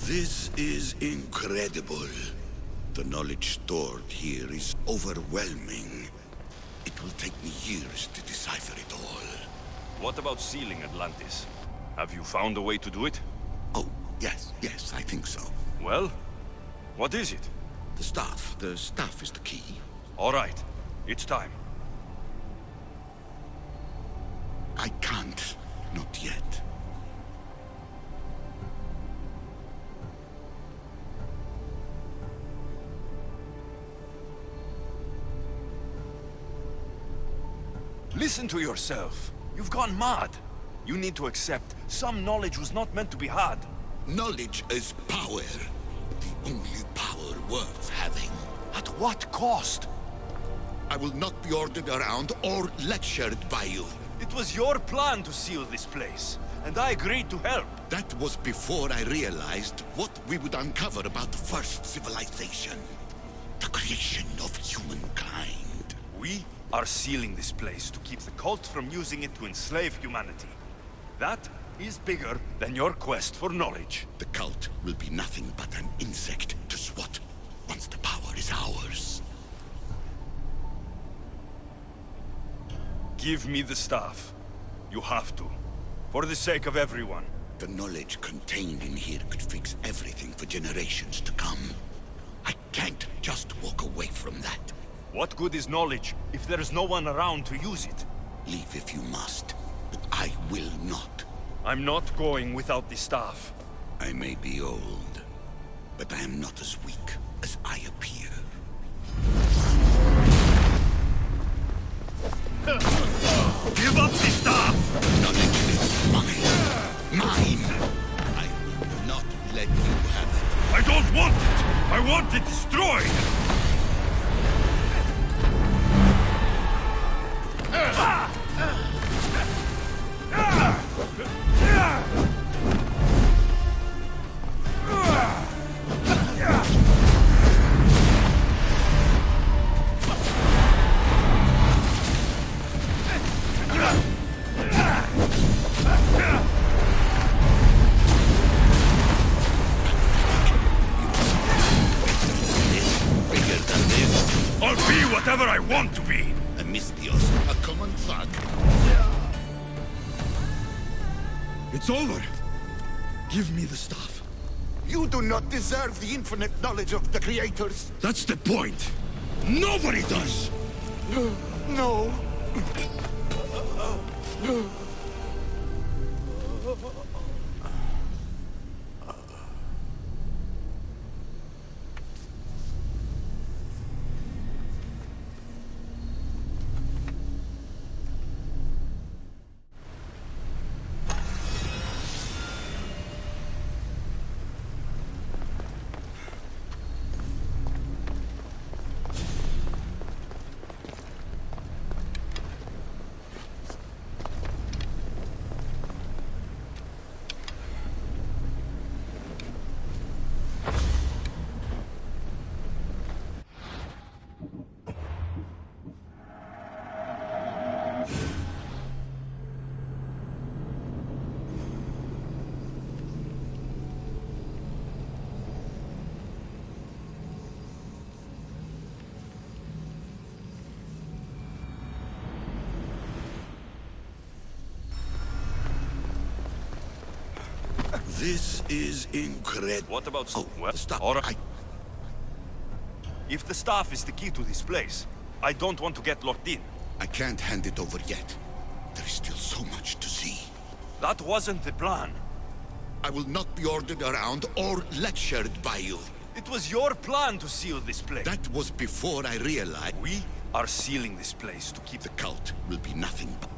This is incredible. The knowledge stored here is overwhelming. It will take me years to decipher it all. What about sealing Atlantis? Have you found a way to do it? Oh, yes, I think so. Well, what is it? The staff. The staff is the key. All right, it's time. I can't. Not yet. Listen to yourself. You've gone mad. You need to accept some knowledge was not meant to be had. Knowledge is power. The only power worth having. At what cost? I will not be ordered around or lectured by you. It was your plan to seal this place, and I agreed to help. That was before I realized what we would uncover about the first civilization. The creation of humankind. We are sealing this place to keep the cult from using it to enslave humanity. That is bigger than your quest for knowledge. The cult will be nothing but an insect to swat once the power is ours. Give me the staff. You have to. For the sake of everyone. The knowledge contained in here could fix everything for generations to come. I can't just walk away from that. What good is knowledge if there is no one around to use it? Leave if you must, but I will not. I'm not going without the staff. I may be old, but I am not as weak as I appear. Give up the staff! Knowledge is mine. Mine! I will not let you have it. I don't want it! I want it destroyed! I'll be whatever I want to be! A Mystios, a common thug. It's over! Give me the staff. You do not deserve the infinite knowledge of the creators. That's the point! Nobody does! No. This is incredible. What about... Oh, well, stop. all right. If the staff is the key to this place, I don't want to get locked in. I can't hand it over yet. There is still so much to see. That wasn't the plan. I will not be ordered around or lectured by you. It was your plan to seal this place. That was before I realized... We are sealing this place to keep The cult will be nothing but...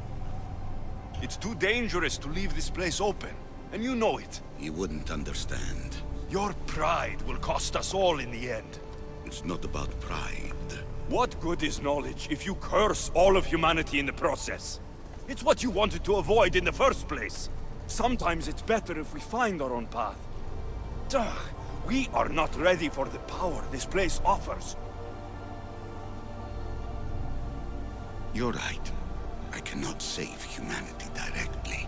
It's too dangerous to leave this place open, and you know it. You wouldn't understand. Your pride will cost us all in the end. It's not about pride. What good is knowledge if you curse all of humanity in the process? It's what you wanted to avoid in the first place. Sometimes it's better if we find our own path. Ugh, we are not ready for the power this place offers. You're right. I cannot save humanity directly,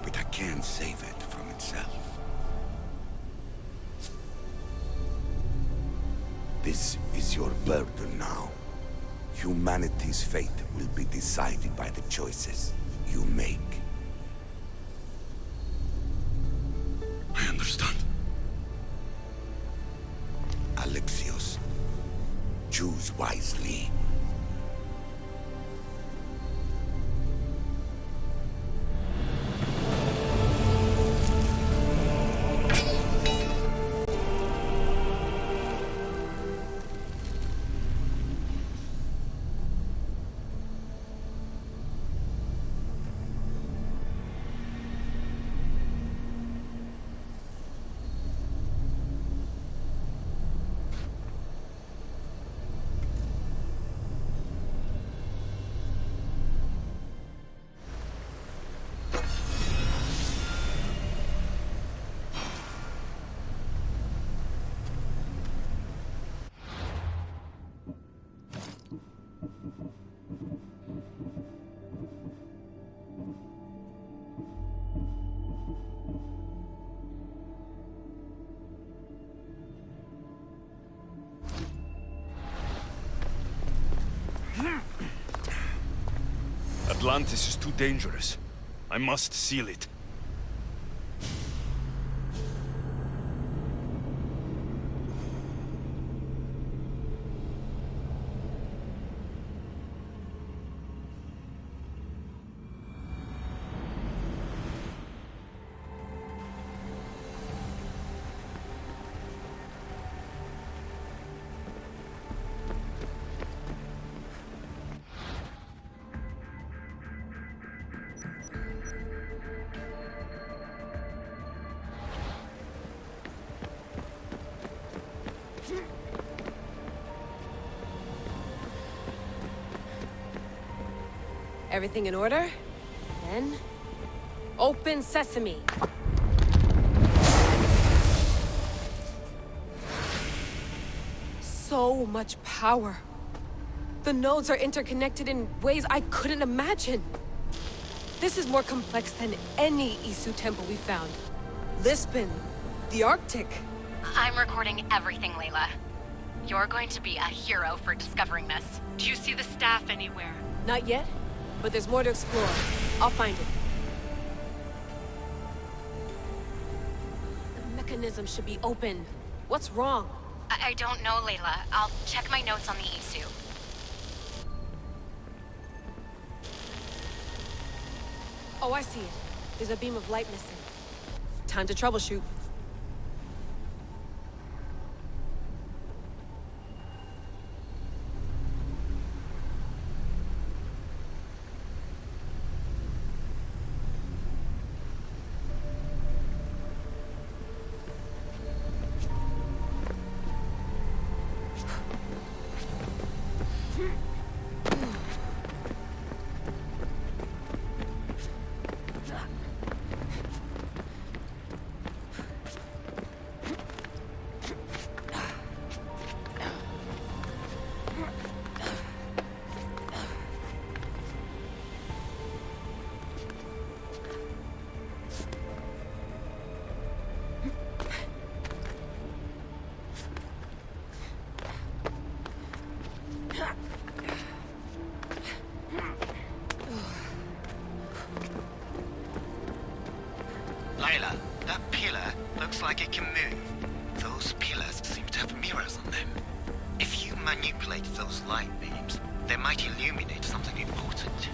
but I can save it from itself. This is your burden now. Humanity's fate will be decided by the choices you make. I understand. Alexios, choose wisely. Atlantis is too dangerous. I must seal it. Everything in order? Then... open sesame! So much power. The nodes are interconnected in ways I couldn't imagine. This is more complex than any Isu temple we found. Lisbon, the Arctic. I'm recording everything, Layla. You're going to be a hero for discovering this. Do you see the staff anywhere? Not yet, but there's more to explore. I'll find it. The mechanism should be open. What's wrong? I don't know, Layla. I'll check my notes on the Isu. Oh, I see it. There's a beam of light missing. Time to troubleshoot. Layla, that pillar looks like it can move. Those pillars seem to have mirrors on them. If you manipulate those light beams, they might illuminate something important.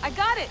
I got it!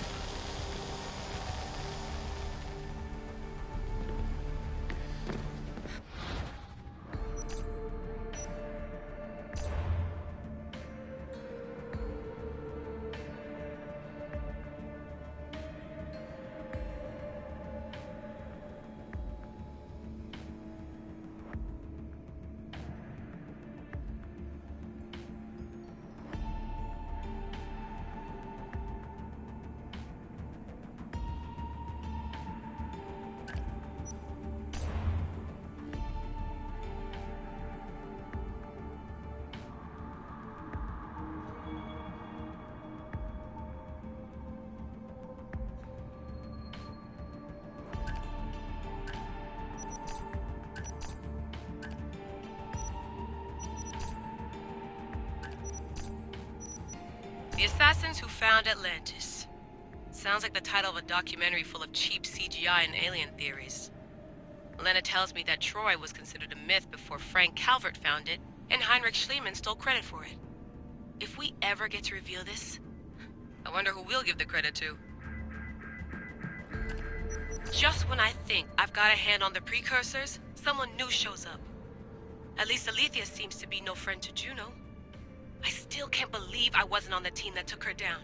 The Assassins Who Found Atlantis. Sounds like the title of a documentary full of cheap CGI and alien theories. Lena tells me that Troy was considered a myth before Frank Calvert found it, and Heinrich Schliemann stole credit for it. If we ever get to reveal this, I wonder who we'll give the credit to. Just when I think I've got a hand on the precursors, someone new shows up. At least Alethea seems to be no friend to Juno. I still can't believe I wasn't on the team that took her down.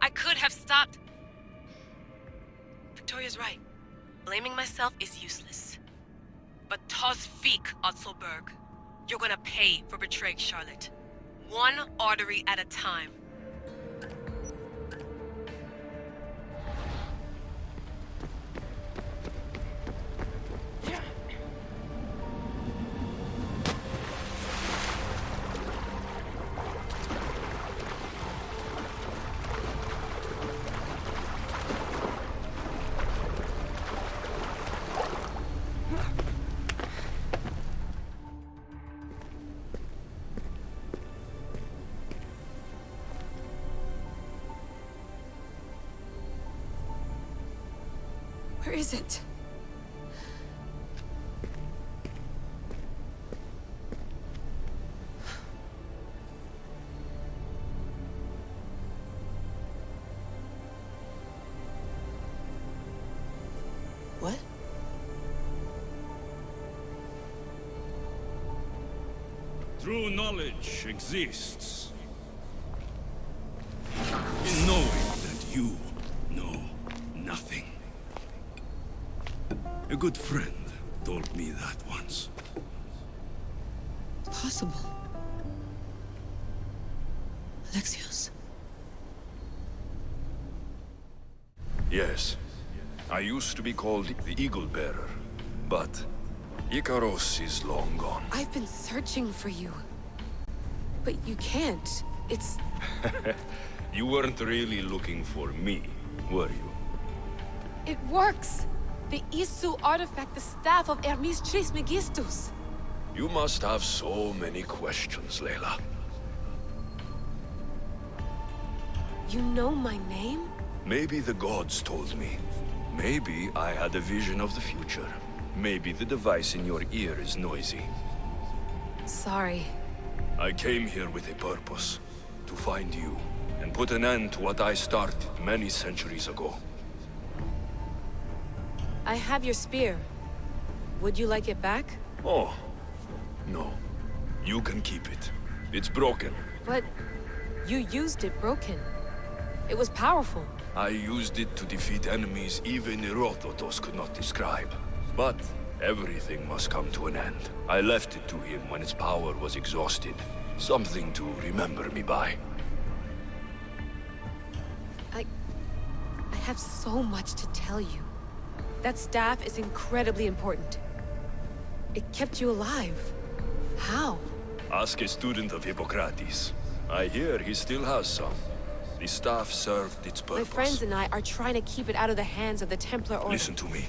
I could have stopped. Victoria's right. Blaming myself is useless. But Tosvik, Otzelberg, you're gonna pay for betraying Charlotte. One artery at a time. Where is it? What? True knowledge exists in knowing that you know nothing. A good friend told me that once. Possible. Alexios. Yes. I used to be called the Eagle Bearer, but Icaros is long gone. I've been searching for you. But you can't. It's... You weren't really looking for me, were you? It works! The Isu artifact, the staff of Hermes Trismegistus. You must have so many questions, Layla. You know my name? Maybe the gods told me. Maybe I had a vision of the future. Maybe the device in your ear is noisy. Sorry. I came here with a purpose. To find you, and put an end to what I started many centuries ago. I have your spear. Would you like it back? Oh, no. You can keep it. It's broken. But you used it broken. It was powerful. I used it to defeat enemies even Herodotus could not describe. But everything must come to an end. I left it to him when its power was exhausted. Something to remember me by. I have so much to tell you. That staff is incredibly important. It kept you alive. How? Ask a student of Hippocrates. I hear he still has some. The staff served its purpose. My friends and I are trying to keep it out of the hands of the Templar Order. Listen to me.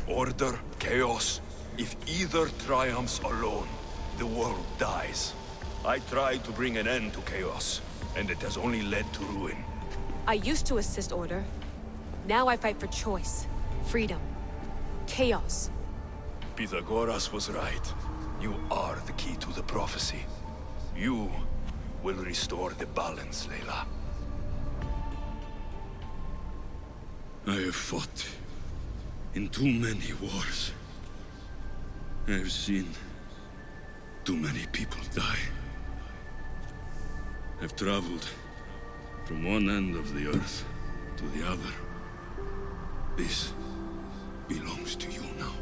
Order, chaos. If either triumphs alone, the world dies. I tried to bring an end to chaos, and it has only led to ruin. I used to assist Order. Now I fight for choice, freedom, chaos. Pythagoras was right. You are the key to the prophecy. You will restore the balance, Layla. I have fought in too many wars. I have seen too many people die. I've traveled from one end of the earth to the other. This belongs to you now.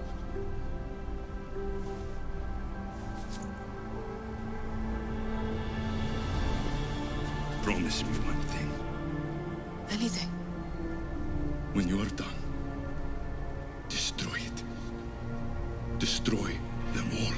Promise me one thing. Anything. When you are done, destroy it. Destroy them all.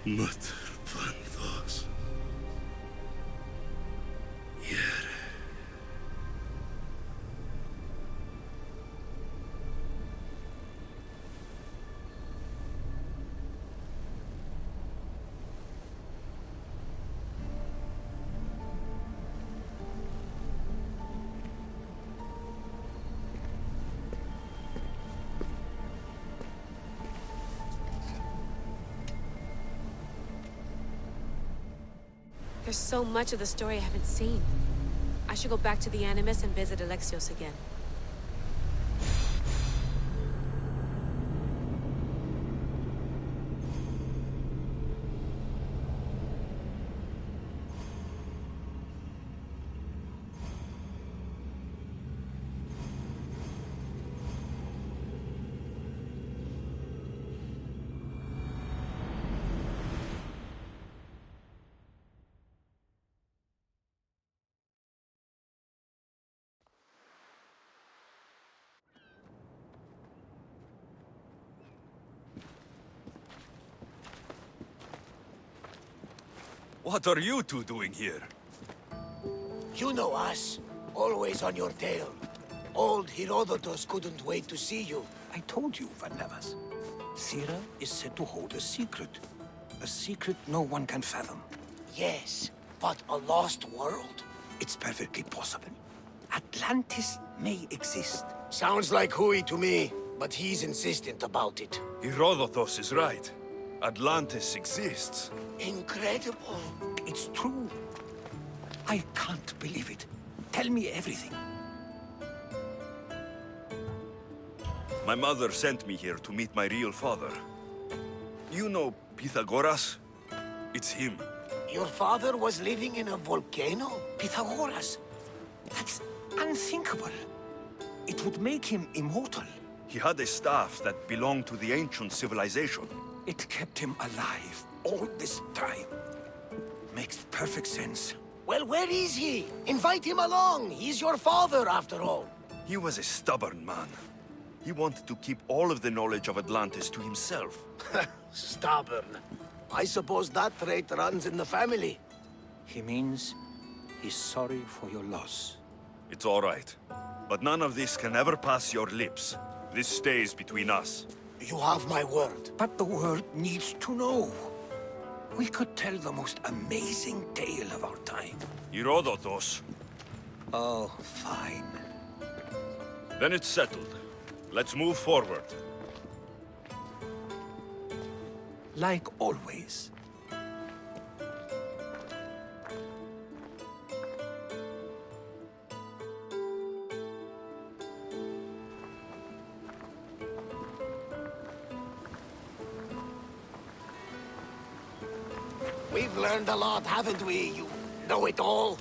Matterpanthos. Here. There's so much of the story I haven't seen. I should go back to the Animus and visit Alexios again. What are you two doing here? You know us. Always on your tail. Old Herodotus couldn't wait to see you. I told you, Varnavas. Thera is said to hold a secret. A secret no one can fathom. Yes, but a lost world? It's perfectly possible. Atlantis may exist. Sounds like Hui to me, but he's insistent about it. Herodotus is right. Atlantis exists. Incredible. It's true. I can't believe it. Tell me everything. My mother sent me here to meet my real father. You know Pythagoras? It's him. Your father was living in a volcano? Pythagoras. That's unthinkable. It would make him immortal. He had a staff that belonged to the ancient civilization. It kept him alive all this time. Makes perfect sense. Well, where is he? Invite him along. He's your father, after all. He was a stubborn man. He wanted to keep all of the knowledge of Atlantis to himself. Stubborn. I suppose that trait runs in the family. He means he's sorry for your loss. It's all right. But none of this can ever pass your lips. This stays between us. You have my word. But the world needs to know. We could tell the most amazing tale of our time. Herodotus. Oh, fine. Then it's settled. Let's move forward. Like always. We've learned a lot, haven't we? You know it all.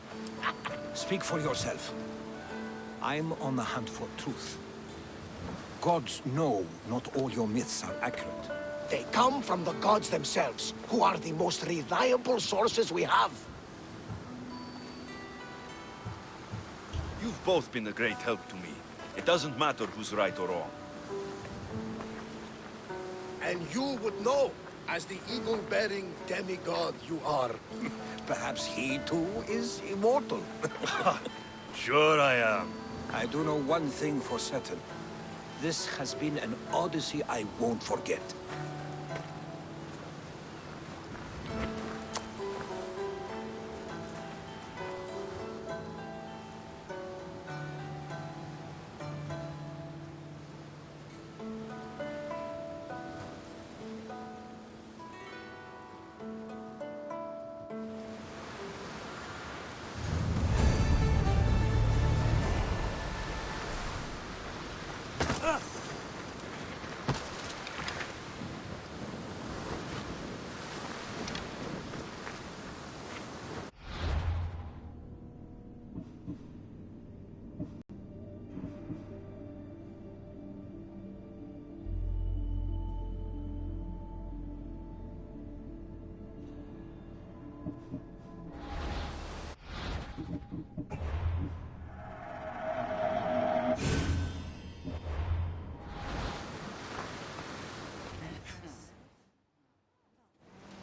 Speak for yourself. I'm on the hunt for truth. Gods know not all your myths are accurate. They come from the gods themselves, who are the most reliable sources we have. You've both been a great help to me. It doesn't matter who's right or wrong. And you would know, as the eagle-bearing demigod you are. Perhaps he too is immortal. Sure I am. I do know one thing for certain. This has been an odyssey I won't forget.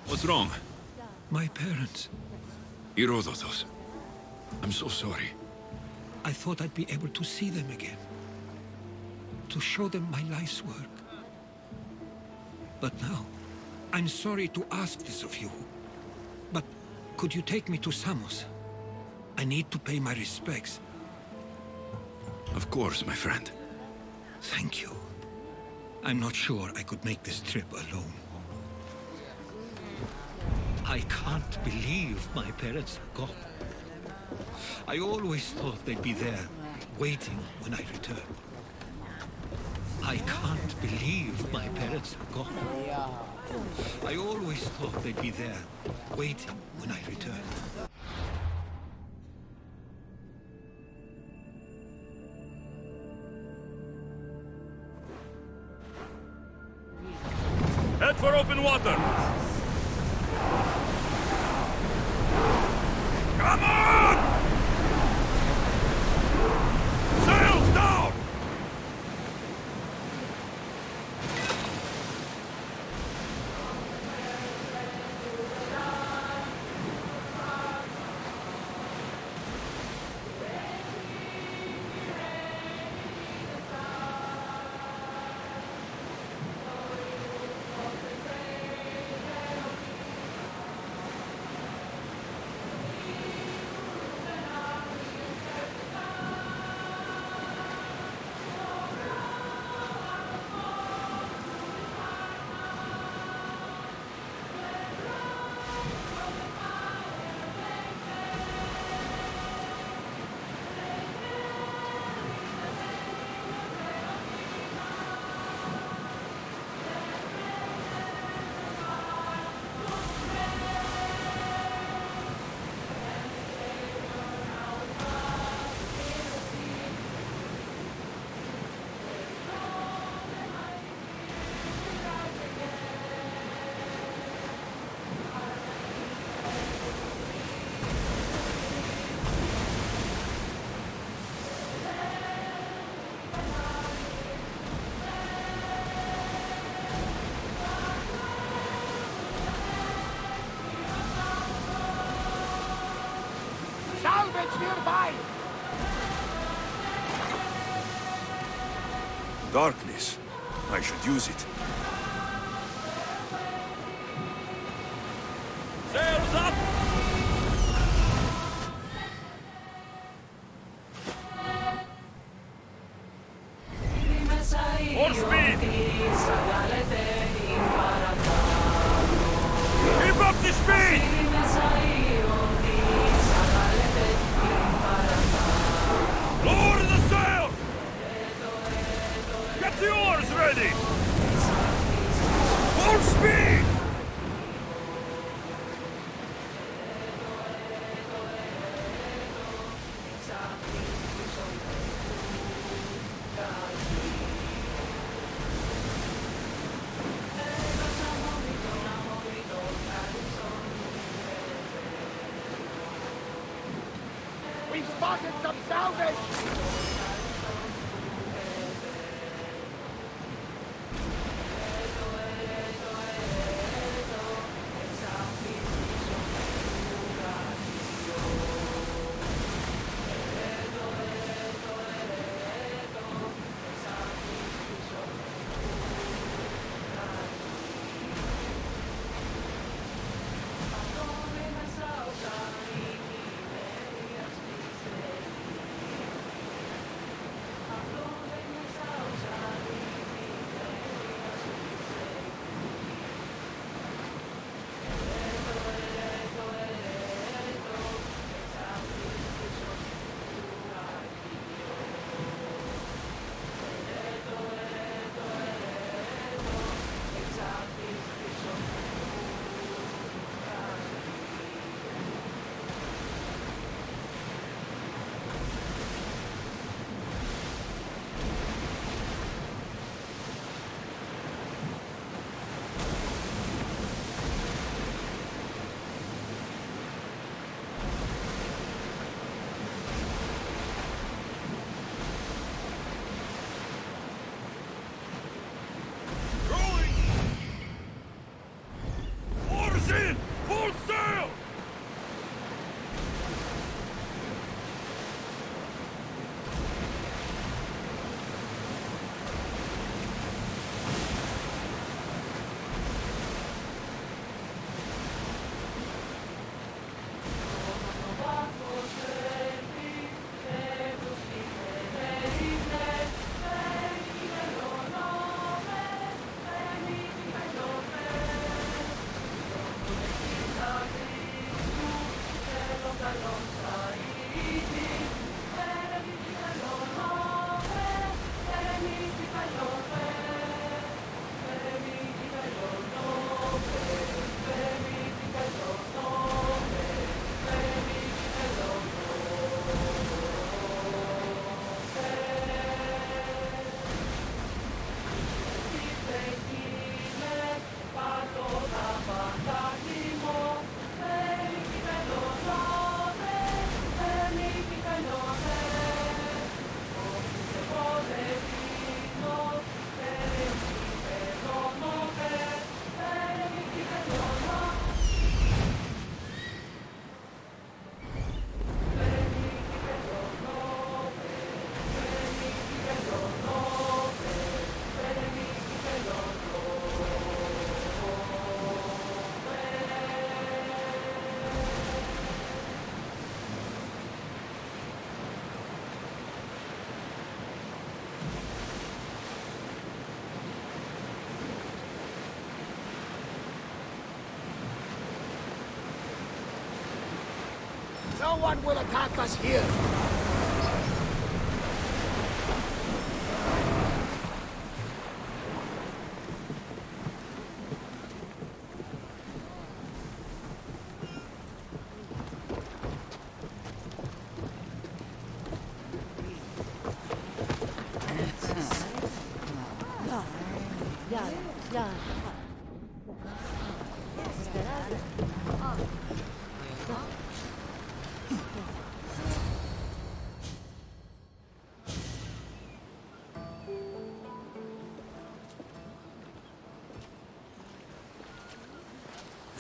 What's wrong? My parents. Herodotos. I'm so sorry. I thought I'd be able to see them again. To show them my life's work. But now, I'm sorry to ask this of you. But could you take me to Samos? I need to pay my respects. Of course, my friend. Thank you. I'm not sure I could make this trip alone. I can't believe my parents are gone. I always thought they'd be there, waiting when I return. I can't believe my parents are gone. I always thought they'd be there, waiting when I return. Head for open water! Come on! Sails down! Salvage nearby! Darkness. I should use it. Sails up! More speed! Keep up the speed! Lower the sail! Get the oars ready! Full speed! We've spotted some salvage! No one will attack us here.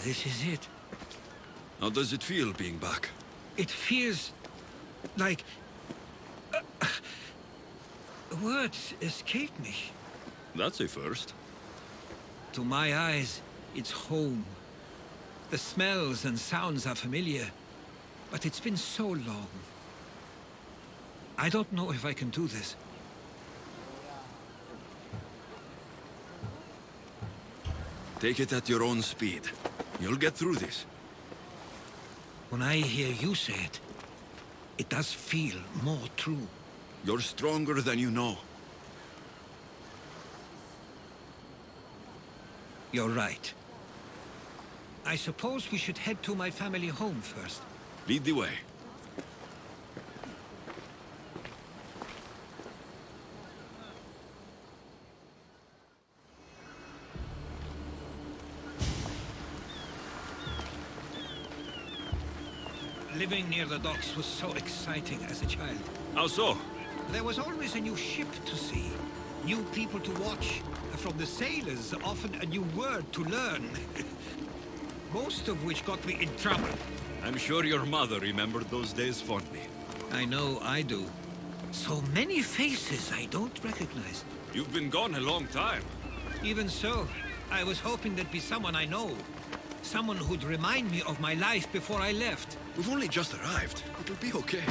This is it. How does it feel being back? It feels like... words escape me. That's a first. To my eyes, it's home. The smells and sounds are familiar, but it's been so long. I don't know if I can do this. Take it at your own speed. You'll get through this. When I hear you say it, it does feel more true. You're stronger than you know. You're right. I suppose we should head to my family home first. Lead the way. Living near the docks was so exciting as a child. How so? There was always a new ship to see, new people to watch, and from the sailors, often a new word to learn. Most of which got me in trouble. I'm sure your mother remembered those days fondly. I know I do. So many faces I don't recognize. You've been gone a long time. Even so, I was hoping there'd be someone I know. Someone who'd remind me of my life before I left. We've only just arrived. It'll be okay.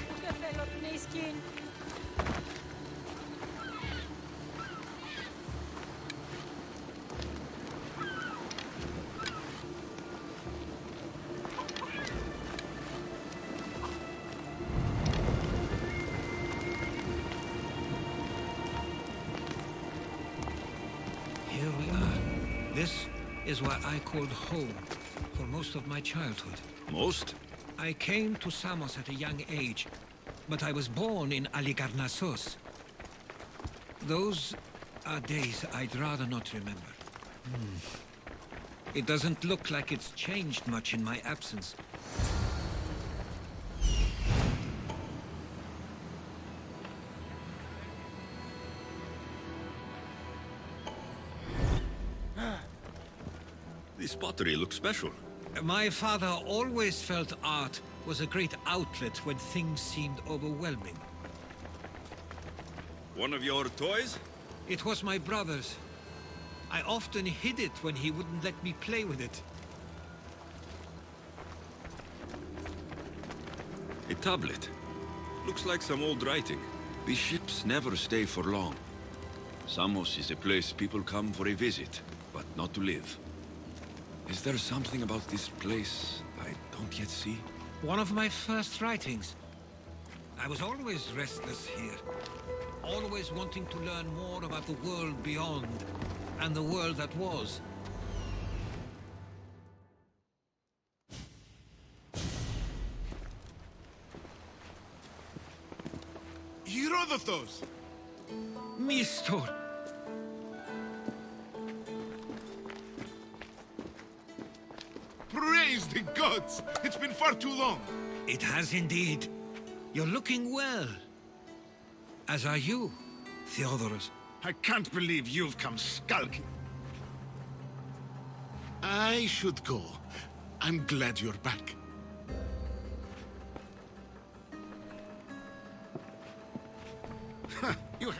Here we are. This is what I called home for most of my childhood. Most? I came to Samos at a young age, but I was born in Aligarnassos. Those are days I'd rather not remember. It doesn't look like it's changed much in my absence. This pottery looks special. My father always felt art was a great outlet when things seemed overwhelming. One of your toys? It was my brother's. I often hid it when he wouldn't let me play with it. A tablet. Looks like some old writing. These ships never stay for long. Samos is a place people come for a visit, but not to live. Is there something about this place I don't yet see? One of my first writings. I was always restless here. Always wanting to learn more about the world beyond, and the world that was. Herodotus! Mistor! Praise the gods! It's been far too long! It has indeed. You're looking well. As are you, Theodorus. I can't believe you've come skulking. I should go. I'm glad you're back. You...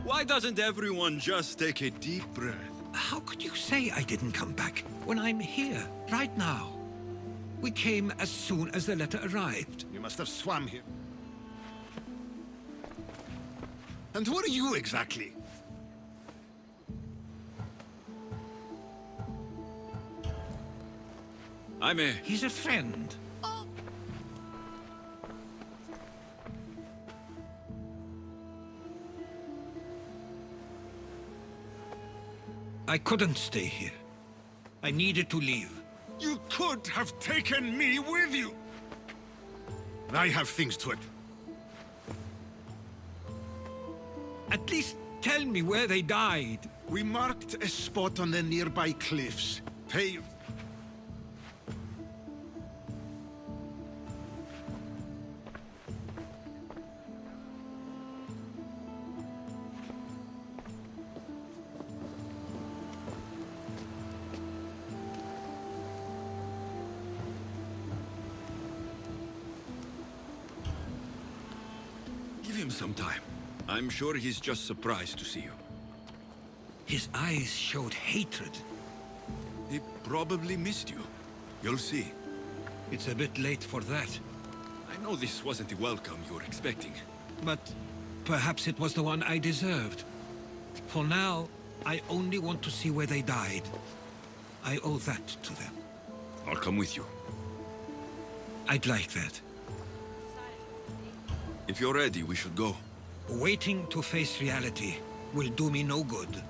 Why doesn't everyone just take a deep breath? How could you say I didn't come back when I'm here, right now? We came as soon as the letter arrived. You must have swum here. And who are you exactly? He's a friend. I couldn't stay here. I needed to leave. You could have taken me with you! I have things to it. At least tell me where they died. We marked a spot on the nearby cliffs. Hey... Give him some time. I'm sure he's just surprised to see you. His eyes showed hatred. He probably missed you. You'll see. It's a bit late for that. I know this wasn't the welcome you were expecting. But perhaps it was the one I deserved. For now, I only want to see where they died. I owe that to them. I'll come with you. I'd like that. If you're ready, we should go. Waiting to face reality will do me no good.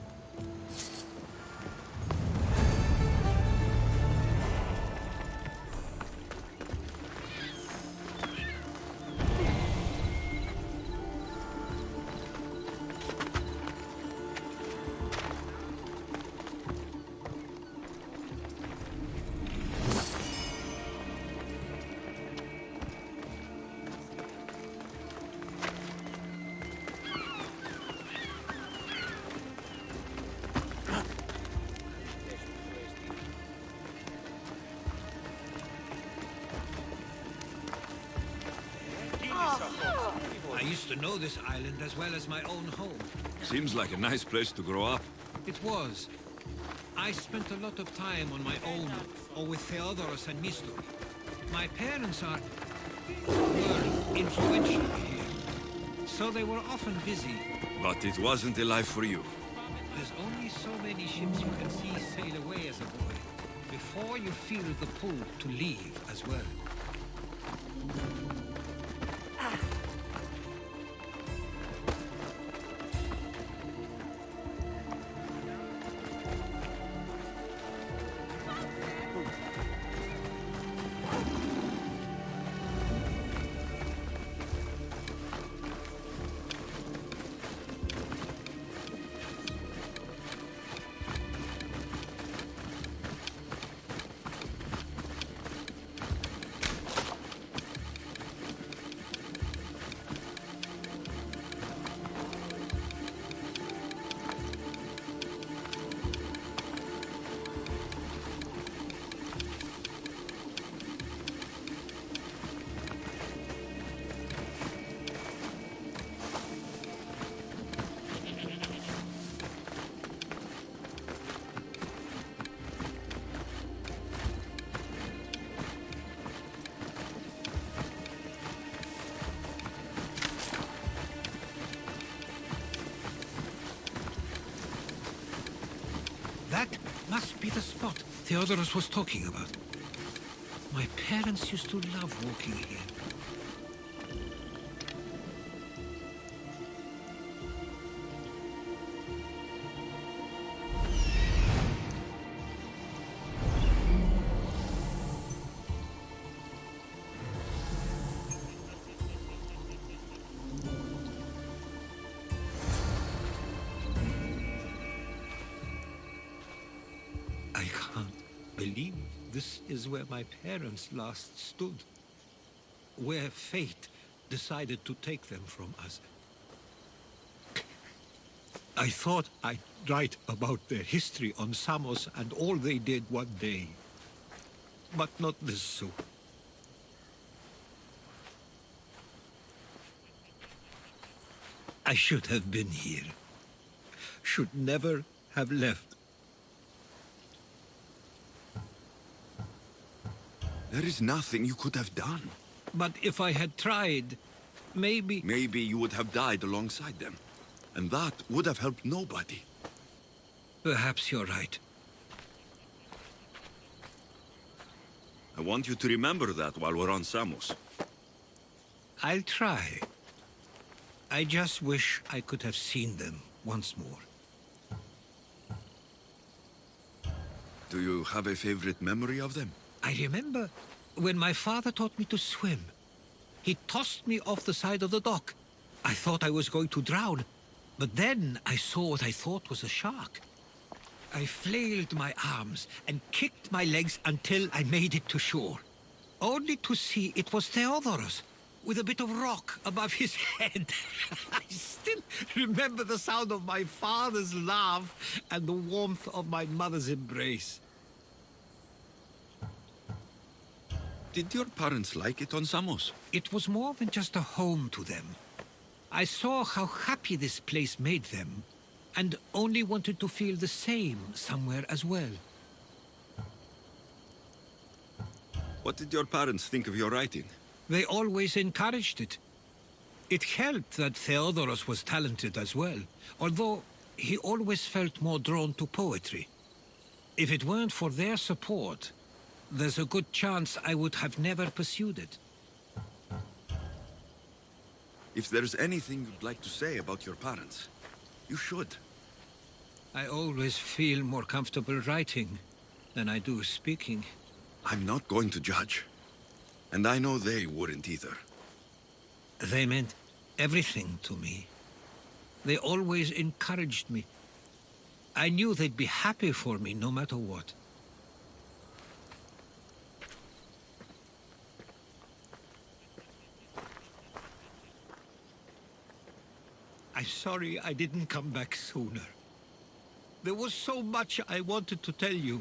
I used to know this island as well as my own home. Seems like a nice place to grow up. It was. I spent a lot of time on my own, or with Theodoros and Mistor. My parents were influential here, so they were often busy. But it wasn't a life for you. There's only so many ships you can see sail away as a boy, before you feel the pull to leave as well. That must be the spot Theodoros was talking about. My parents used to love walking here. I can't believe this is where my parents last stood. Where fate decided to take them from us. I thought I'd write about their history on Samos and all they did one day. But not this soon. I should have been here. Should never have left. There is nothing you could have done. But if I had tried, maybe... Maybe you would have died alongside them. And that would have helped nobody. Perhaps you're right. I want you to remember that while we're on Samos. I'll try. I just wish I could have seen them once more. Do you have a favorite memory of them? I remember when my father taught me to swim. He tossed me off the side of the dock. I thought I was going to drown, but then I saw what I thought was a shark. I flailed my arms and kicked my legs until I made it to shore, only to see it was Theodorus, with a bit of rock above his head. I still remember the sound of my father's laugh and the warmth of my mother's embrace. Did your parents like it on Samos? It was more than just a home to them. I saw how happy this place made them, and only wanted to feel the same somewhere as well. What did your parents think of your writing? They always encouraged it. It helped that Theodorus was talented as well, although he always felt more drawn to poetry. If it weren't for their support, there's a good chance I would have never pursued it. If there's anything you'd like to say about your parents, you should. I always feel more comfortable writing than I do speaking. I'm not going to judge. And I know they wouldn't either. They meant everything to me. They always encouraged me. I knew they'd be happy for me no matter what. I'm sorry I didn't come back sooner. There was so much I wanted to tell you,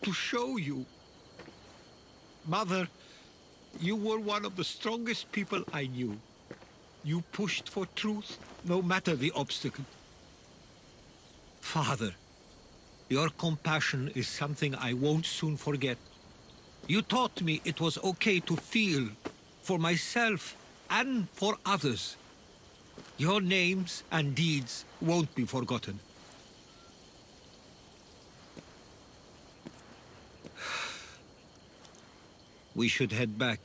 to show you. Mother, you were one of the strongest people I knew. You pushed for truth, no matter the obstacle. Father, your compassion is something I won't soon forget. You taught me it was okay to feel, for myself and for others. Your names and deeds won't be forgotten. We should head back.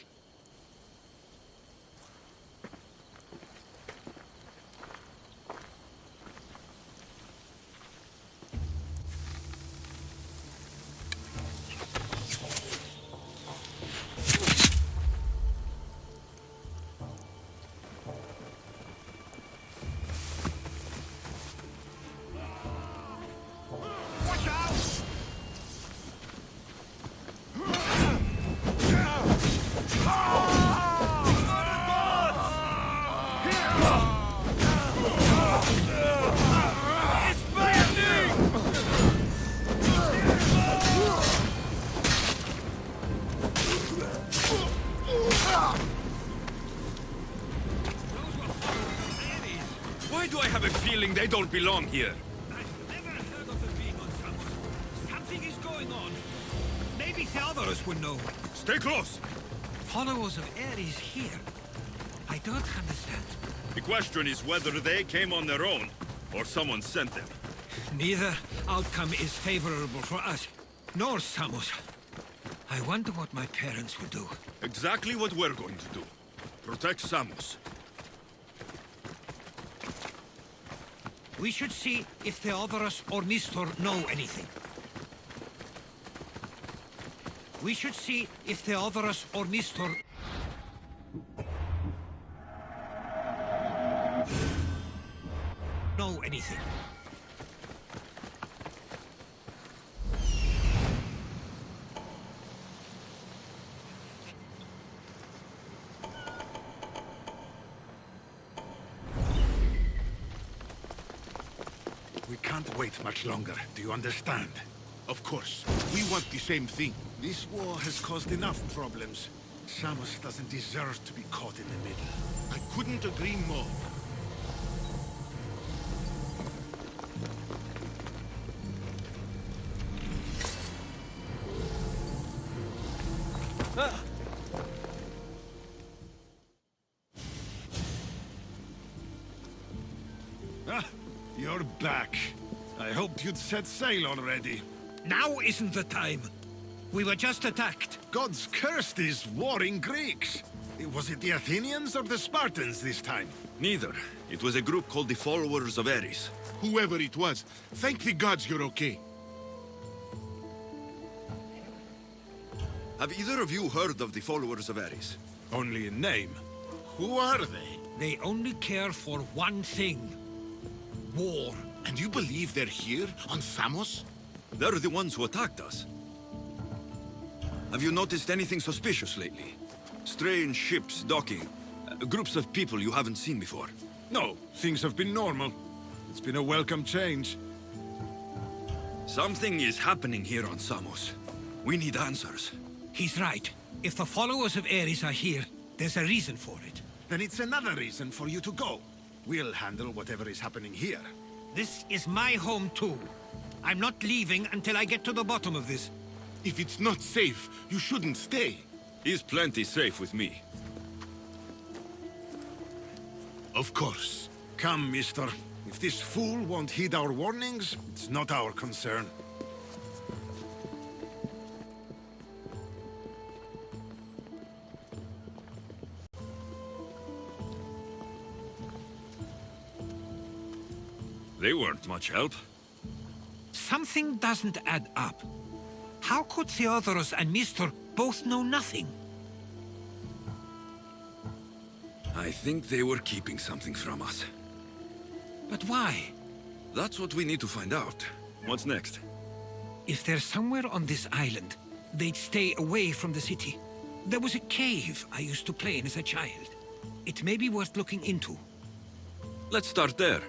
Why do I have a feeling they don't belong here? I've never heard of them being on Samos. Something is going on. Maybe Theodorus would know. Stay close! Followers of Ares here. I don't understand. The question is whether they came on their own, or someone sent them. Neither outcome is favorable for us, nor Samos. I wonder what my parents would do. Exactly what we're going to do. Protect Samos. We should see if Theodorus or Mistor know anything. We should see if Theodorus or Mistor... know anything. We can't wait much longer, do you understand? Of course. We want the same thing. This war has caused enough problems. Samos doesn't deserve to be caught in the middle. I couldn't agree more. Ah! You're back. I hoped you'd set sail already. Now isn't the time. We were just attacked. God's cursed these warring Greeks. Was it the Athenians or the Spartans this time? Neither. It was a group called the Followers of Ares. Whoever it was, thank the gods you're okay. Have either of you heard of the Followers of Ares? Only in name. Who are they? They only care for one thing. War. And you believe they're here, on Samos? They're the ones who attacked us. Have you noticed anything suspicious lately? Strange ships docking. Groups of people you haven't seen before. No, things have been normal. It's been a welcome change. Something is happening here on Samos. We need answers. He's right. If the followers of Ares are here, there's a reason for it. Then it's another reason for you to go. We'll handle whatever is happening here. This is my home too. I'm not leaving until I get to the bottom of this. If it's not safe, you shouldn't stay. He's plenty safe with me. Of course. Come, mister. If this fool won't heed our warnings, it's not our concern. They weren't much help. Something doesn't add up. How could Theodoros and Mystor both know nothing? I think they were keeping something from us. But why? That's what we need to find out. What's next? If they're somewhere on this island, they'd stay away from the city. There was a cave I used to play in as a child. It may be worth looking into. Let's start there.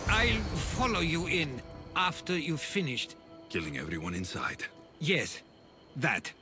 I'll follow you in after you've finished. Killing everyone inside. Yes, that.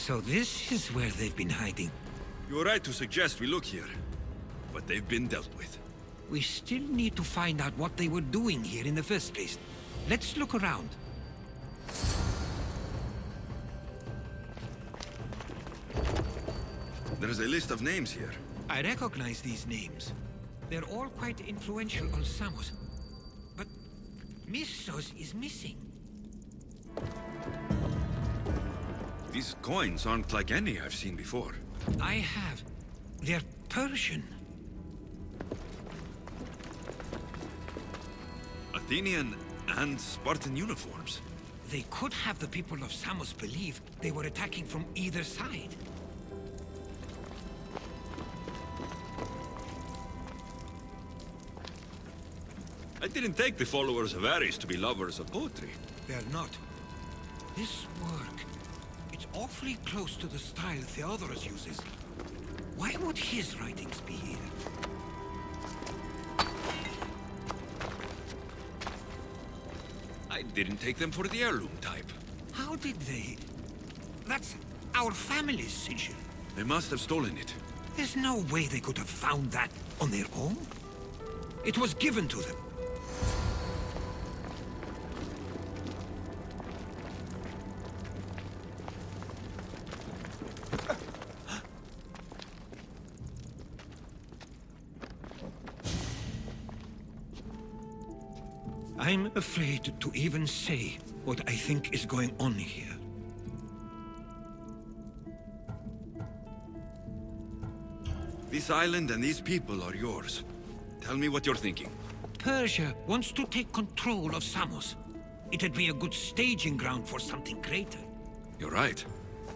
So this is where they've been hiding. You're right to suggest we look here, but they've been dealt with. We still need to find out what they were doing here in the first place. Let's look around. There's a list of names here. I recognize these names. They're all quite influential on Samos. But Missos is missing. These coins aren't like any I've seen before. I have. They're Persian. Athenian and Spartan uniforms. They could have the people of Samos believe they were attacking from either side. I didn't take the followers of Ares to be lovers of poetry. They're not. This work, it's awfully close to the style Theodorus uses. Why would his writings be here? I didn't take them for the heirloom type. How did they? That's our family's sigil. They must have stolen it. There's no way they could have found that on their own. It was given to them. I'm afraid to even say what I think is going on here. This island and these people are yours. Tell me what you're thinking. Persia wants to take control of Samos. It'd be a good staging ground for something greater. You're right.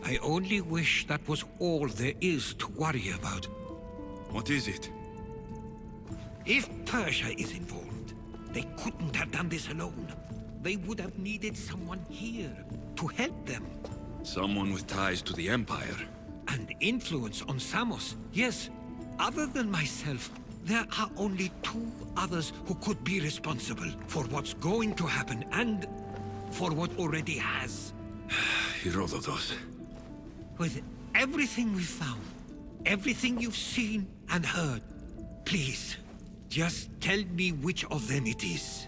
I only wish that was all there is to worry about. What is it? If Persia is involved, they couldn't have done this alone. They would have needed someone here to help them. Someone with ties to the Empire. And influence on Samos, yes. Other than myself, there are only two others who could be responsible for what's going to happen and for what already has. Herodotus. With everything we've found, everything you've seen and heard, please, just tell me which of them it is.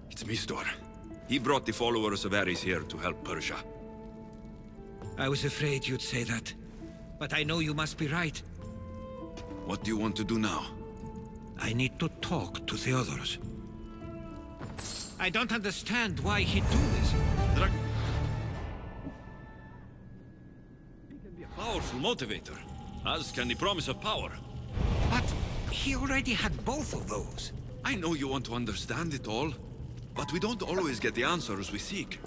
It's Mistor. He brought the followers of Ares here to help Persia. I was afraid you'd say that. But I know you must be right. What do you want to do now? I need to talk to Theodorus. I don't understand why he'd do this. He can be a powerful motivator, as can the promise of power. But he already had both of those. I know you want to understand it all, but we don't always get the answers we seek.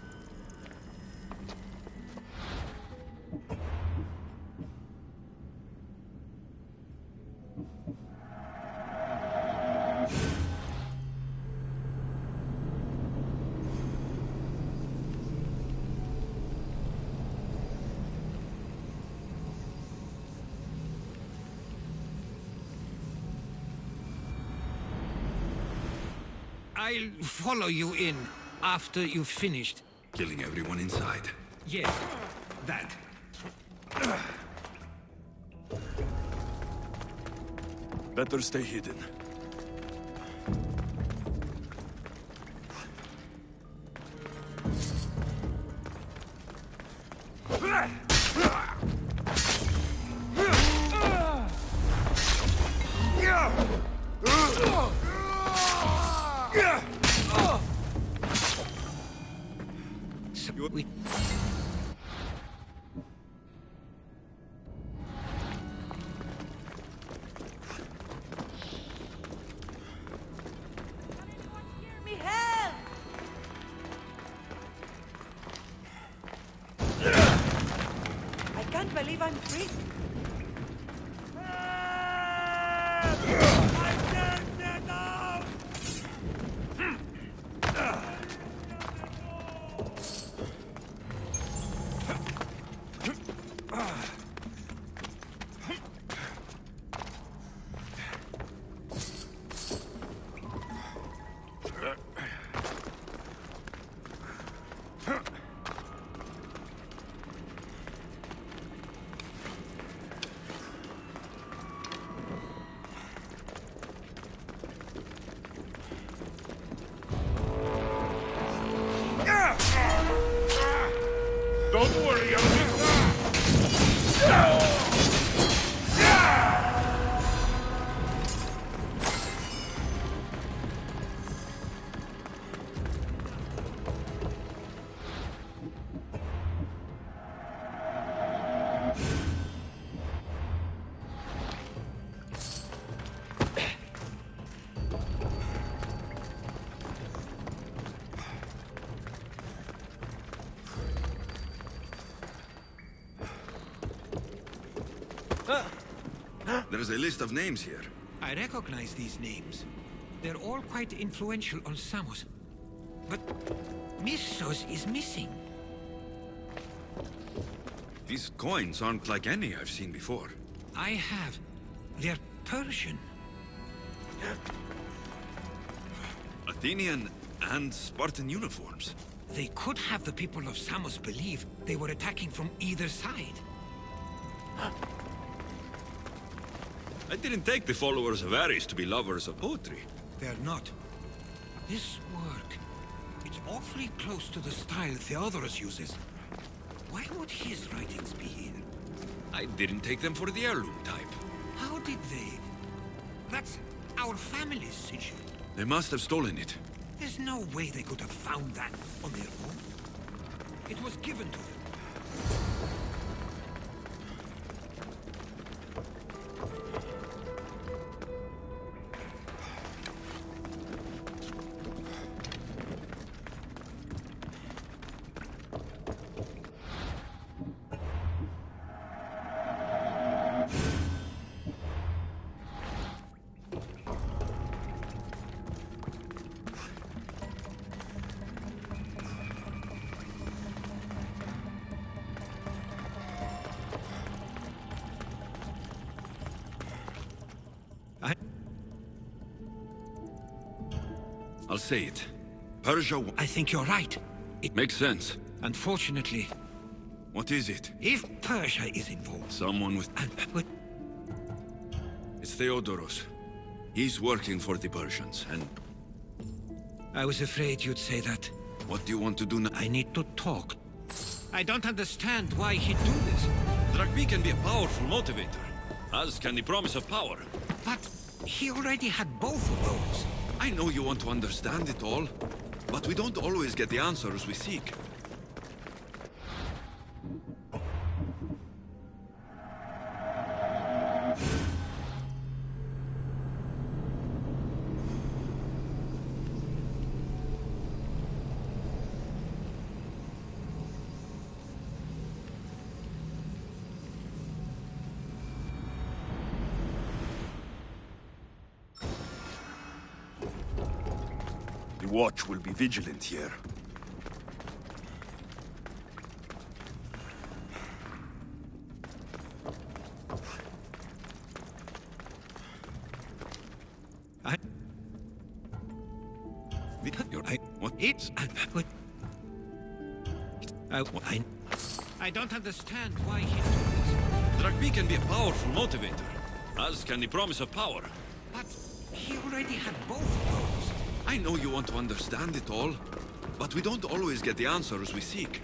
I'll follow you in after you've finished. Killing everyone inside. Yes, that. Better stay hidden. We... I can't believe I'm free. There's a list of names here. I recognize these names. They're all quite influential on Samos. But Missos is missing. These coins aren't like any I've seen before. I have. They're Persian. Athenian and Spartan uniforms. They could have the people of Samos believe they were attacking from either side. I didn't take the followers of Ares to be lovers of poetry. They're not. This work, it's awfully close to the style Theodorus uses. Why would his writings be here? I didn't take them for the heirloom type. How did they? That's our family's sigil. They must have stolen it. There's no way they could have found that on their own. It was given to them. I'll say it. Persia... I think you're right. It makes sense. Unfortunately... What is it? If Persia is involved... Someone with... It's Theodoros. He's working for the Persians, and... I was afraid you'd say that. What do you want to do now? I need to talk. I don't understand why he'd do this. Dragby can be a powerful motivator, as can the promise of power. But he already had both of those. I know you want to understand it all, but we don't always get the answers we seek. The Watch will be vigilant here. What? I don't understand why he do this. Dragby can be a powerful motivator, as can the promise of power. But he already had both of those. I know you want to understand it all, but we don't always get the answers we seek.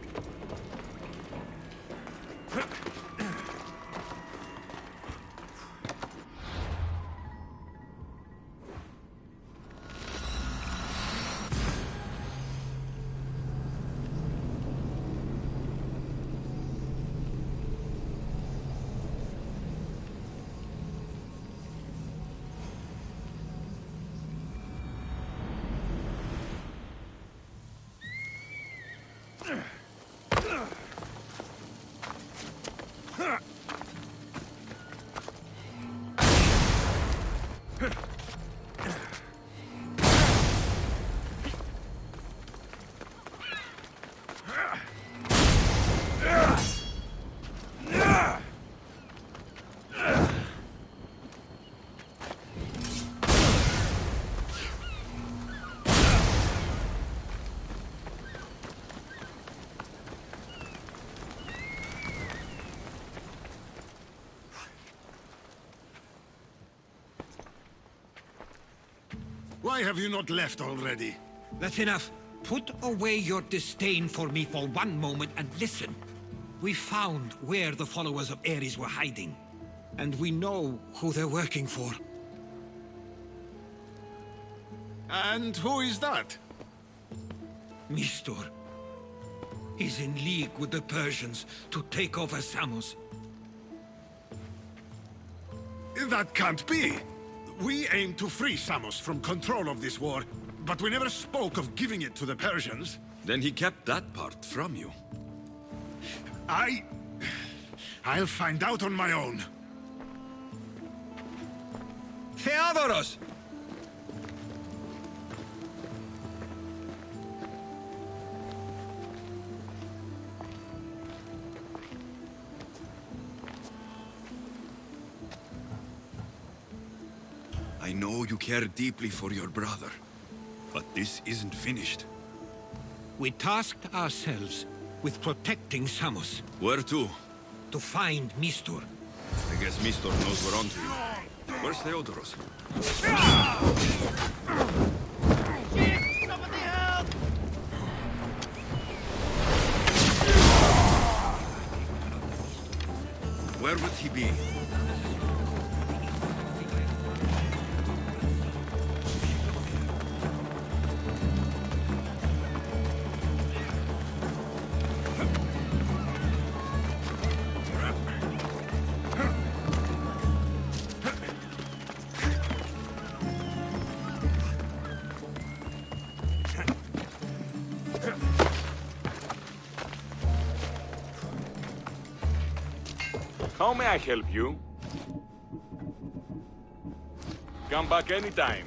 Why have you not left already? That's enough. Put away your disdain for me for one moment and listen. We found where the followers of Ares were hiding. And we know who they're working for. And who is that? Mistor. He's in league with the Persians to take over Samos. That can't be! We aim to free Samos from control of this war, but we never spoke of giving it to the Persians. Then he kept that part from you. I'll find out on my own. Theodoros! I know you care deeply for your brother, but this isn't finished. We tasked ourselves with protecting Samos. Where to? To find Mistur. I guess Mistor knows we're on to you. Where's Theodoros? Somebody help! Where would he be? How may I help you? Come back anytime.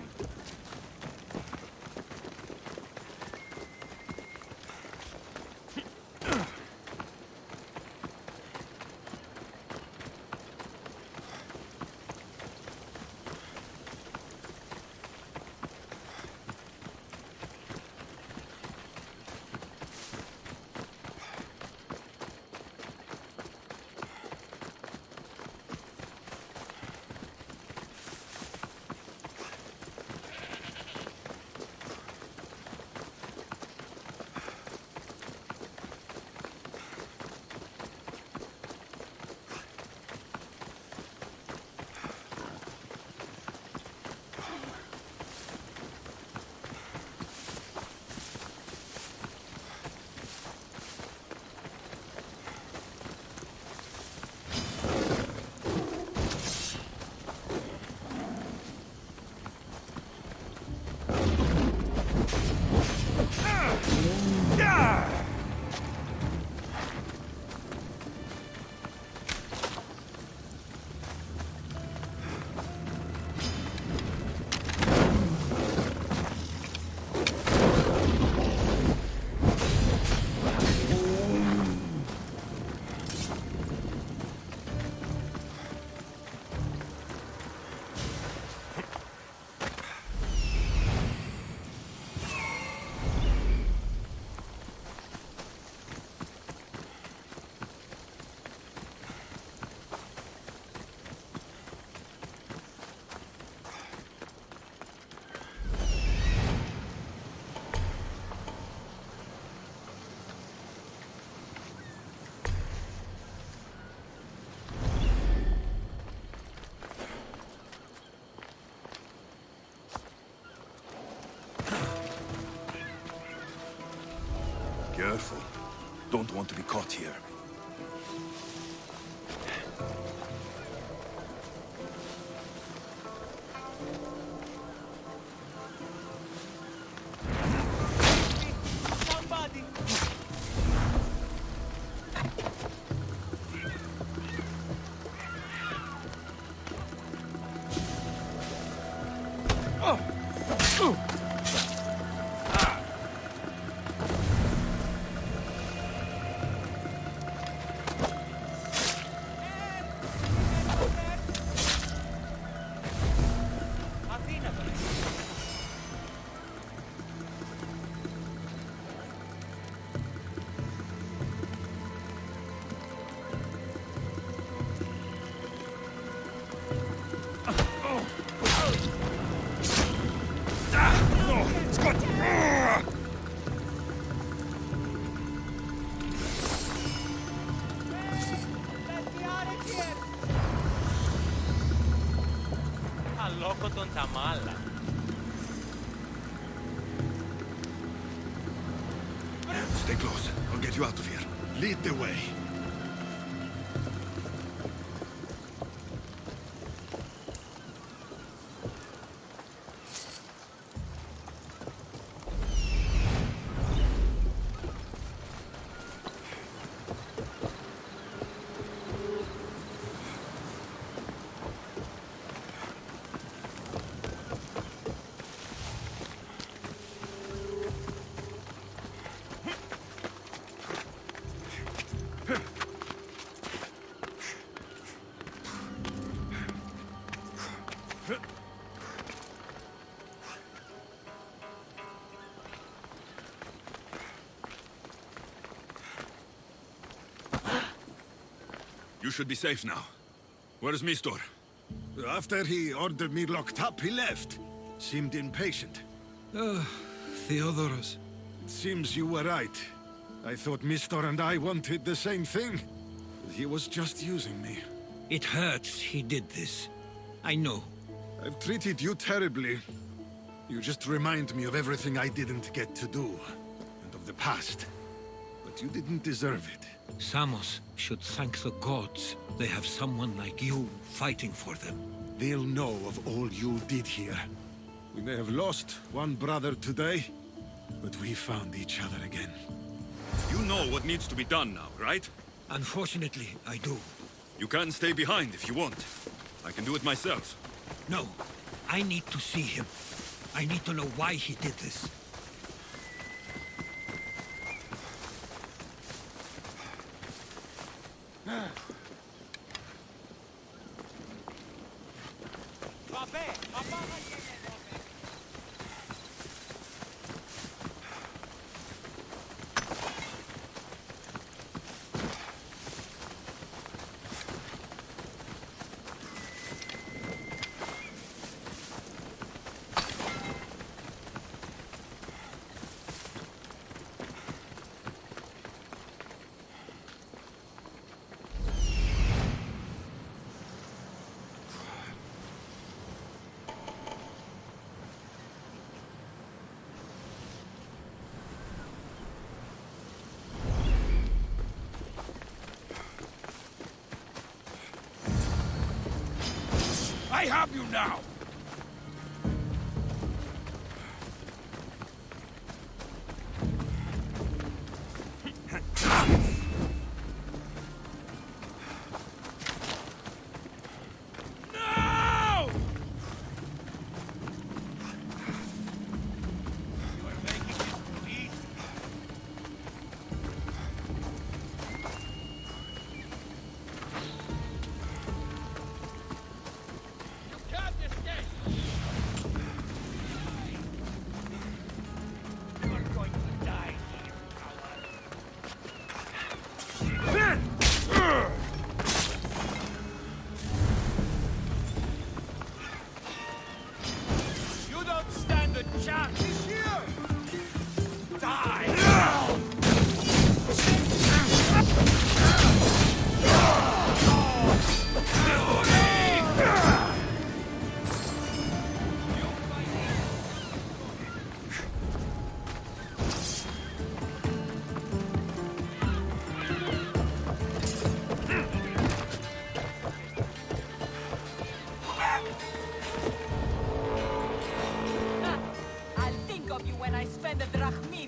Careful. Don't want to be caught here. Somebody! Loco τον Tamala. Stay close. I'll get you out of here. Lead the way. You should be safe now. Where's Mistor? After he ordered me locked up, he left. Seemed impatient. Theodoros. It seems you were right. I thought Mistor and I wanted the same thing. He was just using me. It hurts he did this. I know. I've treated you terribly. You just remind me of everything I didn't get to do. And of the past. But you didn't deserve it. Samos should thank the gods. They have someone like you fighting for them. They'll know of all you did here. We may have lost one brother today, but we found each other again. You know what needs to be done now, right? Unfortunately, I do. You can stay behind if you want. I can do it myself. No, I need to see him. I need to know why he did this. I have you now!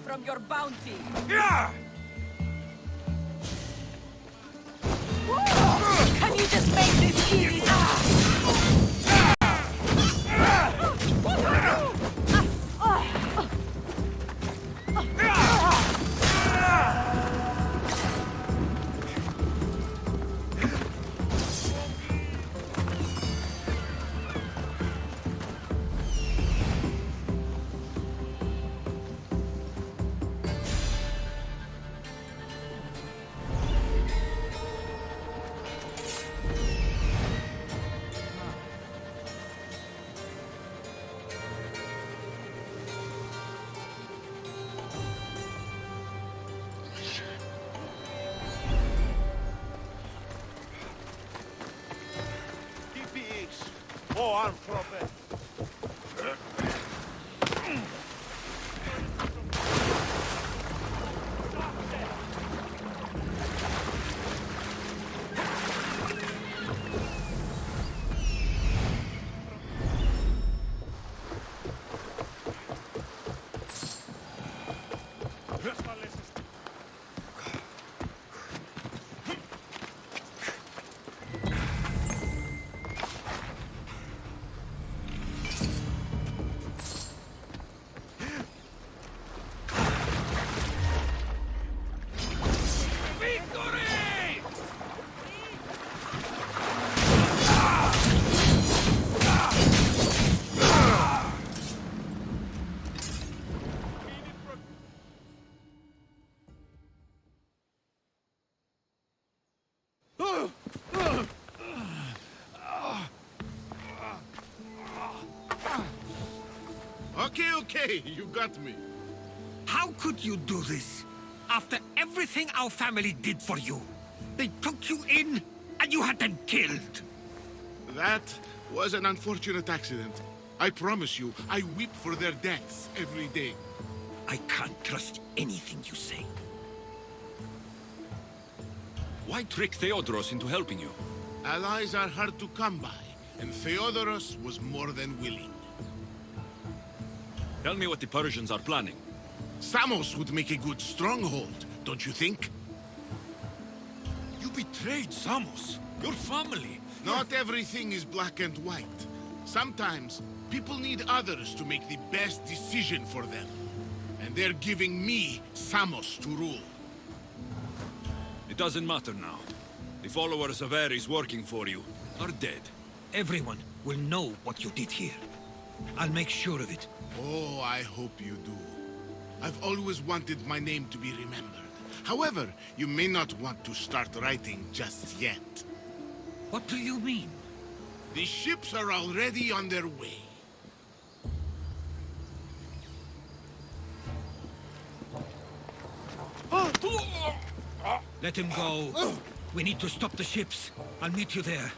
From your bounty. Yeah! Can you just make this easy? Oh, arm prophet. Okay, you got me. How could you do this? After everything our family did for you. They took you in, and you had them killed. That was an unfortunate accident. I promise you, I weep for their deaths every day. I can't trust anything you say. Why trick Theodoros into helping you? Allies are hard to come by, and Theodoros was more than willing. Tell me what the Persians are planning. Samos would make a good stronghold, don't you think? You betrayed Samos, your family. Not everything is black and white. Sometimes, people need others to make the best decision for them. And they're giving me Samos to rule. It doesn't matter now. The followers of Ares working for you are dead. Everyone will know what you did here. I'll make sure of it. Oh, I hope you do. I've always wanted my name to be remembered. However, you may not want to start writing just yet. What do you mean? The ships are already on their way. Let him go. We need to stop the ships. I'll meet you there.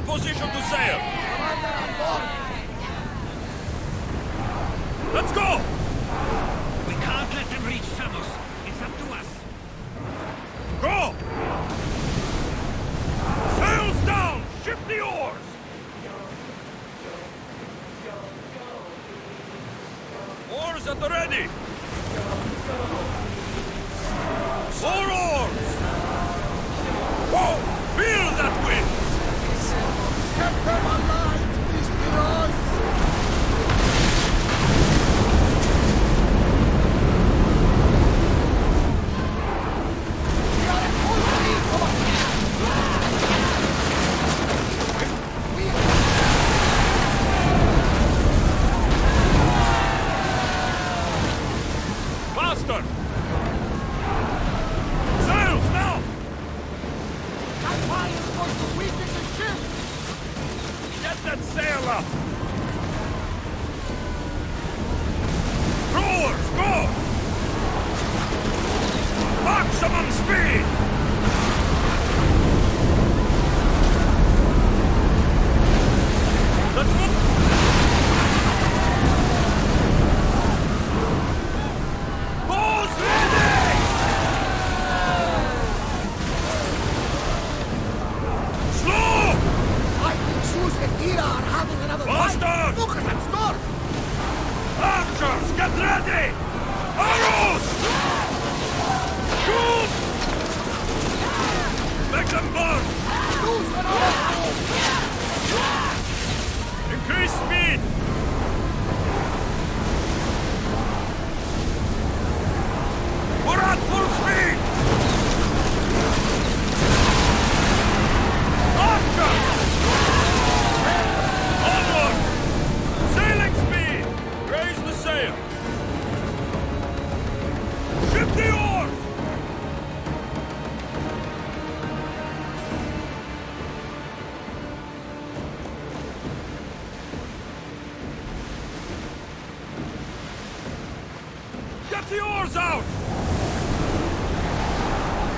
Position to sail! Let's go! We can't let them reach Samos. It's up to us. Go! Sails down! Shift the oars! Oars at the ready! 4 oars! Whoa! Feel that wind! Set them alight, these heroes! We are at full speed, Faster! Sails now! That fire is going to weaken the ship! Get that sail up! Rowers, go! Maximum speed! Let's move! Bows ready! Slow! I think Zeus and Hera are having another fight! Faster! Look at that storm! Archers, get ready! Arrows! Shoot! Make them burn! Zeus and all! Increase speed! We're at full speed! Archers! Onward! Get the oars out!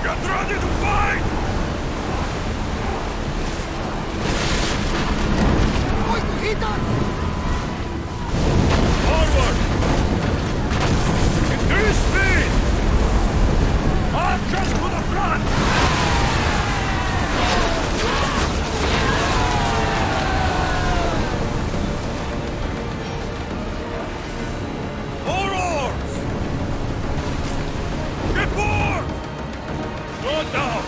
Get ready to fight! Forward! Increase speed! March us to the front! More oars! Get board! Go down!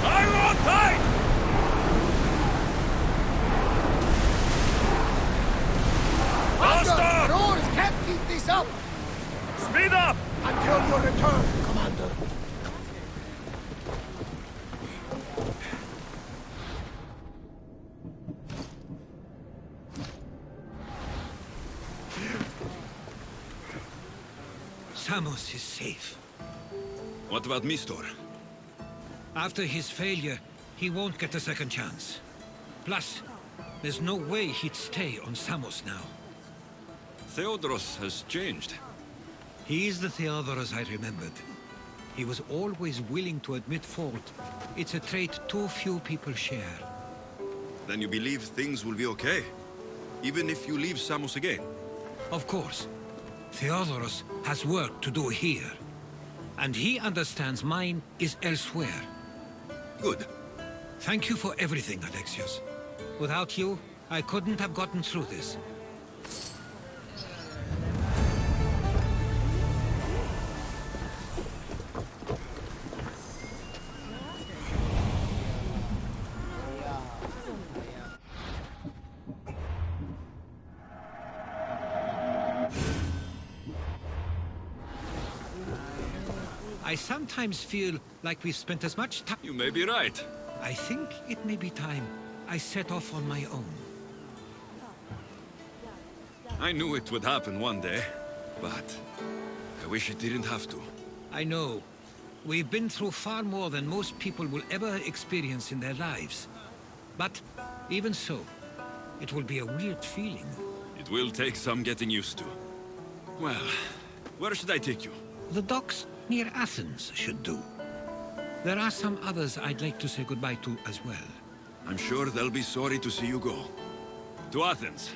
Iron tight! Faster! Oars can't keep this up! Speed up! Until your return, Commander. Samos is safe. What about Mistor? After his failure, he won't get a second chance. Plus, there's no way he'd stay on Samos now. Theodoros has changed. He is the Theodoros I remembered. He was always willing to admit fault. It's a trait too few people share. Then you believe things will be okay? Even if you leave Samos again? Of course. Theodoros has work to do here. And he understands mine is elsewhere. Good. Thank you for everything, Alexios. Without you, I couldn't have gotten through this. I sometimes feel like we've spent as much time... You may be right. I think it may be time I set off on my own. I knew it would happen one day, but I wish it didn't have to. I know. We've been through far more than most people will ever experience in their lives. But even so, it will be a weird feeling. It will take some getting used to. Well, where should I take you? The docks near Athens should do. There are some others I'd like to say goodbye to as well. I'm sure they'll be sorry to see you go. To Athens.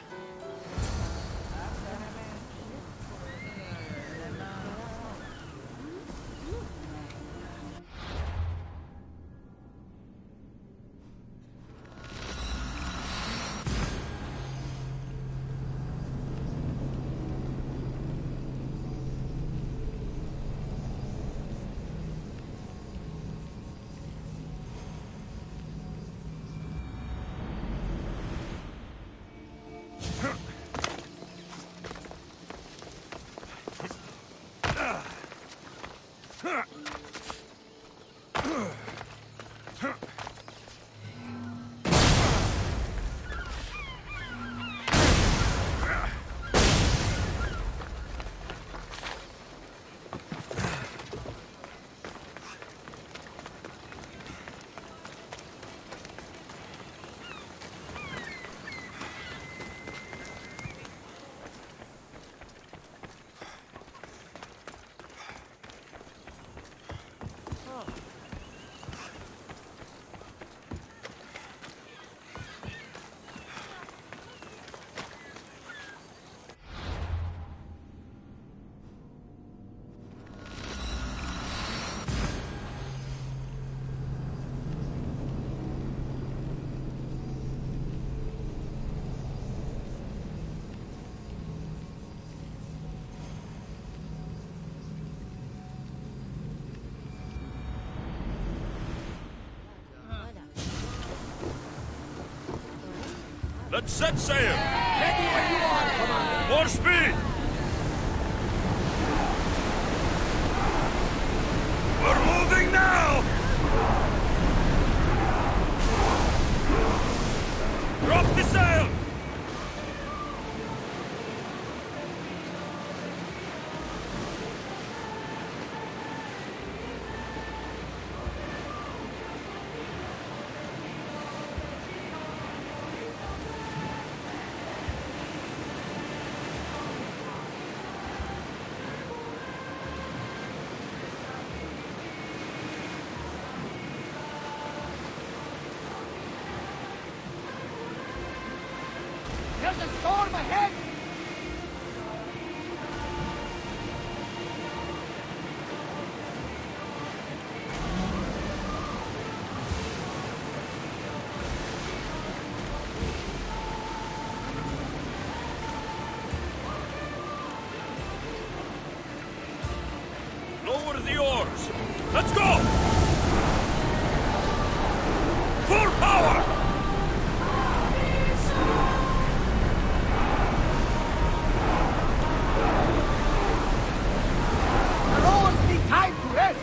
Let's set sail! Ready when you are, Commander! More speed! We're moving now! Drop the sail! There's a storm ahead! Lower the oars! Let's go! Full power! The rowers need time to rest!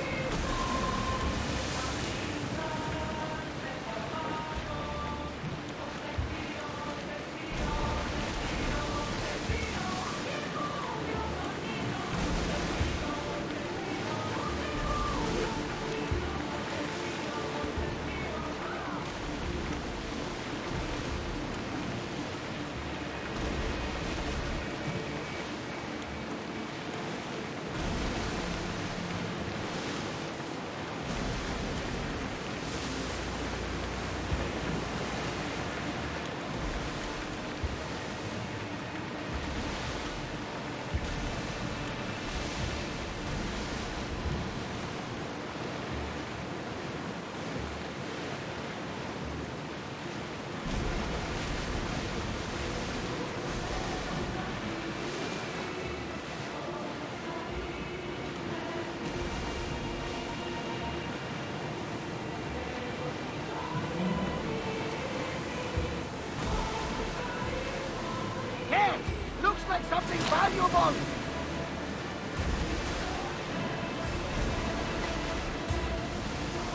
Hey! Looks like something valuable!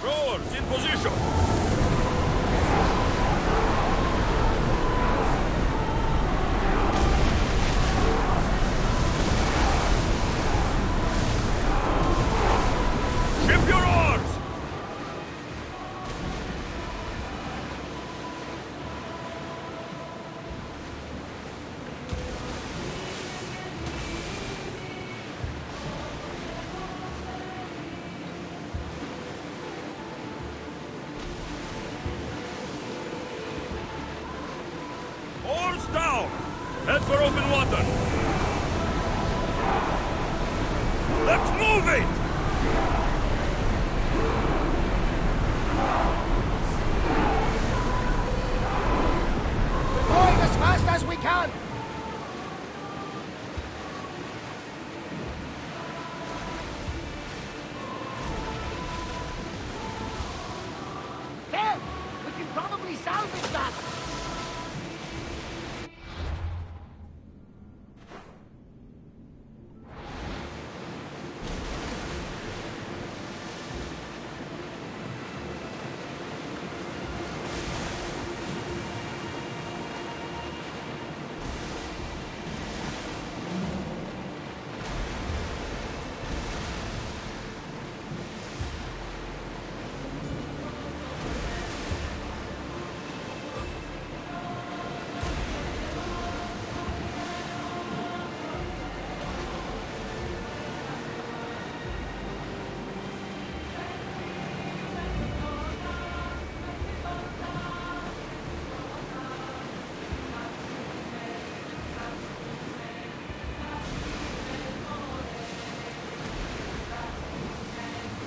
Rowers, in position! Ship your oars! Oars down! Head for open water! Let's move it! We're going as fast as we can! There! We can probably salvage that!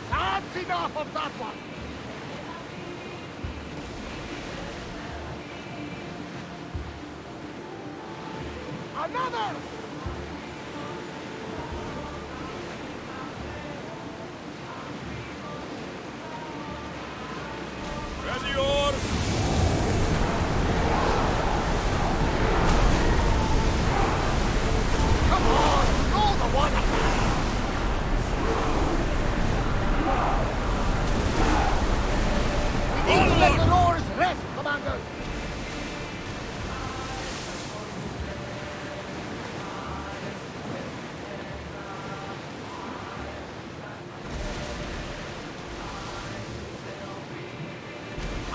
That's enough of that one! Another! Ready oars! Come on! Roll the water! We need to let the rowers rest, Commander!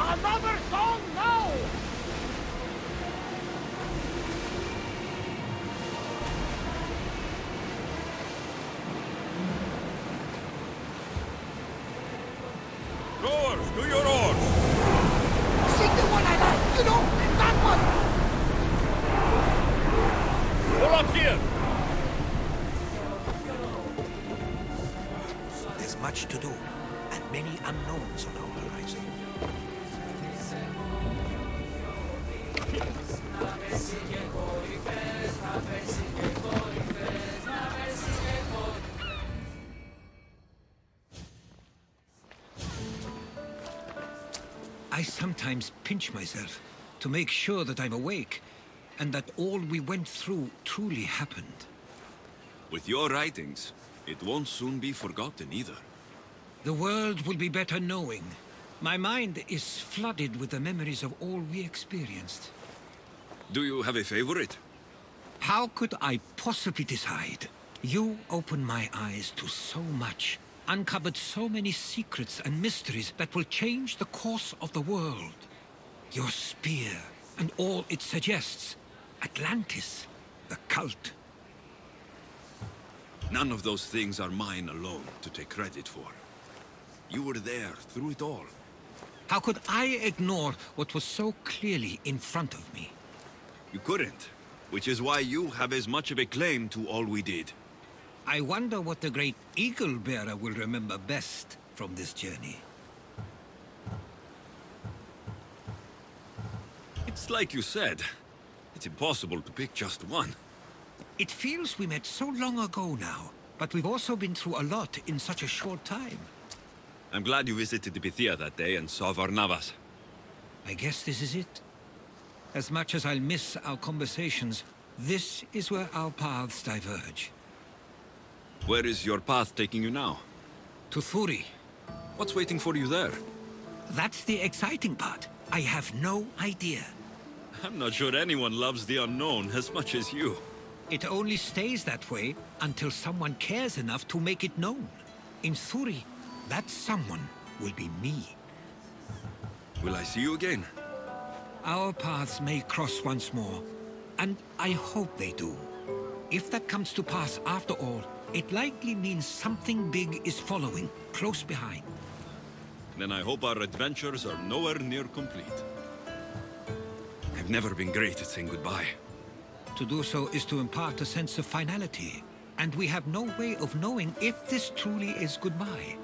Another song now! Rowers, do your oars! Sing the one I like, you know, that one! sometimes pinch myself to make sure that I'm awake, and that all we went through truly happened. With your writings, it won't soon be forgotten either. The world will be better knowing. My mind is flooded with the memories of all we experienced. Do you have a favorite? How could I possibly decide? You opened my eyes to so much, uncovered so many secrets and mysteries that will change the course of the world. Your spear, and all it suggests. Atlantis, the cult. None of those things are mine alone to take credit for. You were there through it all. How could I ignore what was so clearly in front of me? You couldn't, which is why you have as much of a claim to all we did. I wonder what the great Eagle Bearer will remember best from this journey. It's like you said. It's impossible to pick just one. It feels we met so long ago now, but we've also been through a lot in such a short time. I'm glad you visited the Pythia that day and saw Varnavas. I guess this is it. As much as I'll miss our conversations, this is where our paths diverge. Where is your path taking you now? To Thuri. What's waiting for you there? That's the exciting part. I have no idea. I'm not sure anyone loves the unknown as much as you. It only stays that way until someone cares enough to make it known. In Thuri, that someone will be me. Will I see you again? Our paths may cross once more, and I hope they do. If that comes to pass after all, it likely means something big is following, close behind. Then I hope our adventures are nowhere near complete. I've never been great at saying goodbye. To do so is to impart a sense of finality, and we have no way of knowing if this truly is goodbye.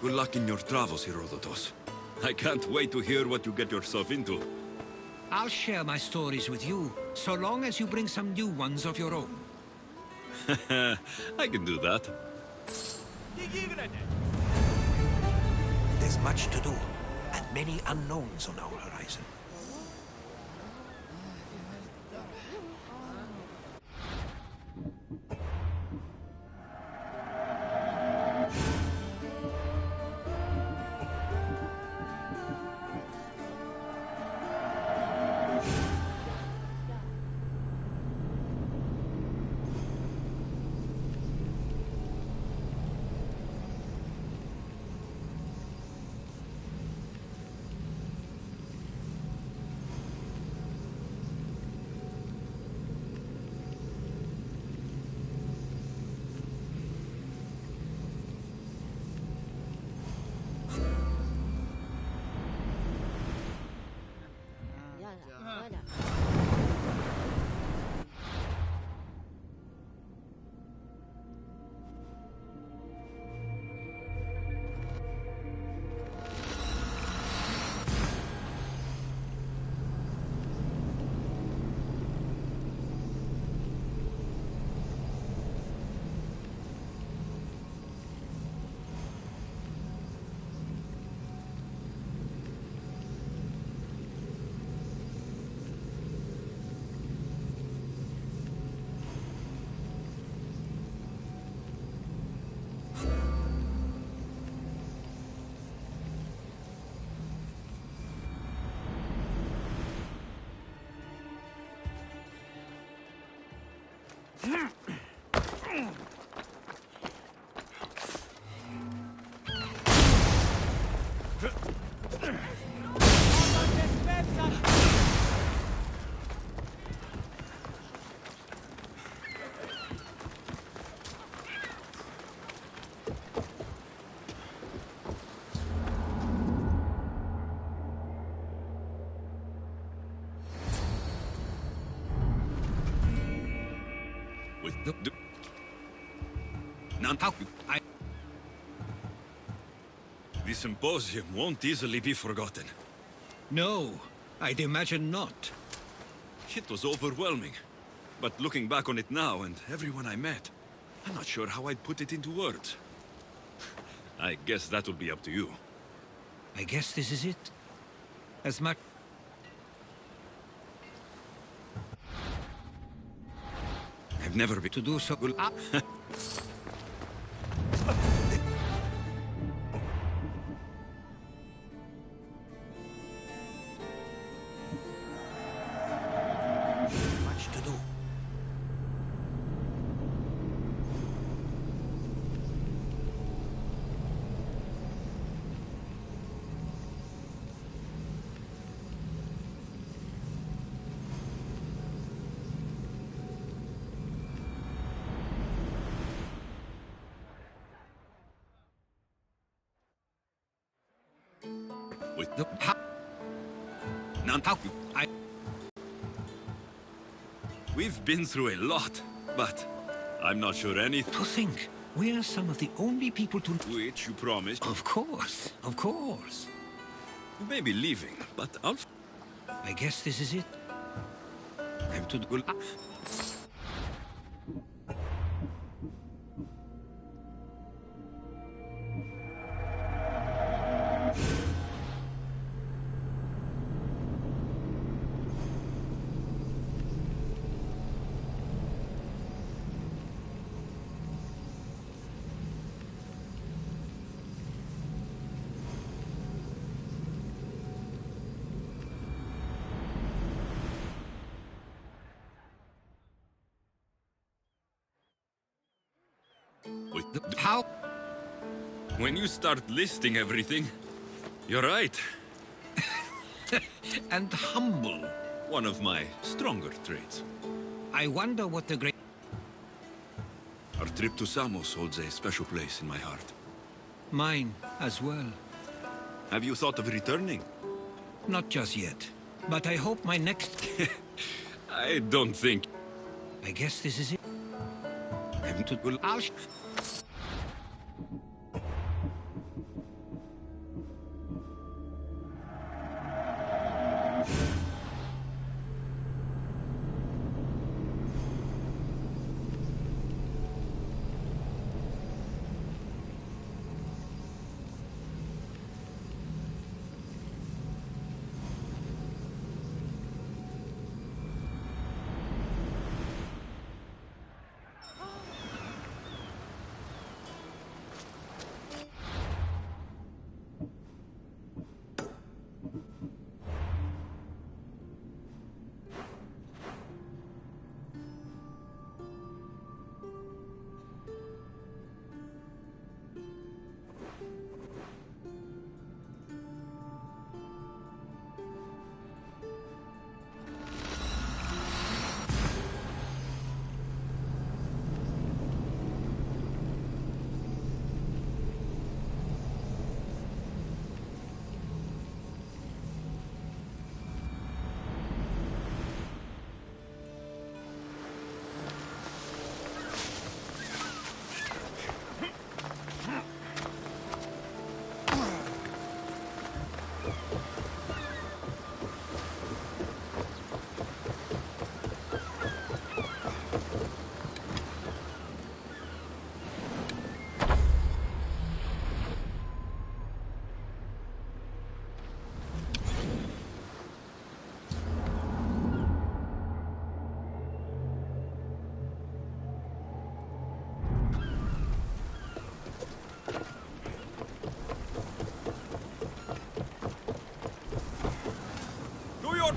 Good luck in your travels, Herodotus. I can't wait to hear what you get yourself into. I'll share my stories with you, so long as you bring some new ones of your own. I can do that. There's much to do, and many unknowns on our horizon. The symposium won't easily be forgotten. No, I'd imagine not. It was overwhelming. But looking back on it now and everyone I met, I'm not sure how I'd put it into words. I guess that will be up to you. I guess this is it. As much... I've never been to do so... Much to do. with the... None... We've been through a lot, but I'm not sure anything... To think, we're some of the only people to... Which you promised. Of course, of course. You may be leaving, but I'll... I guess this is it. I'm to go... With the... How? When you start listing everything, you're right. And humble. One of my stronger traits. I wonder what the great... Our trip to Samos holds a special place in my heart. Mine as well. Have you thought of returning? Not just yet. But I hope my next... I don't think... I guess this is it. I'm to go...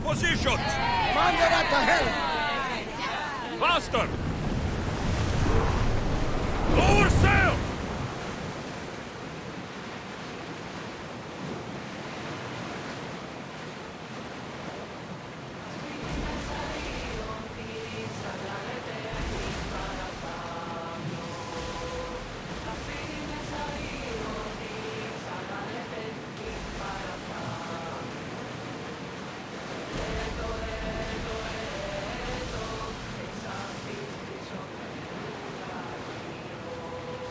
Positions! Commander at the helm! Faster! Lower sail!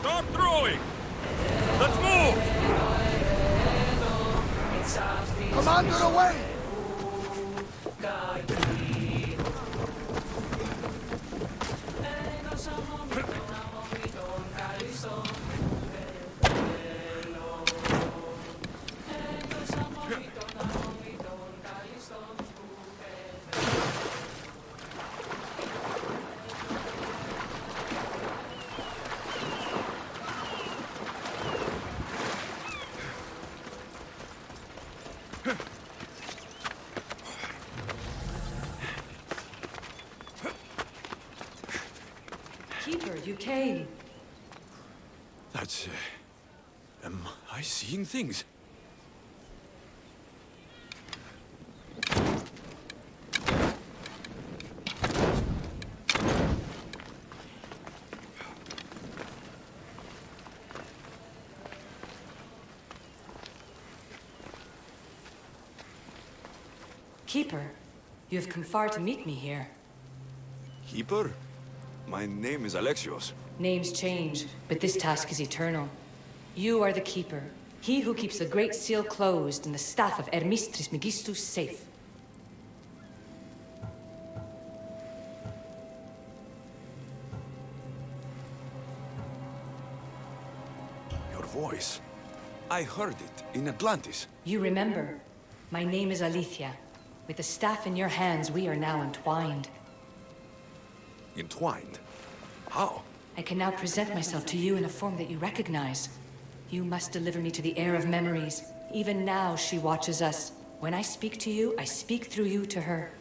Start throwing! Let's move! Commander away! Keeper, you came. That's... am I seeing things? Keeper, you have come far to meet me here. Keeper? My name is Alexios. Names change, but this task is eternal. You are the Keeper, he who keeps the Great Seal closed and the staff of Hermes Trismegistus safe. Your voice. I heard it in Atlantis. You remember. My name is Alethea. With the staff in your hands, we are now entwined. Entwined? How? I can now present myself to you in a form that you recognize. You must deliver me to the heir of memories. Even now, she watches us. When I speak to you, I speak through you to her.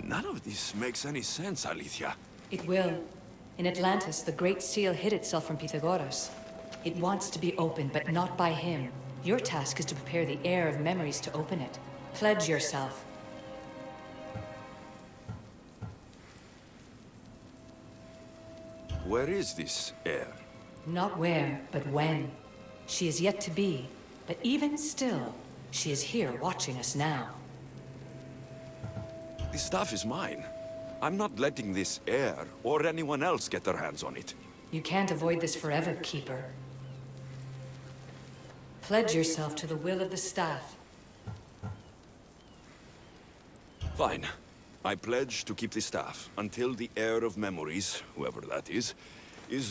None of this makes any sense, Alethea. It will. In Atlantis, the Great Seal hid itself from Pythagoras. It wants to be opened, but not by him. Your task is to prepare the heir of memories to open it. Pledge yourself. Where is this heir? Not where, but when. She is yet to be, but even still, she is here watching us now. This stuff is mine. I'm not letting this heir or anyone else get their hands on it. You can't avoid this forever, Keeper. Pledge yourself to the will of the staff. Fine. I pledge to keep the staff until the heir of memories, whoever that is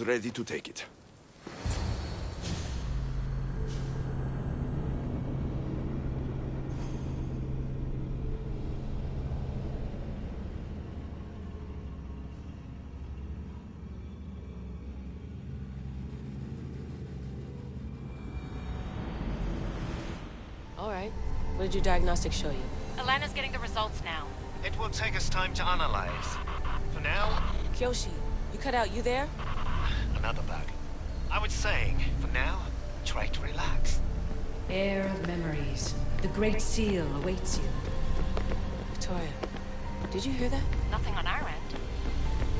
ready to take it. All right. What did your diagnostics show you? Alana's getting the results now. It will take us time to analyze. For now... Kyoshi, you cut out, you there? Another bug. I was saying, for now, try to relax. Heir of memories. The Great Seal awaits you. Victoria, did you hear that? Nothing on our end.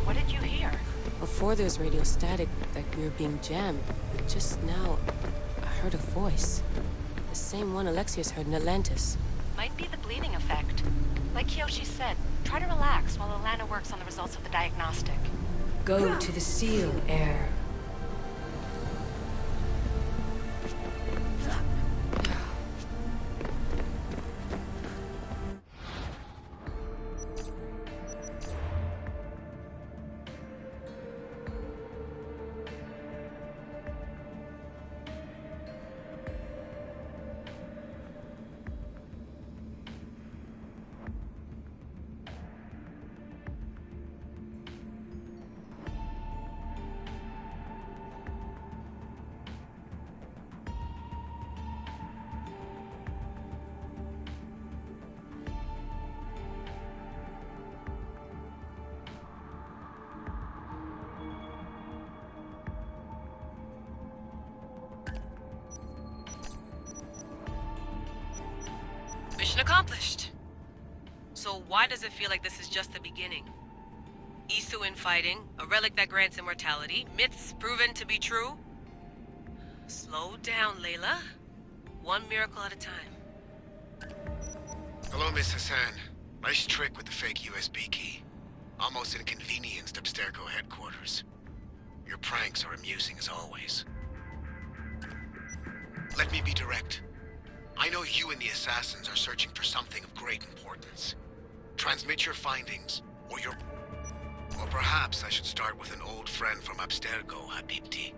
What did you hear? Before there was radio static, like we were being jammed. But just now, I heard a voice. The same one Alexios heard in Atlantis. Might be the bleeding effect. Like Kyoshi said, try to relax while Alana works on the results of the diagnostic. Go to the Seal, heir. Mission accomplished. So why does it feel like this is just the beginning? Isu infighting, a relic that grants immortality, myths proven to be true? Slow down, Layla. One miracle at a time. Hello, Miss Hassan. Nice trick with the fake USB key. Almost inconvenienced Abstergo headquarters. Your pranks are amusing as always. Let me be direct. I know you and the assassins are searching for something of great importance. Transmit your findings, or perhaps I should start with an old friend from Abstergo, Habibti.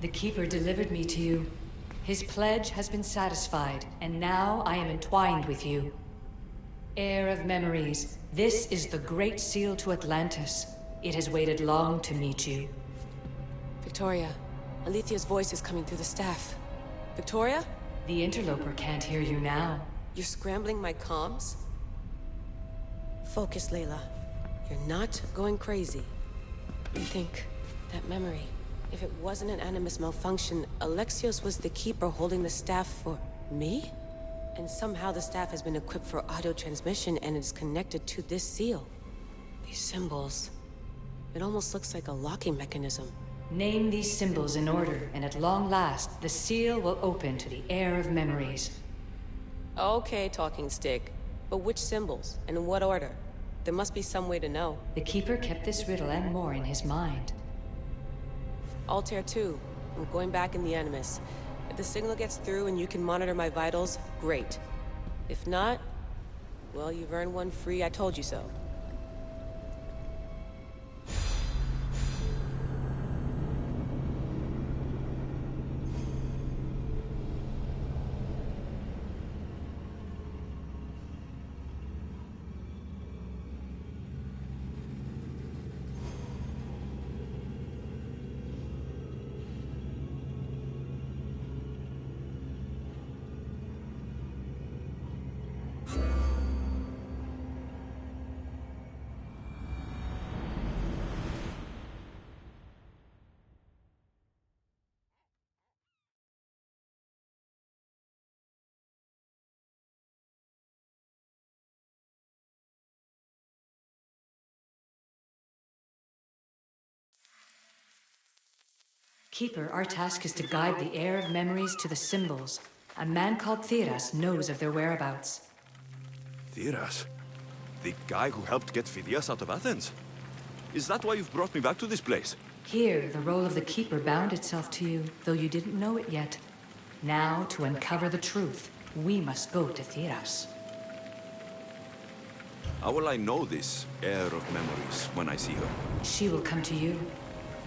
The Keeper delivered me to you. His pledge has been satisfied, and now I am entwined with you. Heir of memories, this is the Great Seal to Atlantis. It has waited long to meet you. Victoria, Alethia's voice is coming through the staff. Victoria? The interloper can't hear you now. You're scrambling my comms? Focus, Layla. You're not going crazy. Think, that memory. If it wasn't an Animus malfunction, Alexios was the Keeper holding the staff for me? And somehow the staff has been equipped for auto-transmission and is connected to this seal. These symbols... It almost looks like a locking mechanism. Name these symbols in order, and at long last, the seal will open to the Heir of Memories. Okay, talking stick. But which symbols, and in what order? There must be some way to know. The Keeper kept this riddle and more in his mind. Altair 2. I'm going back in the Animus. If the signal gets through and you can monitor my vitals, great. If not, well, you've earned one free I told you so. Keeper, our task is to guide the Heir of Memories to the symbols. A man called Theras knows of their whereabouts. Theras? The guy who helped get Phidias out of Athens? Is that why you've brought me back to this place? Here, the role of the Keeper bound itself to you, though you didn't know it yet. Now, to uncover the truth, we must go to Theras. How will I know this Heir of Memories when I see her? She will come to you.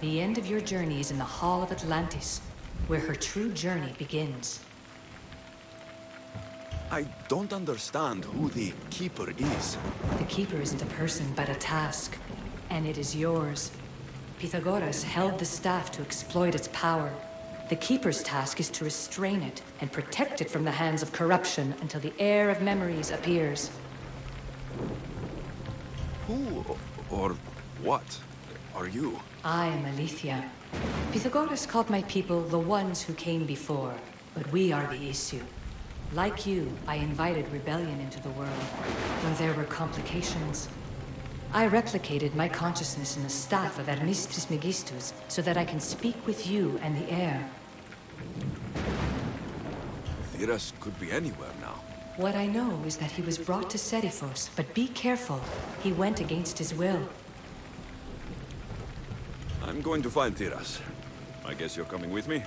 The end of your journey is in the Hall of Atlantis, where her true journey begins. I don't understand who the Keeper is. The Keeper isn't a person, but a task. And it is yours. Pythagoras held the staff to exploit its power. The Keeper's task is to restrain it and protect it from the hands of corruption until the Heir of Memories appears. Who or what are you? I am Alethea. Pythagoras called my people the ones who came before, but we are the Isu. Like you, I invited rebellion into the world, though there were complications. I replicated my consciousness in the staff of Hermes Trismegistus so that I can speak with you and the Heir. Theras could be anywhere now. What I know is that he was brought to Seriphos, but be careful. He went against his will. I'm going to find Theras. I guess you're coming with me?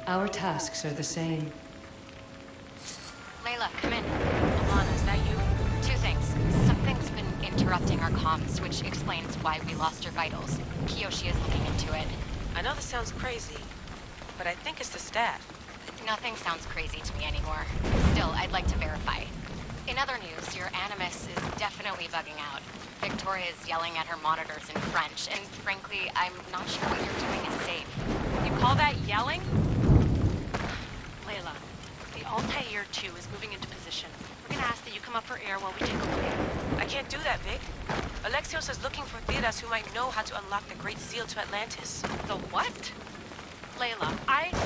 Our tasks are the same. Layla, come in. Alana, is that you? Two things. Something's been interrupting our comms, which explains why we lost your vitals. Kiyoshi is looking into it. I know this sounds crazy, but I think it's the staff. Nothing sounds crazy to me anymore. Still, I'd like to verify. In other news, your Animus is definitely bugging out. Victoria is yelling at her monitors in French, and frankly, I'm not sure what you're doing is safe. You call that yelling? Layla, the Altair 2 is moving into position. We're gonna ask that you come up for air while we take a look. I can't do that, Vic. Alexios is looking for Theras who might know how to unlock the Great Seal to Atlantis. The what? Layla,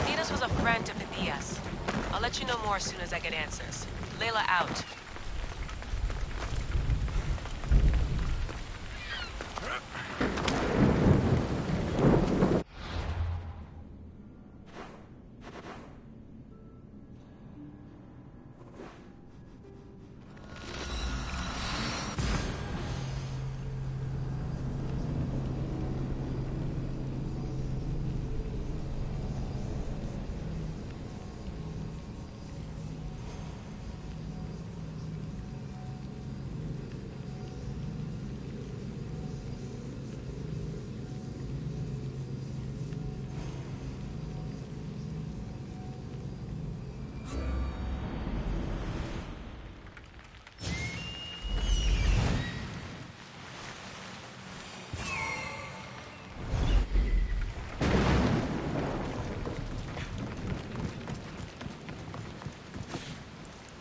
Theras was a friend of Phidias. I'll let you know more as soon as I get answers. Layla out.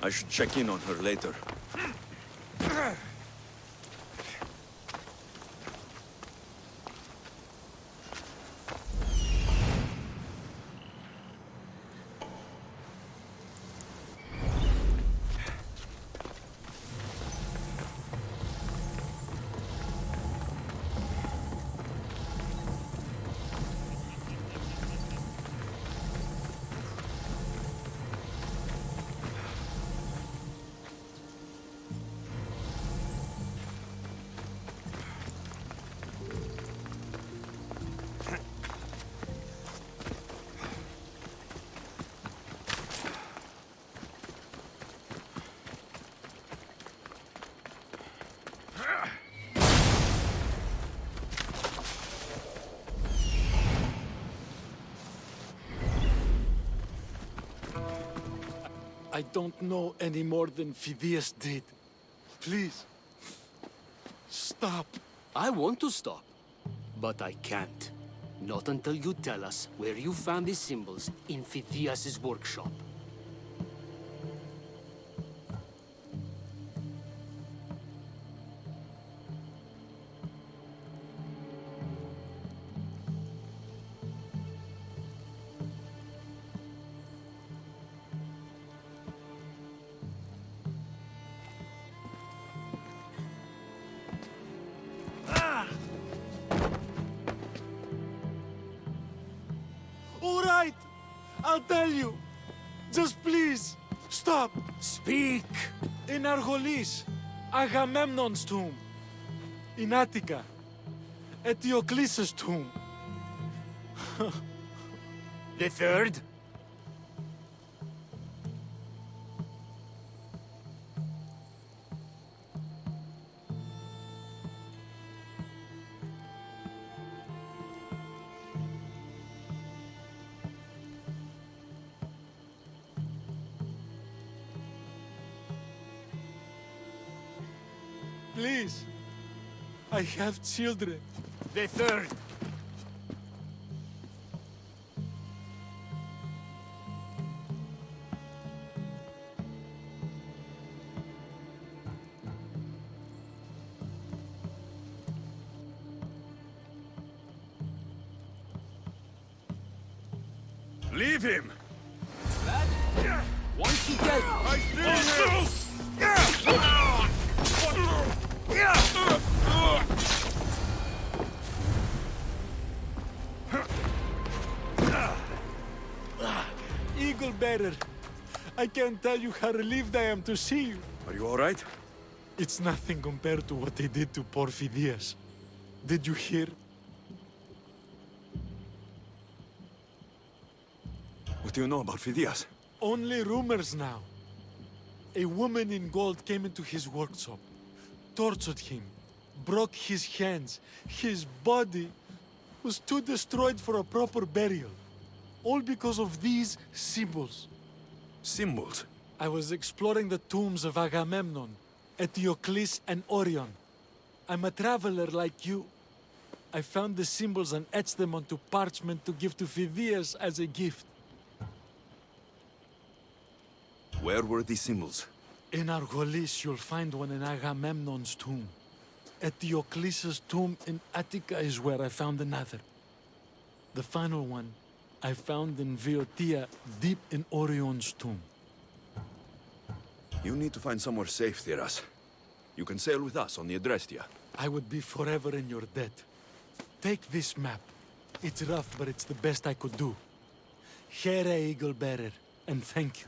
I should check in on her later. I don't know any more than Phidias did. Please, stop. I want to stop, but I can't. Not until you tell us where you found these symbols in Phidias' workshop. All right, I'll tell you. Just please, stop. Speak! In Argolis, Agamemnon's tomb. In Attica, Eteocles' tomb. The third? Please, I have children. The third. Leave him! Once he gets... Eagle Bearer, I can't tell you how relieved I am to see you. Are you all right? It's nothing compared to what they did to poor Phidias. Did you hear? What do you know about Phidias? Only rumors now. A woman in gold came into his workshop, tortured him, broke his hands. His body was too destroyed for a proper burial. All because of these symbols. Symbols? I was exploring the tombs of Agamemnon, Eteocles, and Orion. I'm a traveler like you. I found the symbols and etched them onto parchment to give to Phidias as a gift. Where were these symbols? In Argolis, you'll find one in Agamemnon's tomb. Eteocles' tomb in Attica is where I found another. The final one I found in Viotia, deep in Orion's tomb. You need to find somewhere safe, Theras. You can sail with us on the Adrestia. I would be forever in your debt. Take this map. It's rough, but it's the best I could do. Here, Eagle Bearer, and thank you.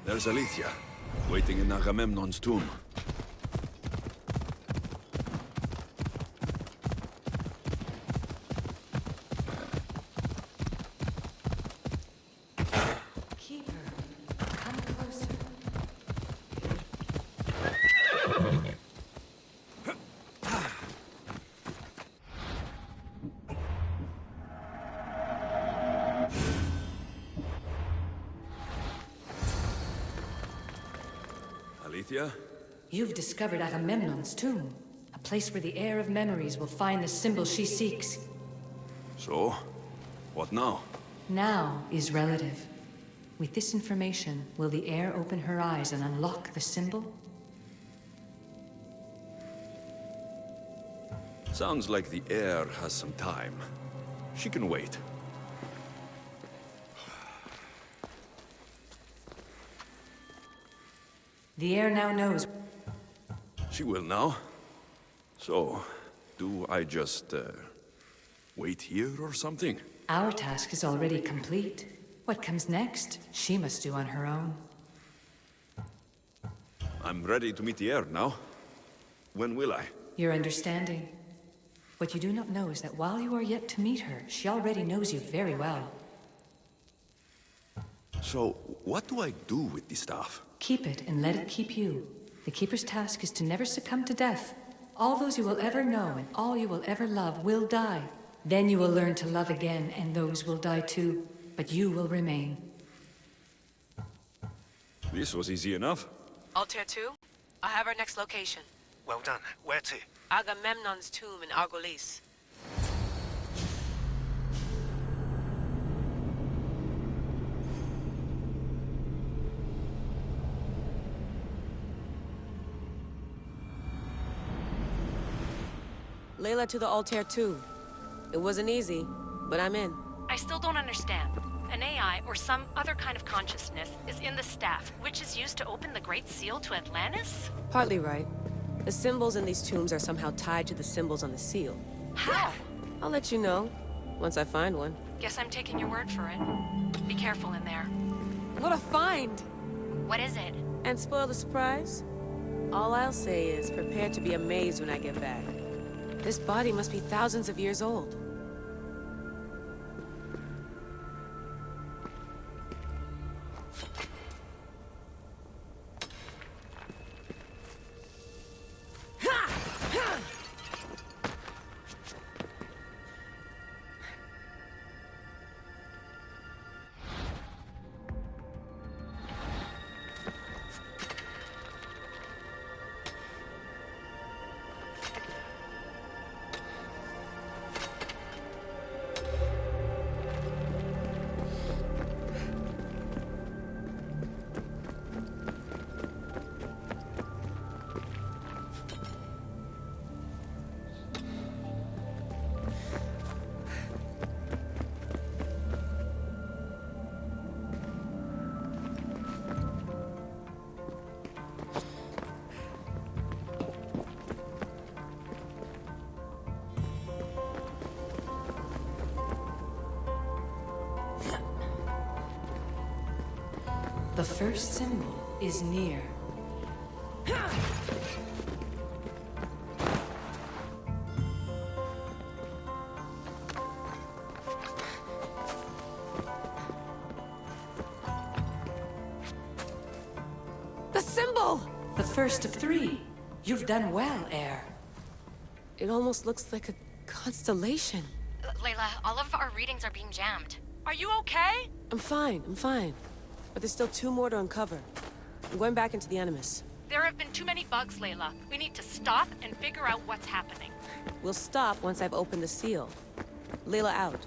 There's Alethea, waiting in Agamemnon's tomb. Keep her. Come closer. Alethea? You've discovered Agamemnon's tomb, a place where the heir of memories will find the symbol she seeks. So? What now? Now is relative. With this information, will the heir open her eyes and unlock the symbol? Sounds like the heir has some time. She can wait. The heir now knows. She will now. So, do I just, wait here or something? Our task is already complete. What comes next, she must do on her own. I'm ready to meet the heir now. When will I? Your understanding. What you do not know is that while you are yet to meet her, she already knows you very well. So, what do I do with the staff? Keep it and let it keep you. The Keeper's task is to never succumb to death. All those you will ever know and all you will ever love will die. Then you will learn to love again, and those will die too. But you will remain. This was easy enough. Altair 2, I have our next location. Well done. Where to? Agamemnon's tomb in Argolis. Layla to the Altair 2. It wasn't easy, but I'm in. I still don't understand. An AI, or some other kind of consciousness, is in the staff, which is used to open the Great Seal to Atlantis? Partly right. The symbols in these tombs are somehow tied to the symbols on the seal. How? I'll let you know, once I find one. Guess I'm taking your word for it. Be careful in there. What a find! What is it? And spoil the surprise? All I'll say is, prepare to be amazed when I get back. This body must be thousands of years old. The first symbol is near. The symbol! The first of three. You've done well, heir. It almost looks like a constellation. Layla, all of our readings are being jammed. Are you okay? I'm fine. But there's still 2 more to uncover. I'm going back into the Animus. There have been too many bugs, Layla. We need to stop and figure out what's happening. We'll stop once I've opened the seal. Layla out.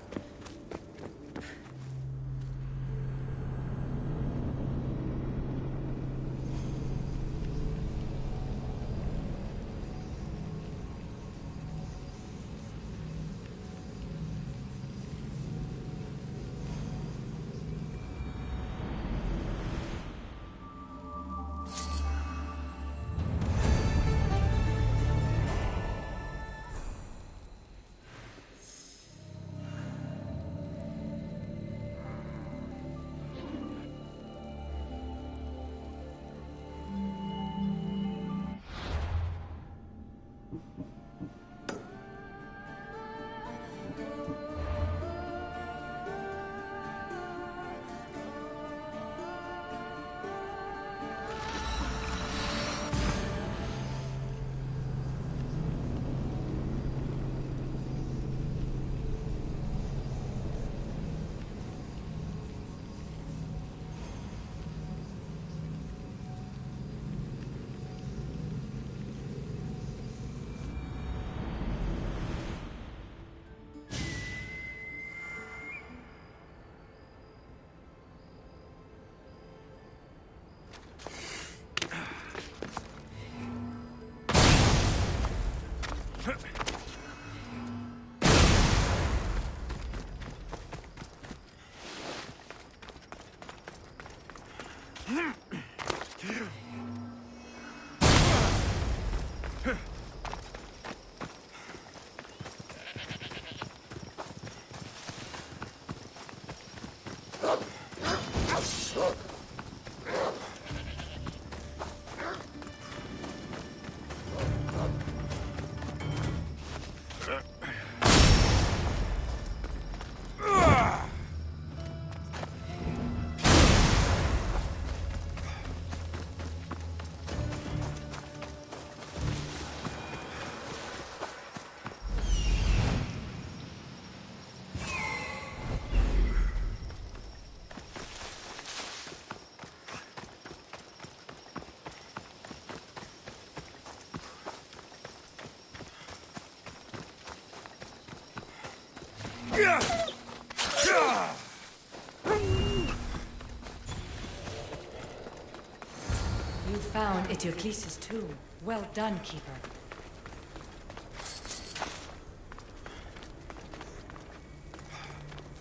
You found Dlc's tomb. Well done, Keeper.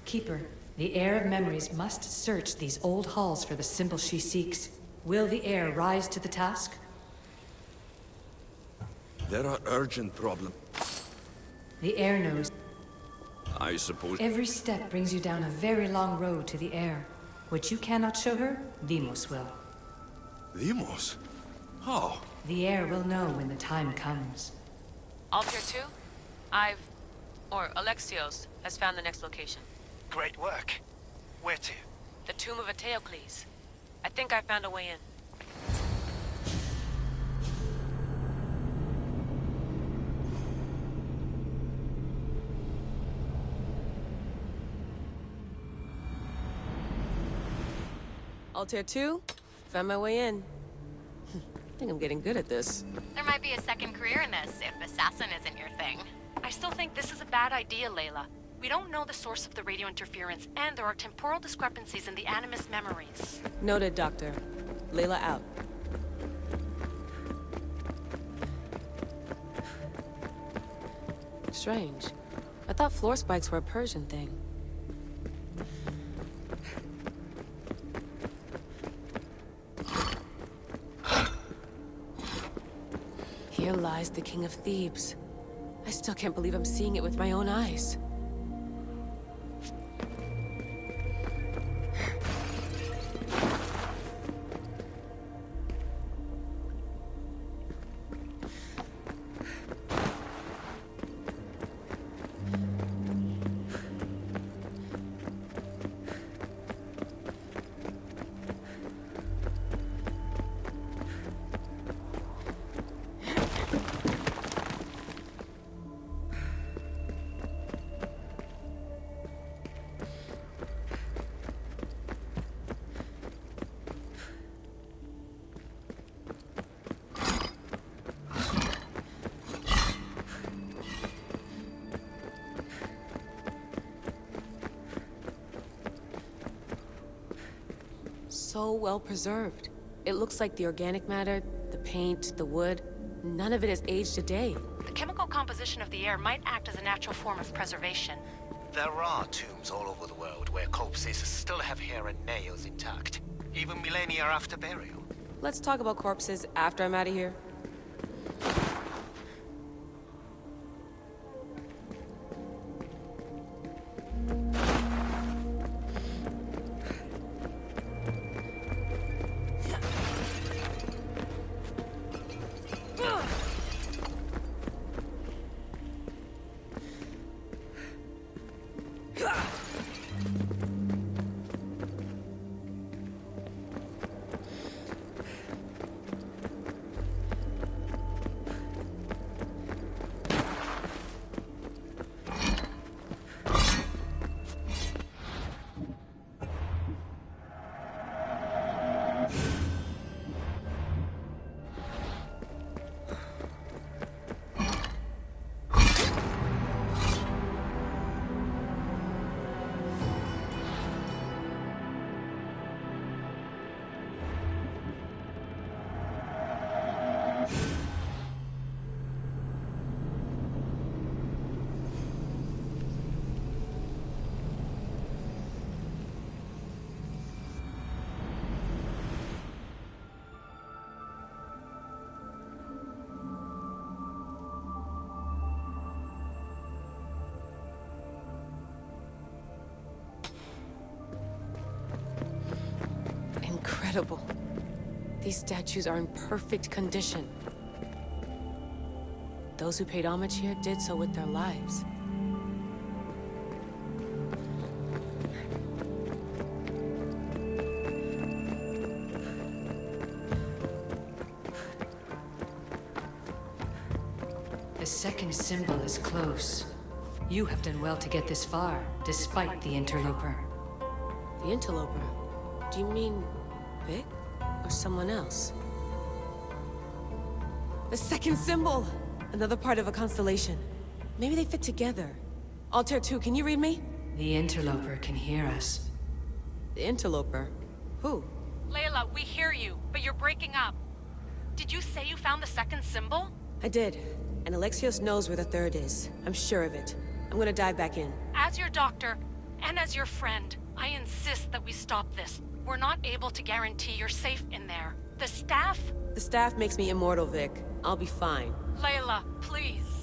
Keeper, the Heir of Memories must search these old halls for the symbol she seeks. Will the Heir rise to the task? There are urgent problems. The Heir knows. I suppose... Every step brings you down a very long road to the Heir. What you cannot show her, Deimos will. Deimos? How? The Heir will know when the time comes. Altair 2? Alexios has found the next location. Great work. Where to? The tomb of Eteocles. I think I found a way in. Altair 2, found my way in. I think I'm getting good at this. There might be a second career in this, if assassin isn't your thing. I still think this is a bad idea, Layla. We don't know the source of the radio interference, and there are temporal discrepancies in the Animus memories. Noted, Doctor. Layla out. Strange. I thought floor spikes were a Persian thing. Here lies the King of Thebes. I still can't believe I'm seeing it with my own eyes. so well preserved. It looks like the organic matter, the paint, the wood, none of it has aged a day. The chemical composition of the air might act as a natural form of preservation. There are tombs all over the world where corpses still have hair and nails intact, even millennia after burial. Let's talk about corpses after I'm out of here. Incredible. These statues are in perfect condition. Those who paid homage here did so with their lives. The second symbol is close. You have done well to get this far, despite the interloper. The interloper? Do you mean Vic? Or someone else? The second symbol! Another part of a constellation. Maybe they fit together. Altair 2, can you read me? The interloper can hear us. The interloper? Who? Layla, we hear you, but you're breaking up. Did you say you found the second symbol? I did. And Alexios knows where the third is. I'm sure of it. I'm gonna dive back in. As your doctor, and as your friend, I insist that we stop this. We're not able to guarantee you're safe in there. The staff? The staff makes me immortal, Vic. I'll be fine. Layla, please.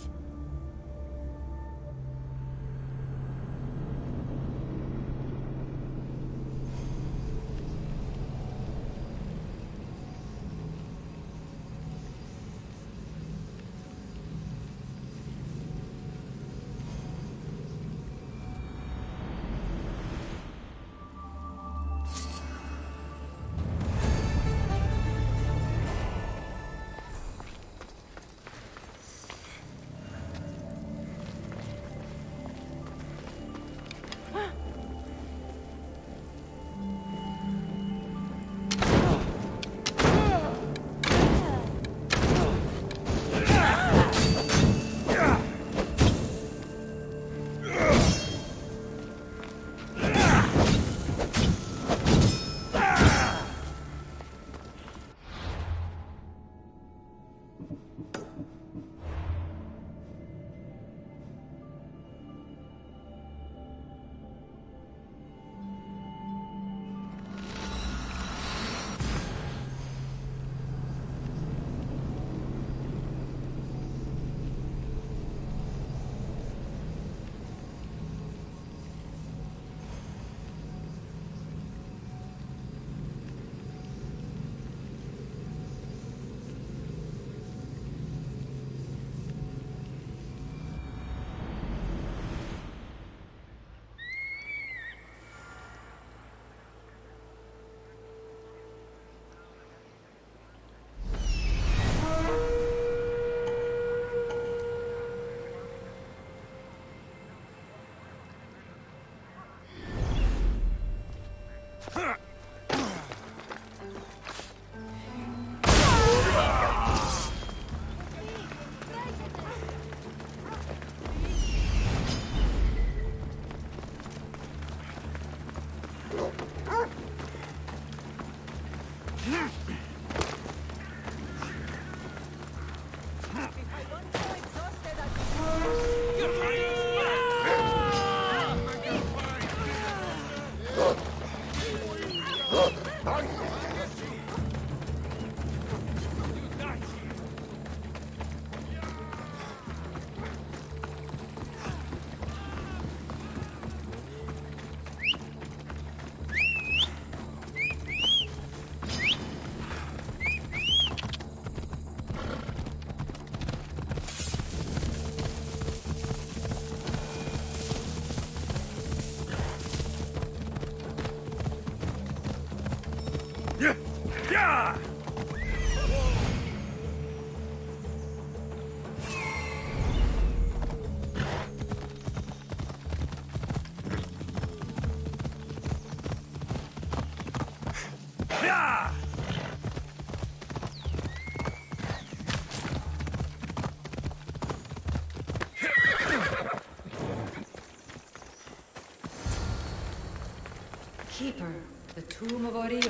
Keeper, the tomb of Orion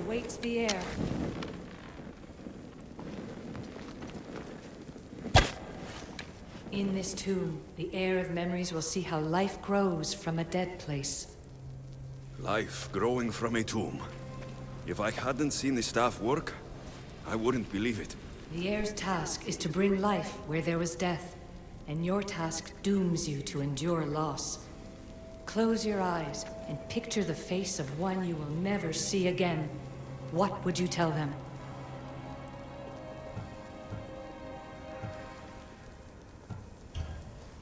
awaits the heir. In this tomb, the heir of memories will see how life grows from a dead place. Life growing from a tomb. If I hadn't seen the staff work, I wouldn't believe it. The heir's task is to bring life where there was death, and your task dooms you to endure loss. Close your eyes and picture the face of one you will never see again. What would you tell them?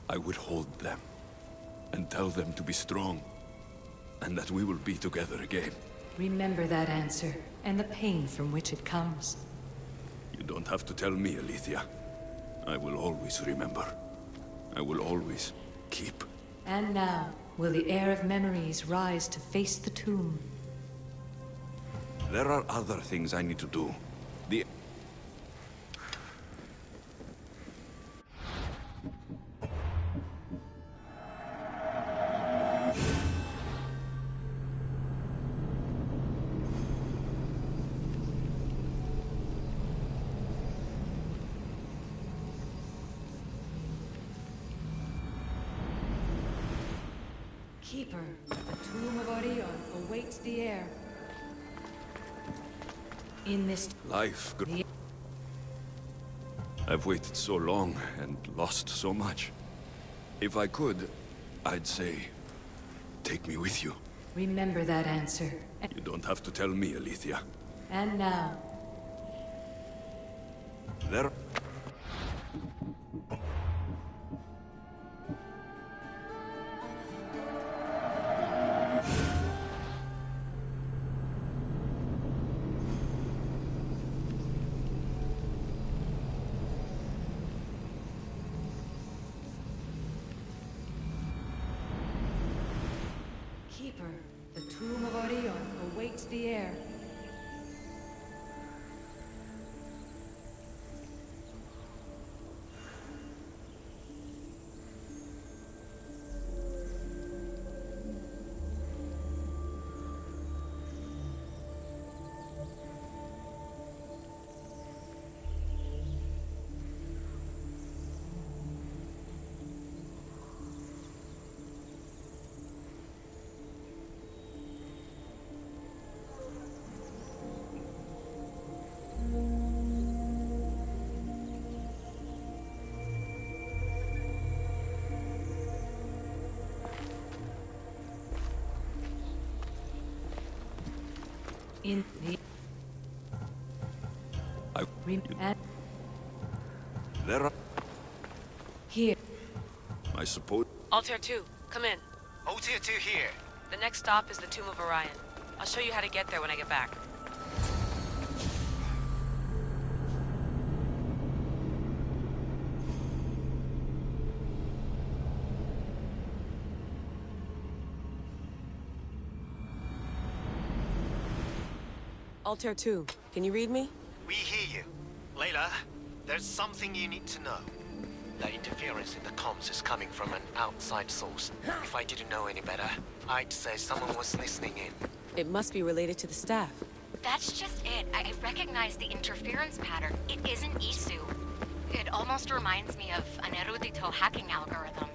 I would hold them and tell them to be strong and that we will be together again. Remember that answer and the pain from which it comes. You don't have to tell me, Alethea. I will always remember. I will always keep. And now, will the heir of memories rise to face the tomb? There are other things I need to do. The... Keeper, the tomb of Orion awaits the heir. In this Life... I've waited so long and lost so much. If I could, I'd say, take me with you. Remember that answer. You don't have to tell me, Alethea. And now, There... Keeper, the tomb of Orion awaits the heir. In the... There are... Here. I suppose... Altair 2, come in. Altair 2 here. The next stop is the Tomb of Orion. I'll show you how to get there when I get back. Altair 2, can you read me? We hear you. Layla, there's something you need to know. The interference in the comms is coming from an outside source. If I didn't know any better, I'd say someone was listening in. It must be related to the staff. That's just it. I recognize the interference pattern. It isn't Isu. It almost reminds me of an erudito hacking algorithm.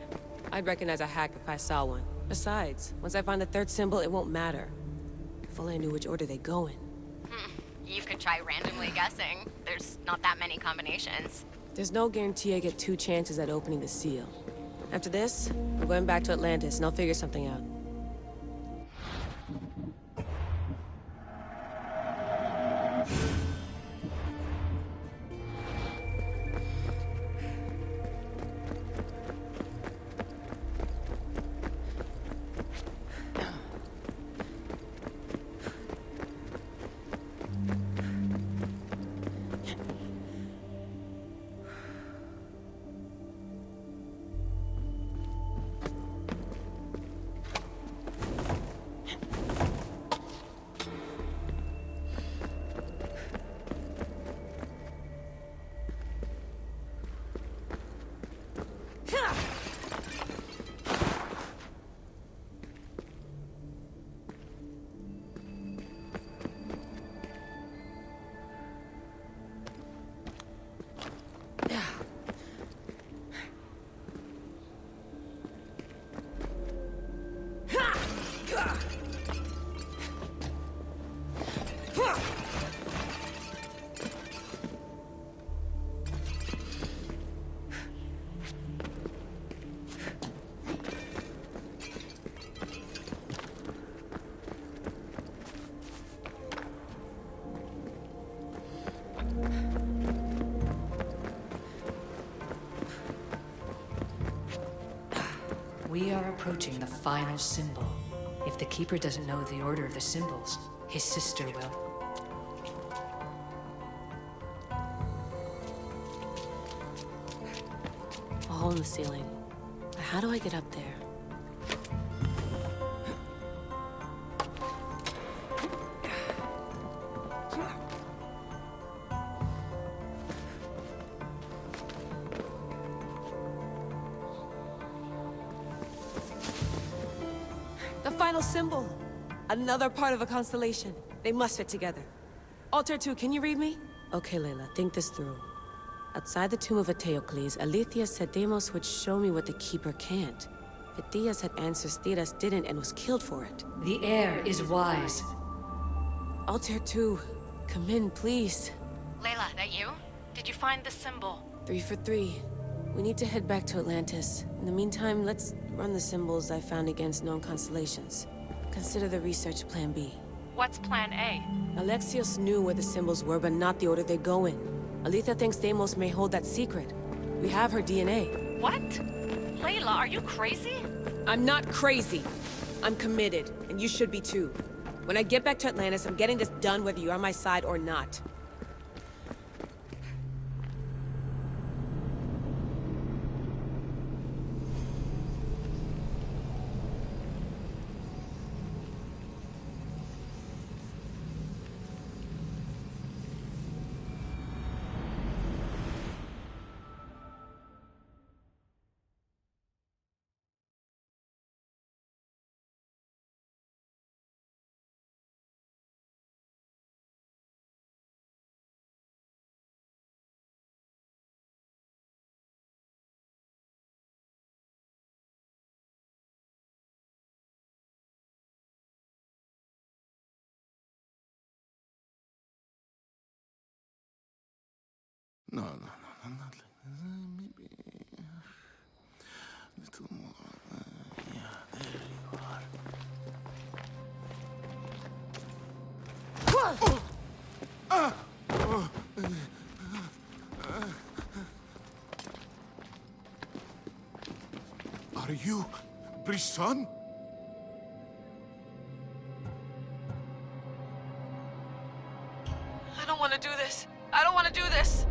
I'd recognize a hack if I saw one. Besides, once I find the third symbol, it won't matter. If only I knew which order they go in. You could try randomly guessing. There's not that many combinations. There's no guarantee I get 2 chances at opening the seal. After this, we're going back to Atlantis, and I'll figure something out. We are approaching the final symbol. If the Keeper doesn't know the order of the symbols, his sister will. A hole in the ceiling. How do I get up there? The final symbol! Another part of a constellation. They must fit together. Altair 2, can you read me? Okay, Layla, think this through. Outside the tomb of Eteocles, Alethea said Deimos would show me what the Keeper can't. Phidias had answers Theras didn't and was killed for it. The air is wise. Altair 2, come in, please. Layla, that you? Did you find the symbol? 3 for 3. We need to head back to Atlantis. In the meantime, let's run the symbols I found against known constellations. Consider the research plan B. What's plan A? Alexios knew where the symbols were, but not the order they go in. Alethea thinks Deimos may hold that secret. We have her DNA. What? Layla, are you crazy? I'm not crazy. I'm committed, and you should be too. When I get back to Atlantis, I'm getting this done whether you're on my side or not. No, not maybe a little more. Yeah, there you are. Are you Brisson? I don't want to do this. I don't want to do this.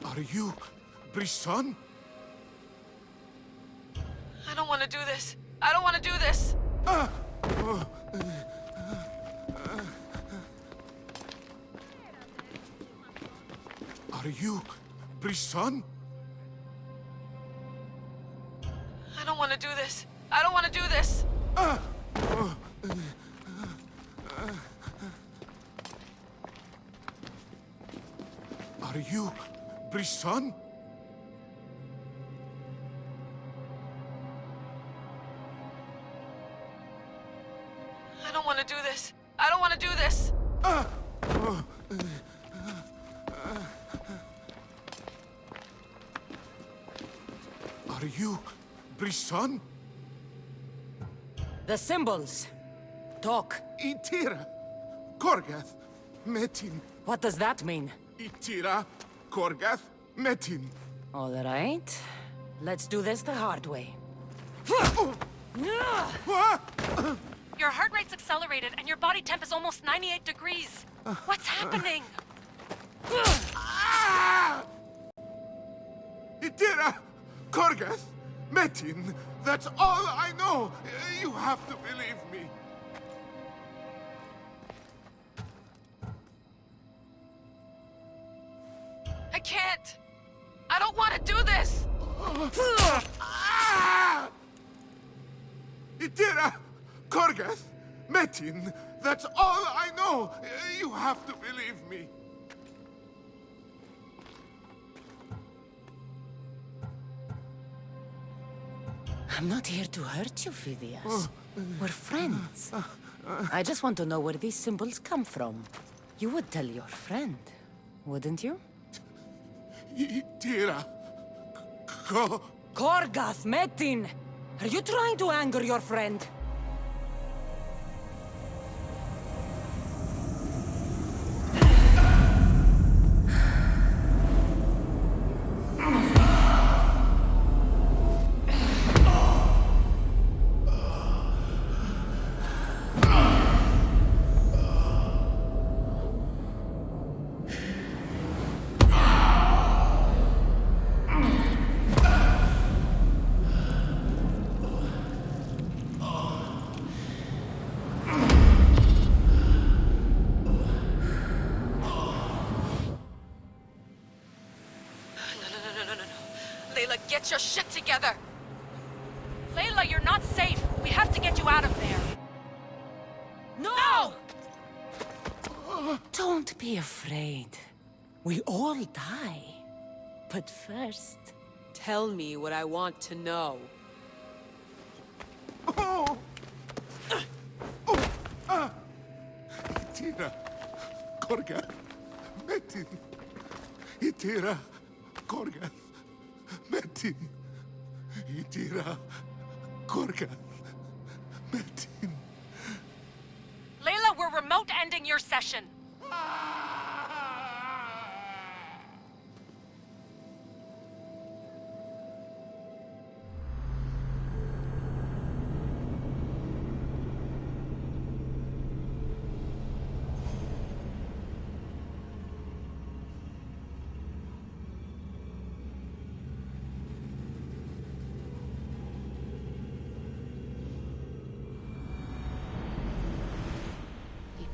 Are you Brisson? I don't want to do this. I don't want to do this. Are you Brisson? I don't want to do this. I don't want to do this. Are you Brisson? I don't want to do this. I don't want to do this. Are you Brisson? The symbols. Talk. Itira, Korgath, Metin. What does that mean? Itira, Korgath, Metin. All right. Let's do this the hard way. Your heart rate's accelerated and your body temp is almost 98 degrees. What's happening? Itira, Korgath, Metin. That's all I know. You have to believe me. I can't. I don't want to do this. Itira, Korgath, Metin. That's all I know. You have to believe me. I'm not here to hurt you, Phidias. We're friends. I just want to know where these symbols come from. You would tell your friend, wouldn't you? Tira. Korgath, Metin! Are you trying to anger your friend? Get your shit together! Layla, you're not safe. We have to get you out of there. No! Don't be afraid. We all die. But first... Tell me what I want to know. Tira. Korgath. Metin. Tira. Korgath. Metin. Tira. Korgath. Metin. Layla, we're remote ending your session.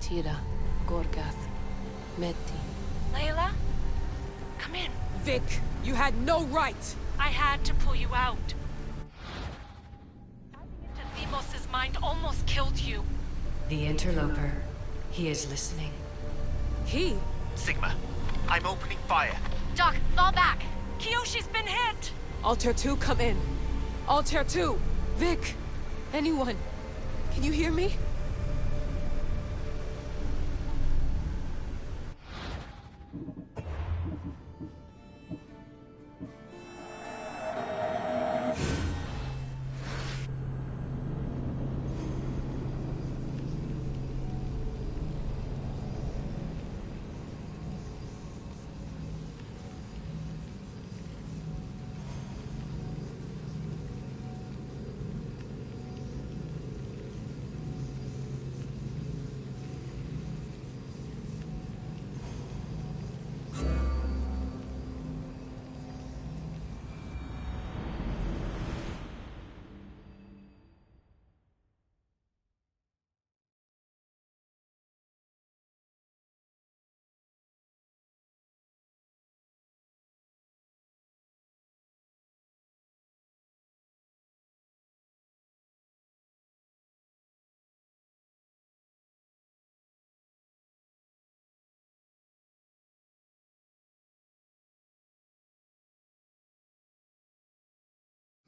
Tira, Korgath, Metin. Layla? Come in. Vic, you had no right! I had to pull you out. Diving into Deimos' mind almost killed you. The interloper. He is listening. He? Sigma, I'm opening fire. Doc, fall back. Kiyoshi's been hit! Altair 2, come in. Altair 2! Vic! Anyone? Can you hear me?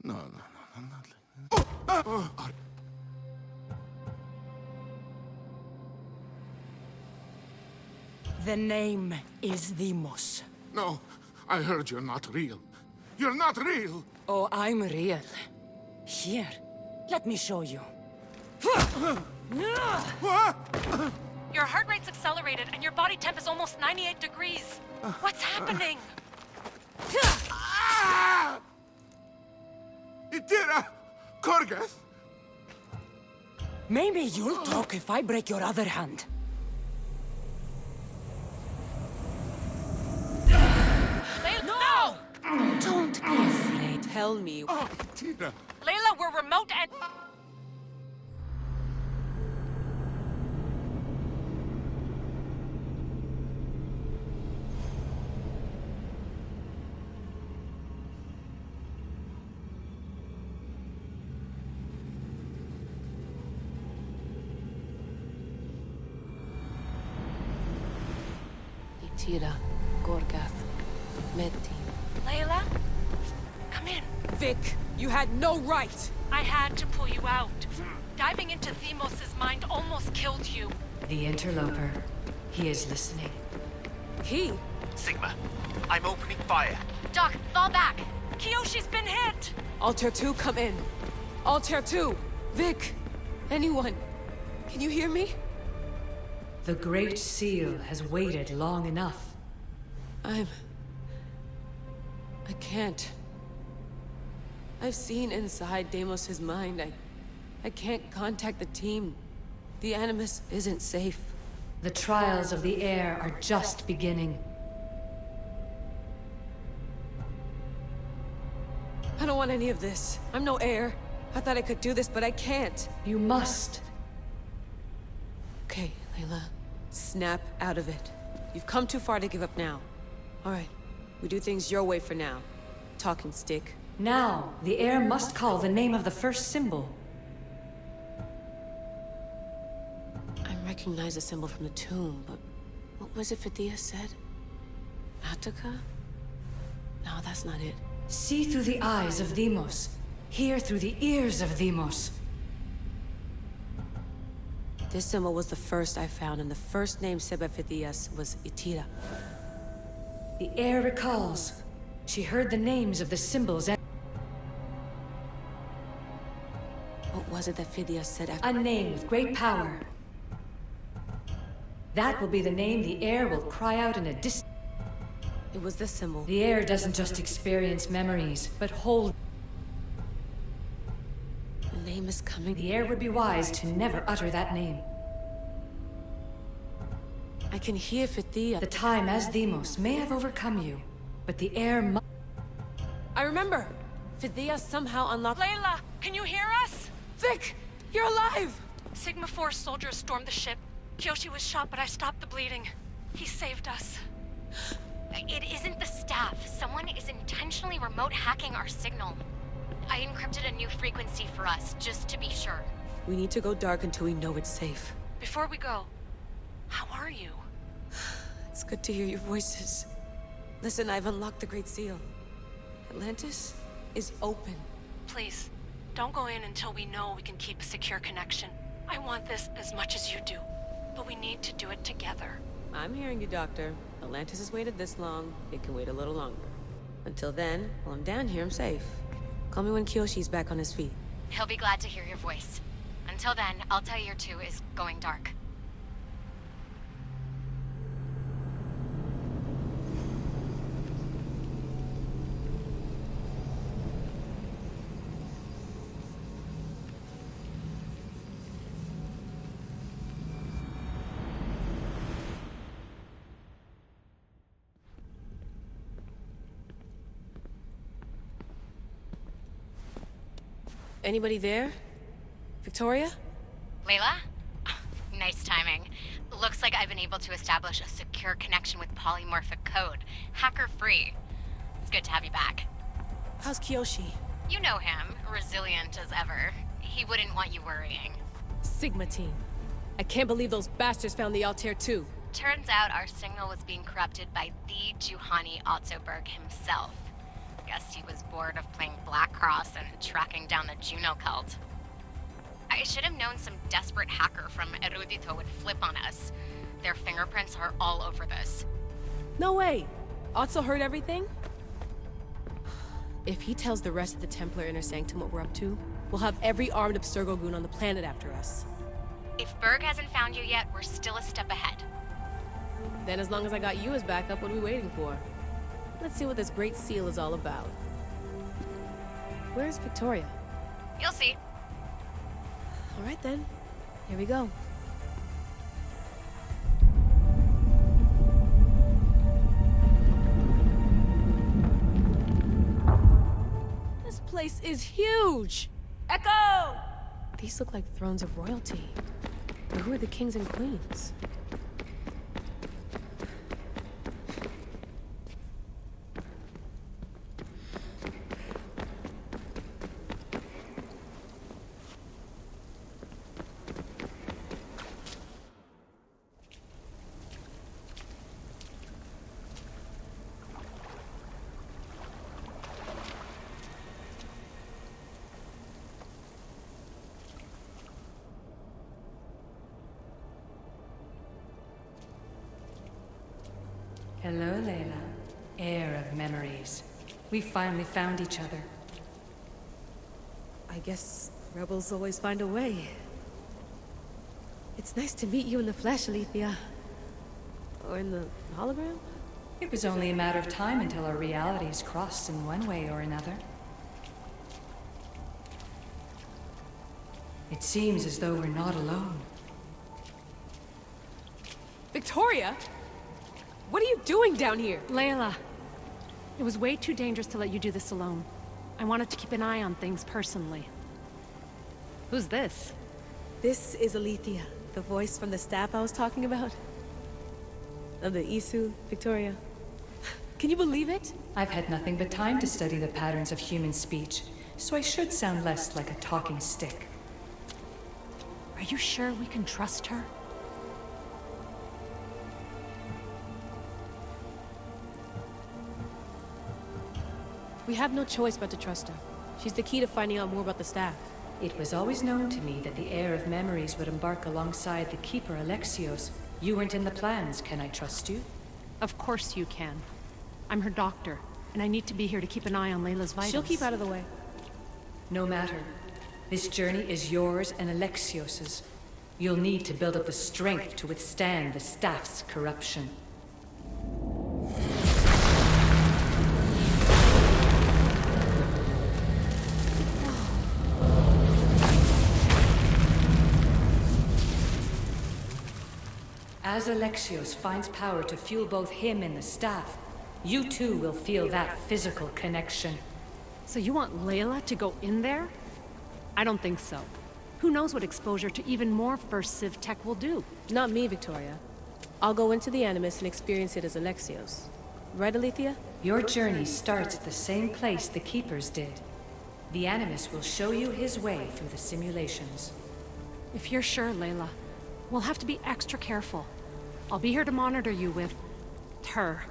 No. The name is Deimos. No, I heard you're not real. You're not real! Oh, I'm real. Here, let me show you. What? Your heart rate's accelerated and your body temp is almost 98 degrees. What's happening? Tira! Korgath! Maybe you'll talk if I break your other hand. No! Don't be afraid. Tell me. Tira! Layla, we're remote and... Tira, Korgath, Metin. Layla? Come in. Vic, you had no right! I had to pull you out. Diving into Themos' mind almost killed you. The interloper. He is listening. He? Sigma, I'm opening fire. Doc, fall back! Kiyoshi's been hit! Altair 2, come in. Altair 2! Vic! Anyone! Can you hear me? The Great Seal has waited long enough. I can't. I've seen inside Deimos' mind. I can't contact the team. The Animus isn't safe. The trials of the air are just beginning. I don't want any of this. I'm no heir. I thought I could do this, but I can't. You must. Okay, Layla. Snap out of it. You've come too far to give up now. All right. We do things your way for now. Talking stick. Now, the heir must call the name of the first symbol. I recognize the symbol from the tomb, but what was it Fidea said? Attica? No, that's not it. See through the eyes of Deimos. Hear through the ears of Deimos. This symbol was the first I found, and the first name said by Phidias was Itira. The heir recalls. She heard the names of the symbols and... What was it that Phidias said after? A name with great power. That will be the name the heir will cry out in a distant... It was this symbol. The heir doesn't just experience memories, but hold... The name is coming. The heir would be wise to never utter that name. I can hear Fidea. The time as Deimos may have overcome you, but the heir must... I remember! Fidea somehow unlocked... Layla, can you hear us? Vic! You're alive! Sigma 4 soldiers stormed the ship. Kiyoshi was shot, but I stopped the bleeding. He saved us. It isn't the staff. Someone is intentionally remote hacking our signal. I encrypted a new frequency for us, just to be sure. We need to go dark until we know it's safe. Before we go, how are you? It's good to hear your voices. Listen, I've unlocked the Great Seal. Atlantis is open. Please, don't go in until we know we can keep a secure connection. I want this as much as you do, but we need to do it together. I'm hearing you, Doctor. Atlantis has waited this long. It can wait a little longer. Until then, while I'm down here, I'm safe. Call me when Kiyoshi's back on his feet. He'll be glad to hear your voice. Until then, Altair 2 is going dark. Anybody there? Victoria? Layla? Nice timing. Looks like I've been able to establish a secure connection with polymorphic code. Hacker-free. It's good to have you back. How's Kiyoshi? You know him. Resilient as ever. He wouldn't want you worrying. Sigma team. I can't believe those bastards found the Altair 2. Turns out our signal was being corrupted by the Juhani Otzoberg himself. Guess he was bored of playing Black Cross and tracking down the Juno cult. I should have known some desperate hacker from Erudito would flip on us. Their fingerprints are all over this. No way! Otso heard everything? If he tells the rest of the Templar Inner Sanctum what we're up to, we'll have every armed Abstergo goon on the planet after us. If Berg hasn't found you yet, we're still a step ahead. Then as long as I got you as backup, what are we waiting for? Let's see what this Great Seal is all about. Where's Victoria? You'll see. All right then. Here we go. This place is huge! Echo! These look like thrones of royalty. But who are the kings and queens? Hello, Layla. Heir of memories. We finally found each other. I guess rebels always find a way. It's nice to meet you in the flesh, Alethea. Or in the hologram? It was only a matter of time until our realities crossed in one way or another. It seems as though we're not alone. Victoria? What are you doing down here? Layla, it was way too dangerous to let you do this alone. I wanted to keep an eye on things personally. Who's this? This is Alethea, the voice from the staff I was talking about. Of the Isu, Victoria. Can you believe it? I've had nothing but time to study the patterns of human speech, so I should sound less like a talking stick. Are you sure we can trust her? We have no choice but to trust her. She's the key to finding out more about the staff. It was always known to me that the heir of memories would embark alongside the keeper Alexios. You weren't in the plans. Can I trust you? Of course you can. I'm her doctor, and I need to be here to keep an eye on Layla's vitals. She'll keep out of the way. No matter. This journey is yours and Alexios's. You'll need to build up the strength to withstand the staff's corruption. As Alexios finds power to fuel both him and the staff, you too will feel that physical connection. So you want Layla to go in there? I don't think so. Who knows what exposure to even more first Civ tech will do? Not me, Victoria. I'll go into the Animus and experience it as Alexios. Right, Alethea? Your journey starts at the same place the Keepers did. The Animus will show you his way through the simulations. If you're sure, Layla, we'll have to be extra careful. I'll be here to monitor you with her.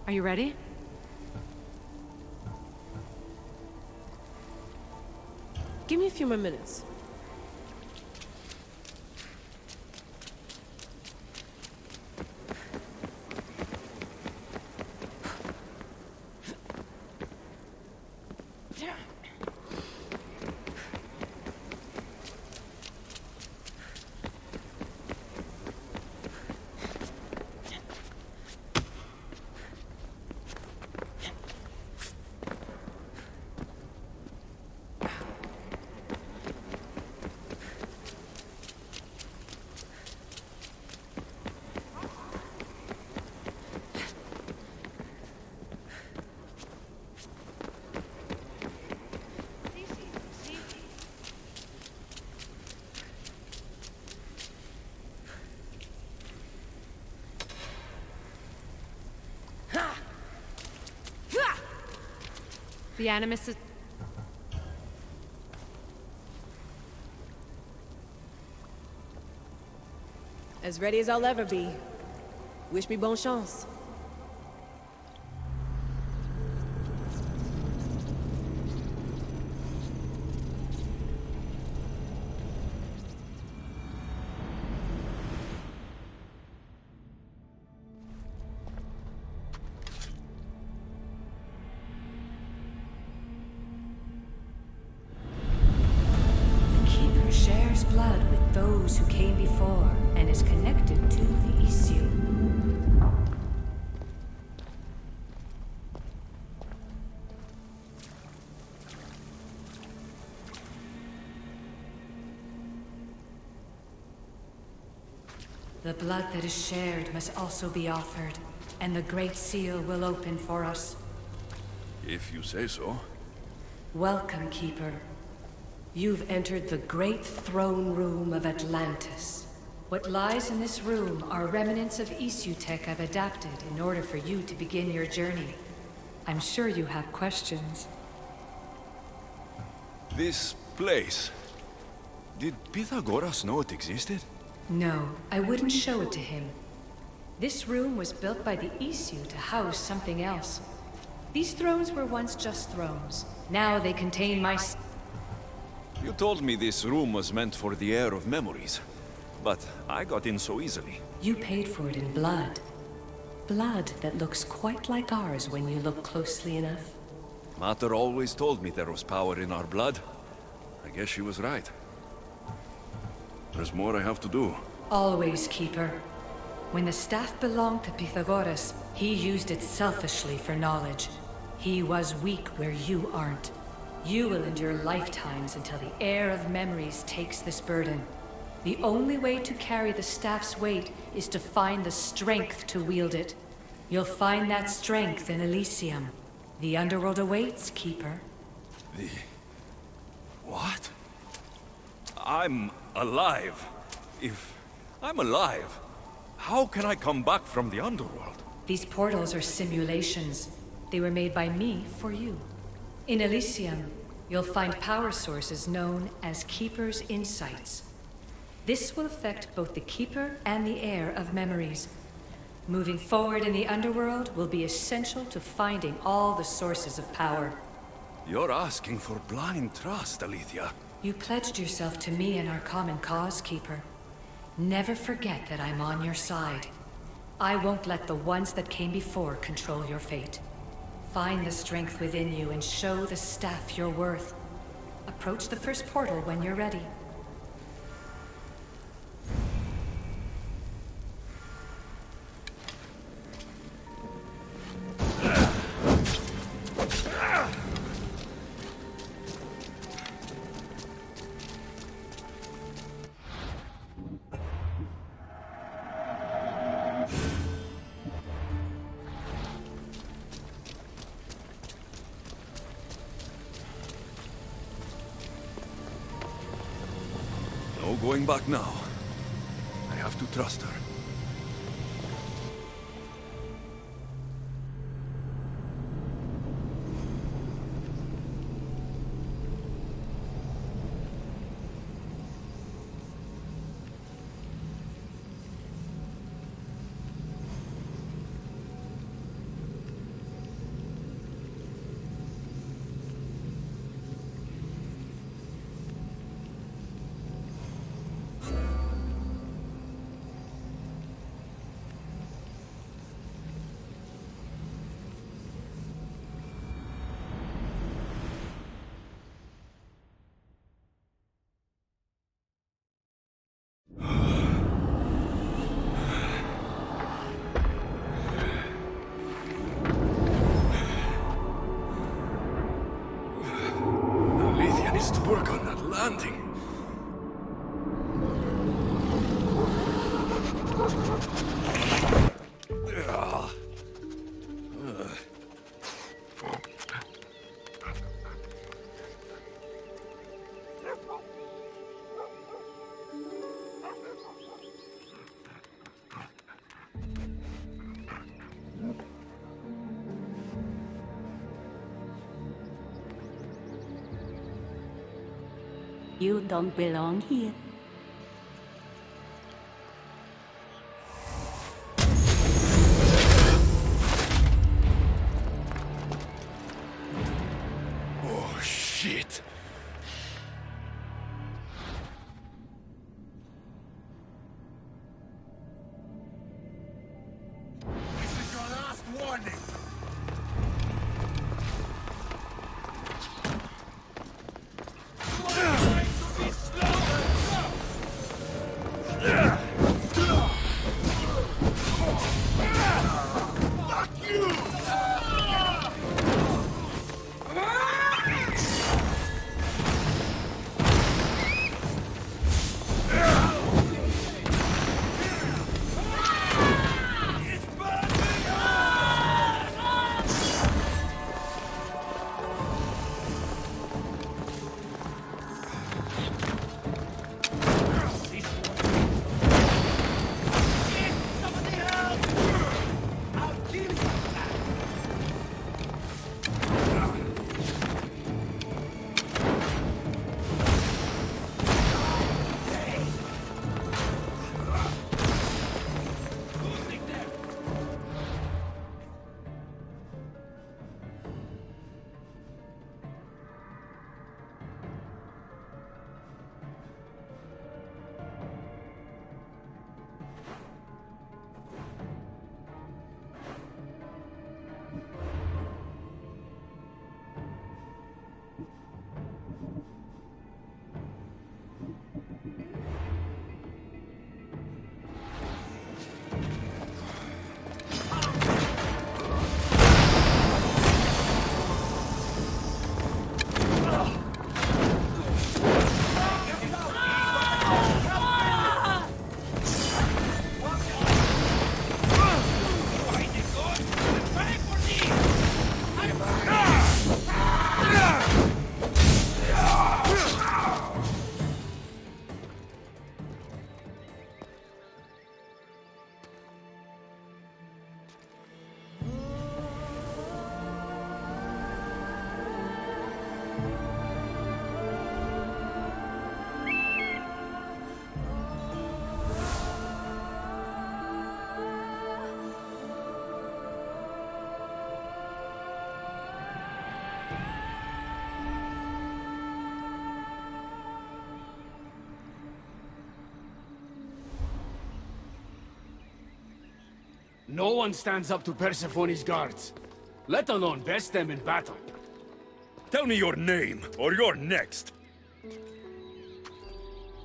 Are you ready? Give me a few more minutes. The Animus is... As ready as I'll ever be. Wish me bonne chance. Shares blood with those who came before and is connected to the issue. The blood that is shared must also be offered, and the Great Seal will open for us. If you say so. Welcome, Keeper. You've entered the great throne room of Atlantis. What lies in this room are remnants of Isu tech I've adapted in order for you to begin your journey. I'm sure you have questions. This place... Did Pythagoras know it existed? No, I wouldn't show it to him. This room was built by the Isu to house something else. These thrones were once just thrones. Now they contain my... You told me this room was meant for the heir of memories, but I got in so easily. You paid for it in blood. blood that looks quite like ours when you look closely enough. Mater always told me there was power in our blood. I guess she was right. There's more I have to do. Always, Keeper. When the staff belonged to Pythagoras, he used it selfishly for knowledge. He was weak where you aren't. You will endure lifetimes until the heir of memories takes this burden. The only way to carry the staff's weight is to find the strength to wield it. You'll find that strength in Elysium. The underworld awaits, Keeper. What? I'm alive. If I'm alive, how can I come back from the underworld? These portals are simulations. They were made by me for you. In Elysium, you'll find power sources known as Keeper's Insights. This will affect both the Keeper and the heir of memories. Moving forward in the underworld will be essential to finding all the sources of power. You're asking for blind trust, Alethea. You pledged yourself to me and our common cause, Keeper. Never forget that I'm on your side. I won't let the ones that came before control your fate. Find the strength within you and show the staff your worth. Approach the first portal when you're ready. No going back now. I have to trust her. To work on that landing. You don't belong here. Oh, shit. This is your last warning. No one stands up to Persephone's guards, let alone best them in battle. Tell me your name, or you're next.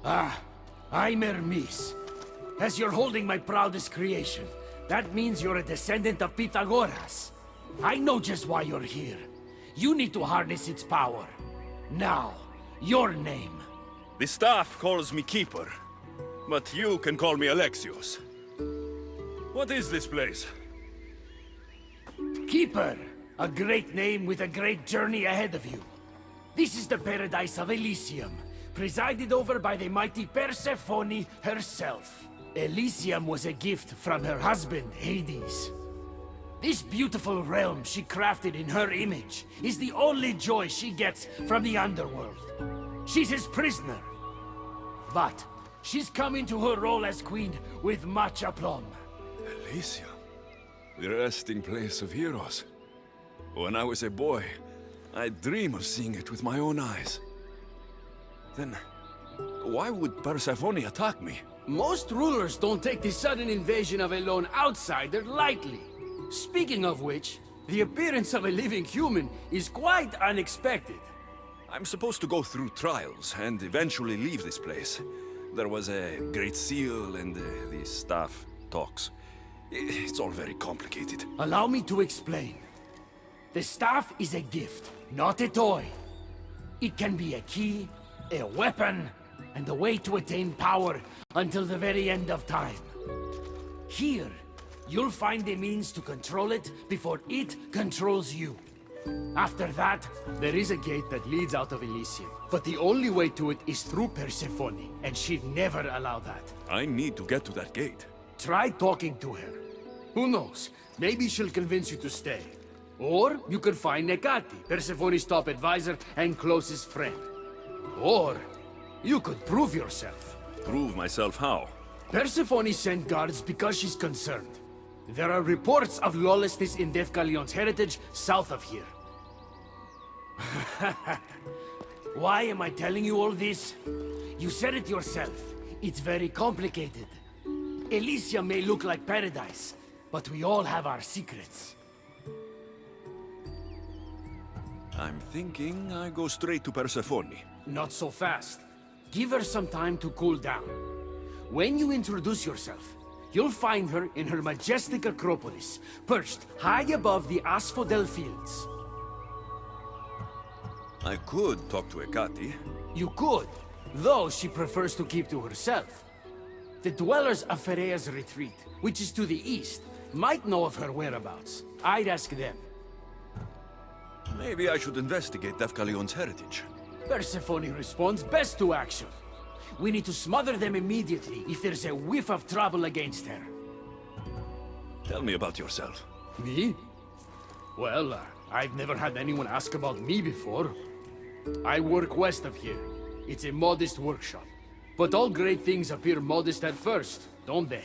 I'm Hermes. As you're holding my proudest creation, that means you're a descendant of Pythagoras. I know just why you're here. You need to harness its power. Now, your name. The staff calls me Keeper, but you can call me Alexios. What is this place? Keeper, a great name with a great journey ahead of you. This is the paradise of Elysium, presided over by the mighty Persephone herself. Elysium was a gift from her husband, Hades. This beautiful realm she crafted in her image is the only joy she gets from the underworld. She's his prisoner. But she's come into her role as queen with much aplomb. Elysium, the resting place of heroes. When I was a boy, I'd dream of seeing it with my own eyes. Then, why would Persephone attack me? Most rulers don't take the sudden invasion of a lone outsider lightly. Speaking of which, the appearance of a living human is quite unexpected. I'm supposed to go through trials and eventually leave this place. There was a great seal and the staff talks. It's all very complicated. Allow me to explain. The staff is a gift, not a toy. It can be a key, a weapon, and a way to attain power until the very end of time. Here, you'll find a means to control it before it controls you. After that, there is a gate that leads out of Elysium. But the only way to it is through Persephone, and she'd never allow that. I need to get to that gate. Try talking to her. Who knows? Maybe she'll convince you to stay. Or you could find Nekati, Persephone's top advisor and closest friend. Or you could prove yourself. Prove myself how? Persephone sent guards because she's concerned. There are reports of lawlessness in Deucalion's heritage south of here. Why am I telling you all this? You said it yourself. It's very complicated. Elysium may look like paradise, but we all have our secrets. I'm thinking I go straight to Persephone. Not so fast. Give her some time to cool down. When you introduce yourself, you'll find her in her majestic acropolis, perched high above the asphodel fields. I could talk to Ekati. You could, though she prefers to keep to herself. The dwellers of Pherea's retreat, which is to the east, might know of her whereabouts. I'd ask them. Maybe I should investigate Deucalion's heritage. Persephone responds best to action. We need to smother them immediately if there's a whiff of trouble against her. Tell me about yourself. Me? Well, I've never had anyone ask about me before. I work west of here. It's a modest workshop. But all great things appear modest at first, don't they?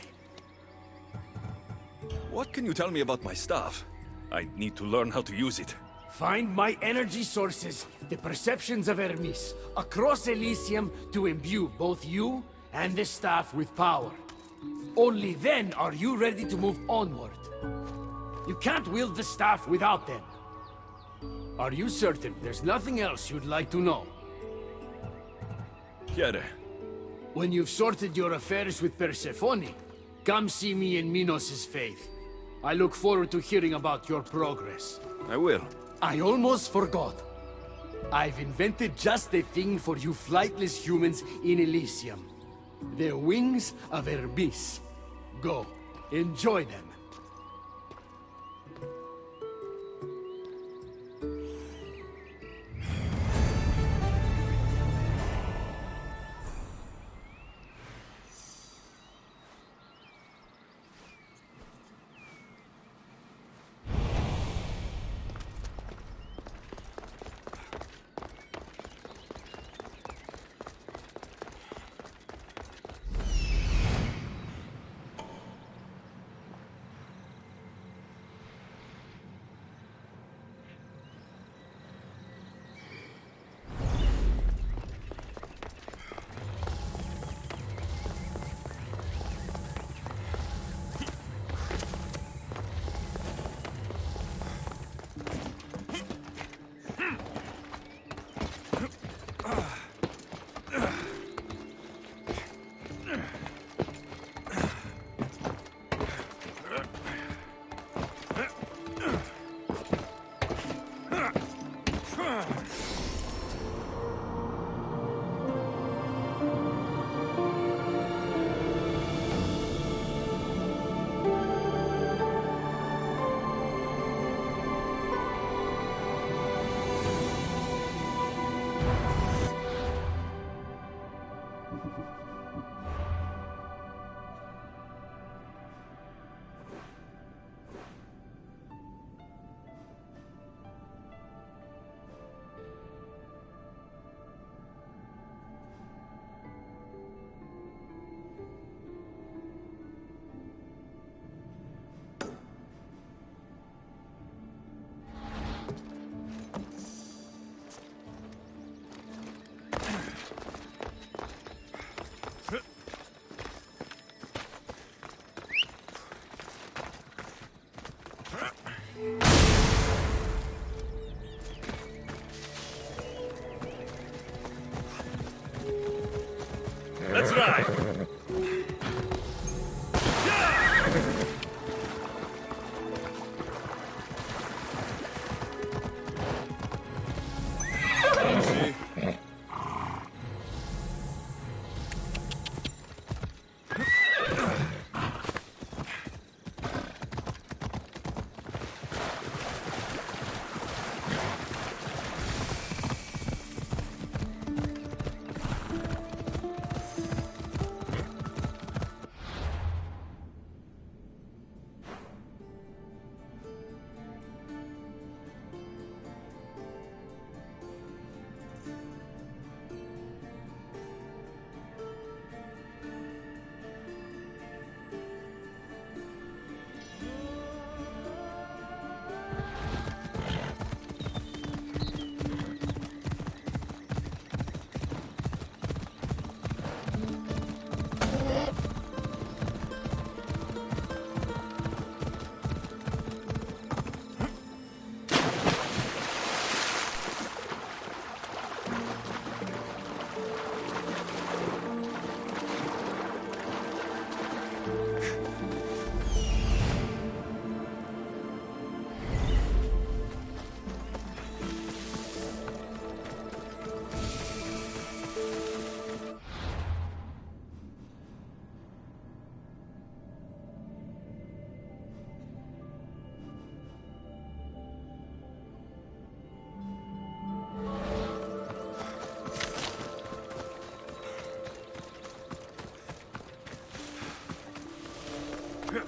What can you tell me about my staff? I need to learn how to use it. Find my energy sources, the perceptions of Hermes, across Elysium to imbue both you and the staff with power. Only then are you ready to move onward. You can't wield the staff without them. Are you certain there's nothing else you'd like to know? Chiare. When you've sorted your affairs with Persephone, come see me in Minos' faith. I look forward to hearing about your progress. I will. I almost forgot. I've invented just the thing for you flightless humans in Elysium. The wings of Hermes. Go, enjoy them. Let's ride! Easy.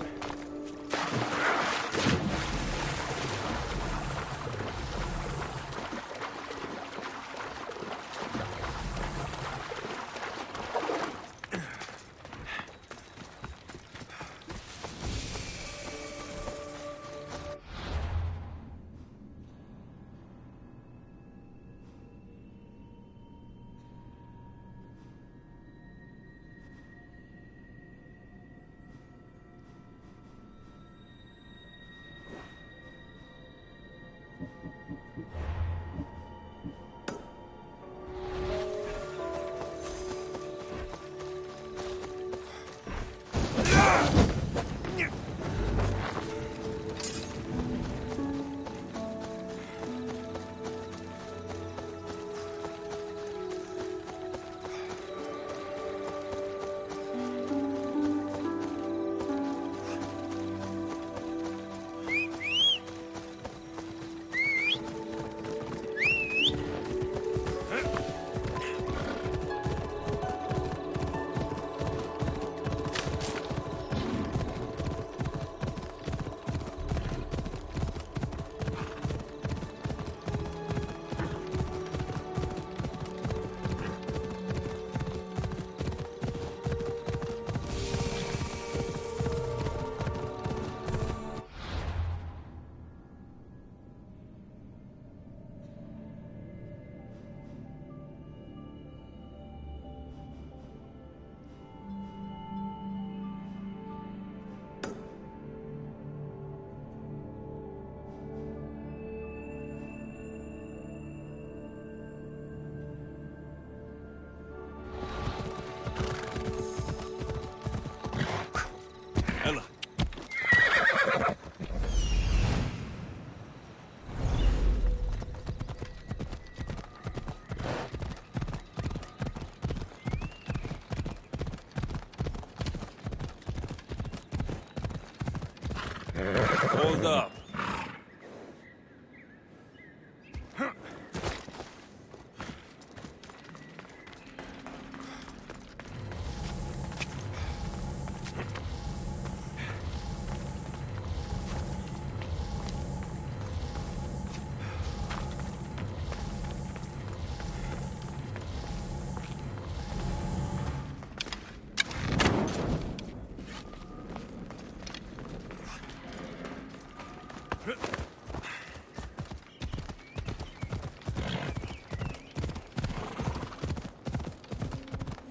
Hold up.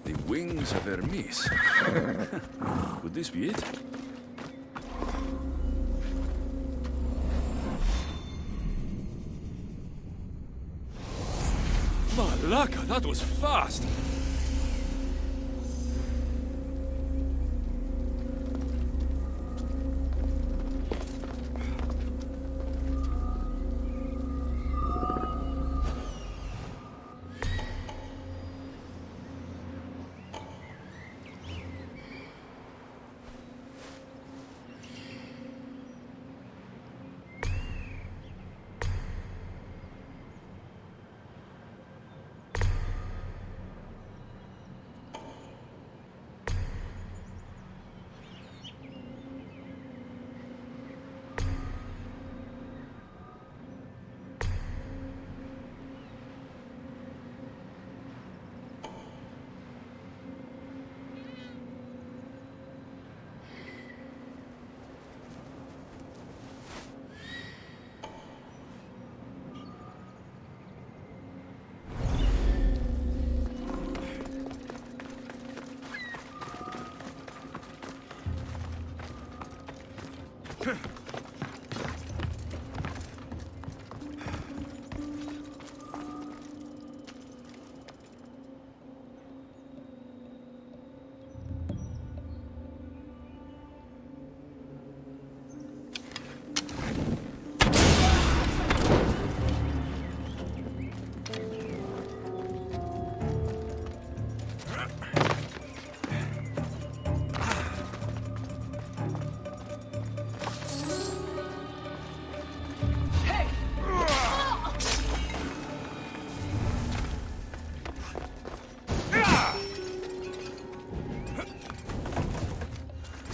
The wings of Hermes. Could this be it? Malaka, that was fast!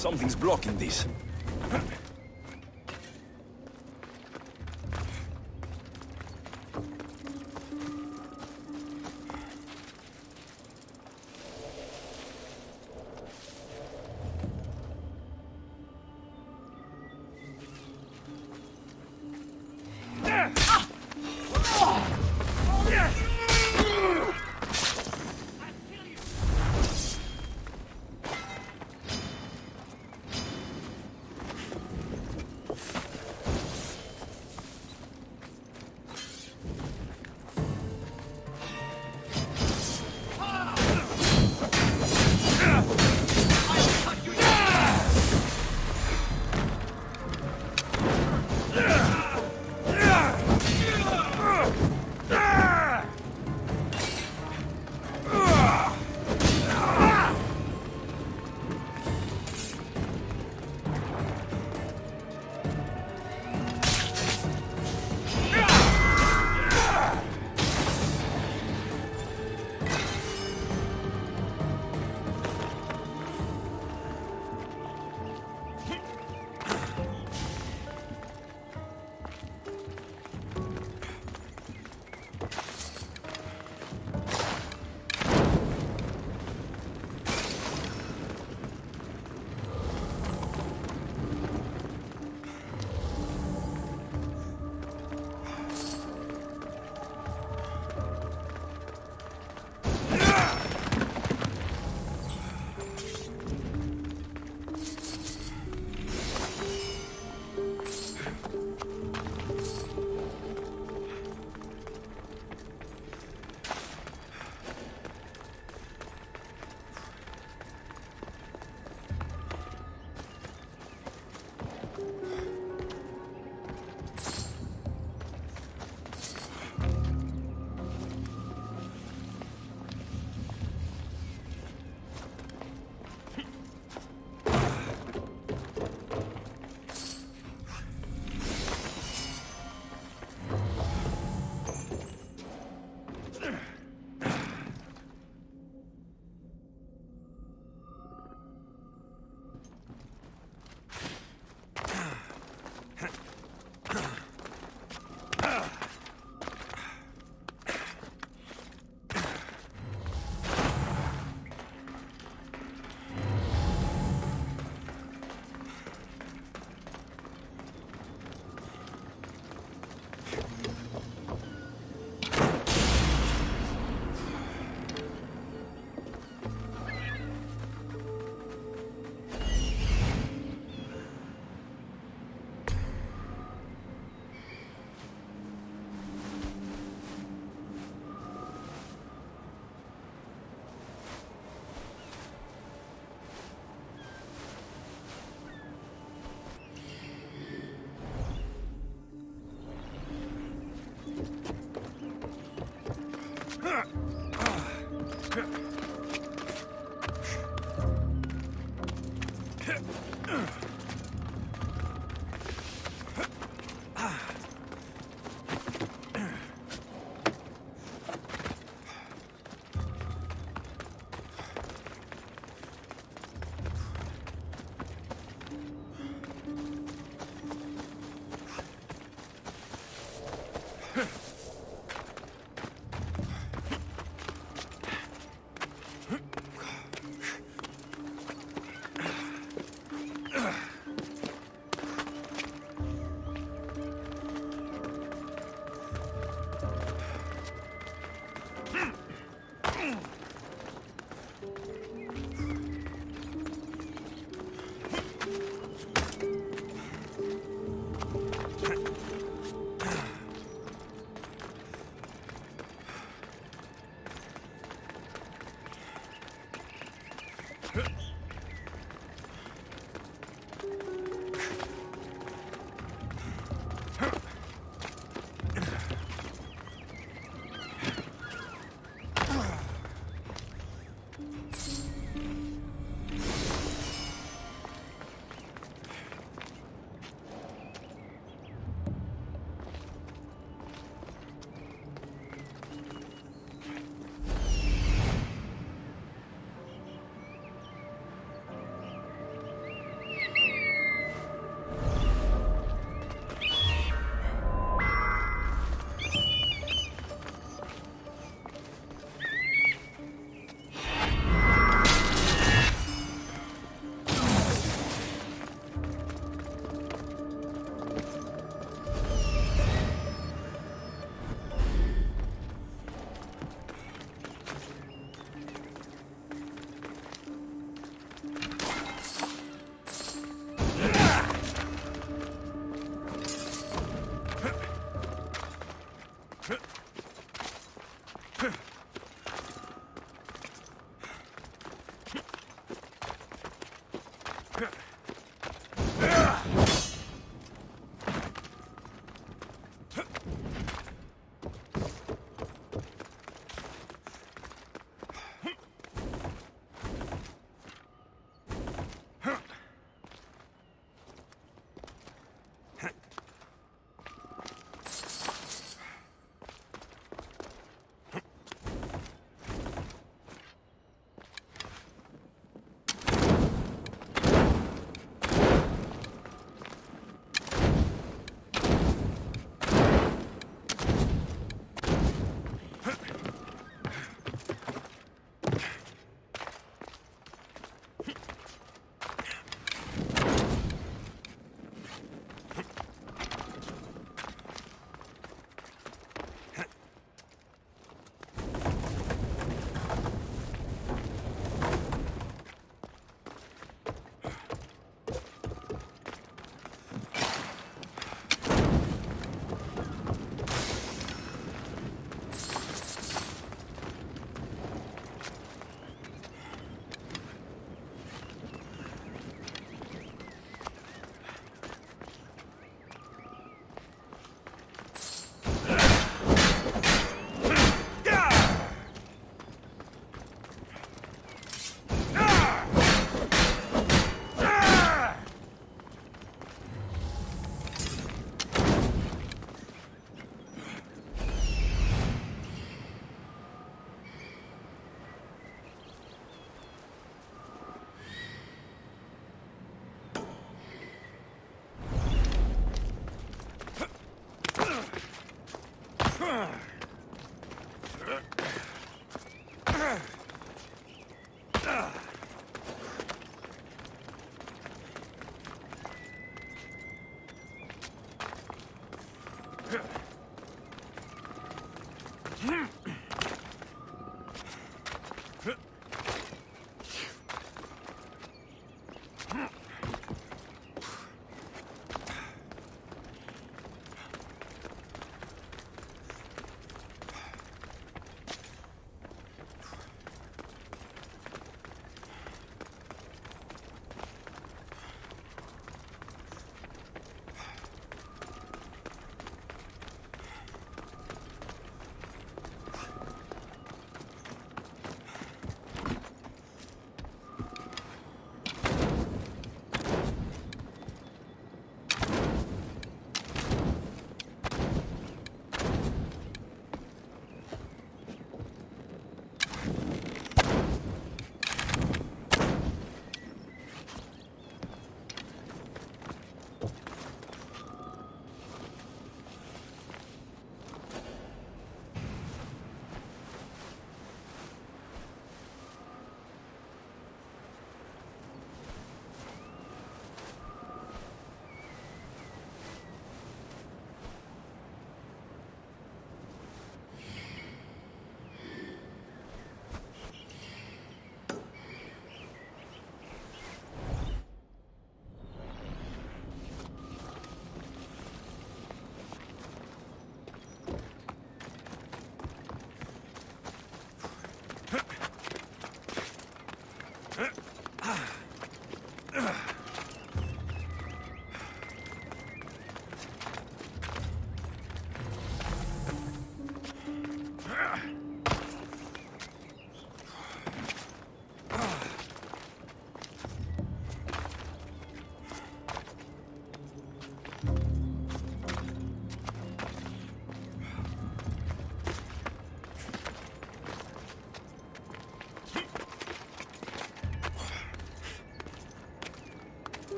Something's blocking this.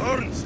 Burns!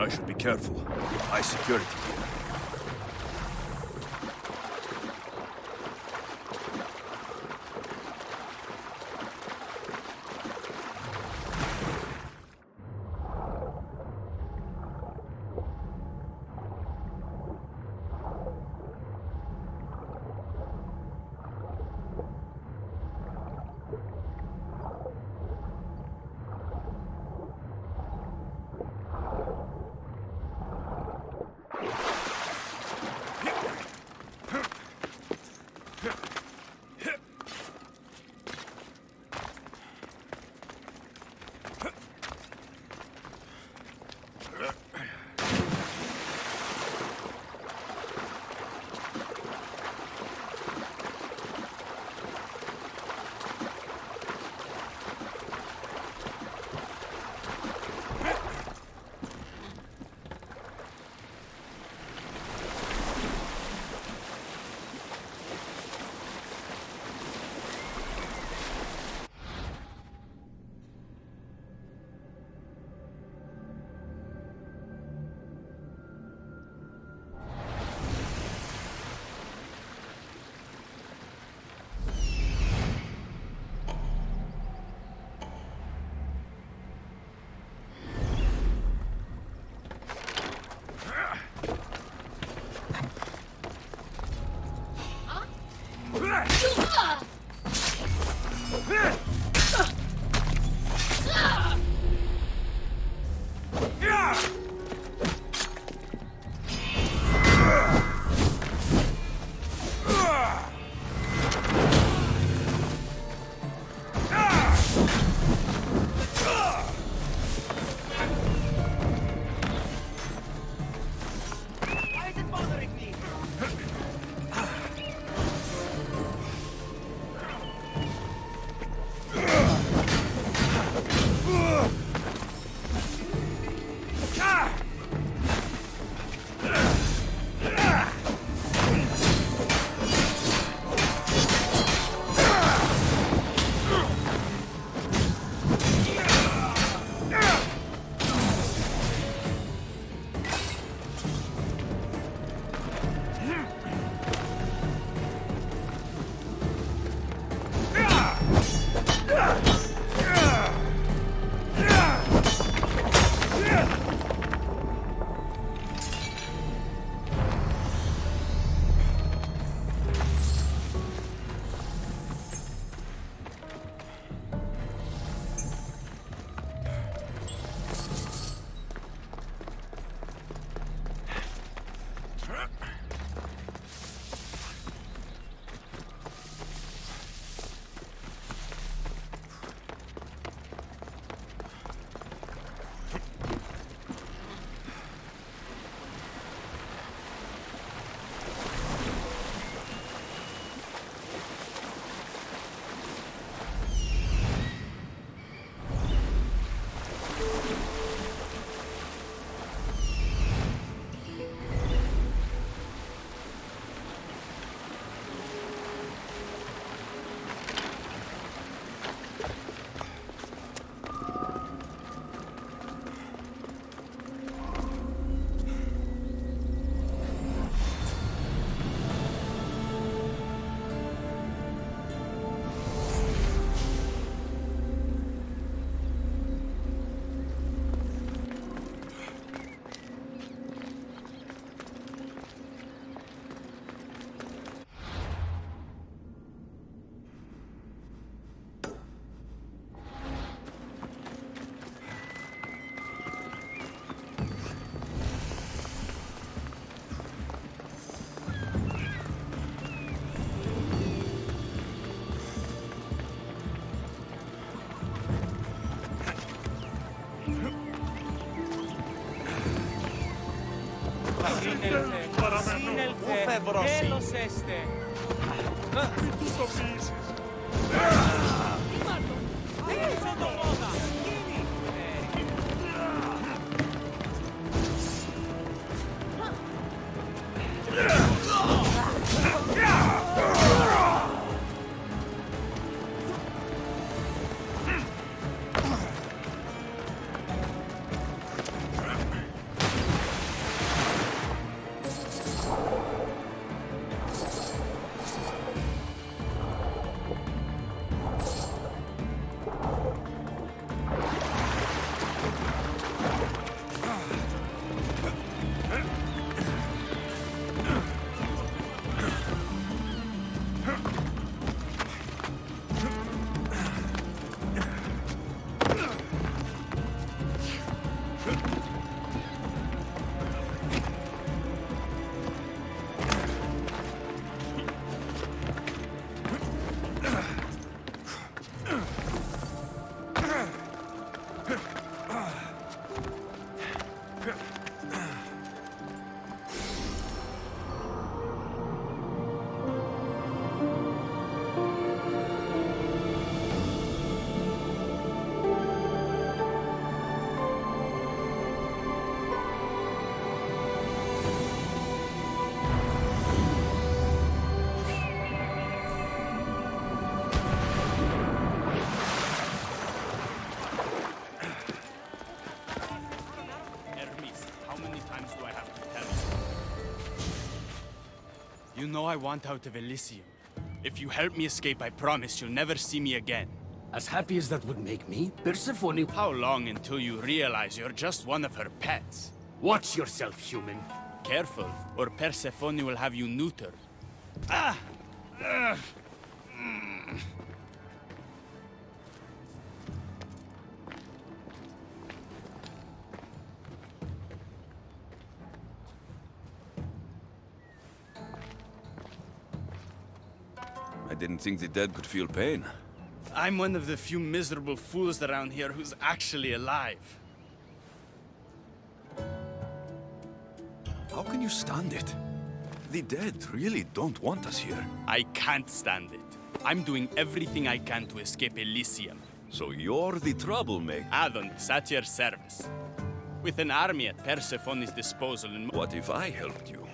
I should be careful. High security here. You know I want out of Elysium. If you help me escape, I promise you'll never see me again. As happy as that would make me, Persephone... How long until you realize you're just one of her pets? Watch yourself, human. Careful, or Persephone will have you neutered. Ah! I didn't think the dead could feel pain. I'm one of the few miserable fools around here who's actually alive. How can you stand it? The dead really don't want us here. I can't stand it. I'm doing everything I can to escape Elysium. So you're the troublemaker? Adonis, at your service. With an army at Persephone's disposal and... What if I helped you?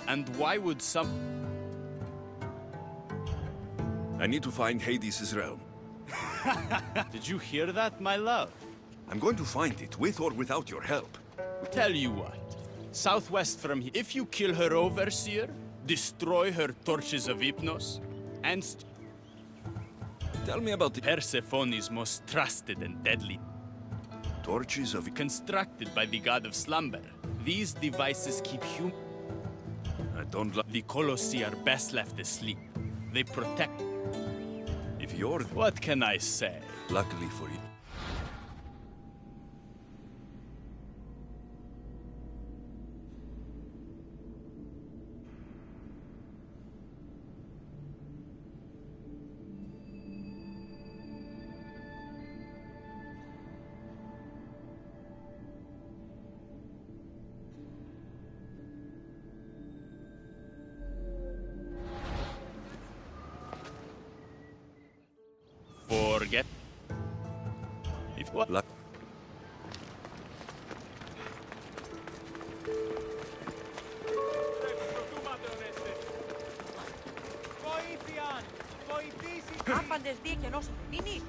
And why would some... I need to find Hades' realm. Did you hear that, my love? I'm going to find it, with or without your help. Tell you what. Southwest from here, if you kill her overseer, destroy her torches of Hypnos, and... Tell me about the... Persephone's most trusted and deadly... Torches of... Constructed by the god of slumber. These devices keep human... I don't like... The Colossi are best left asleep. They protect... If you're... What can I say? Luckily for you. Forget. If what? Luck. Άπαντες δίκαιος, ποινή.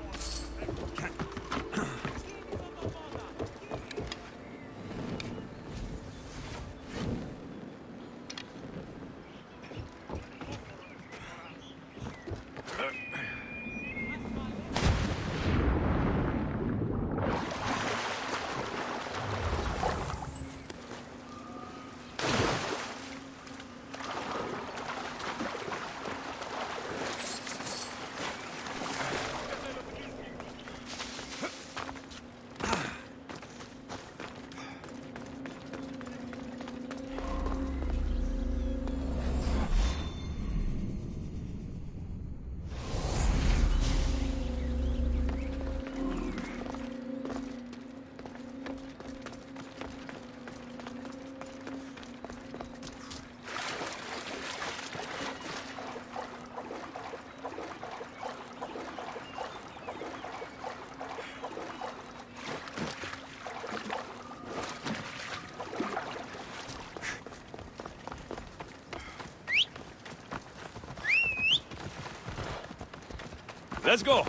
Let's go!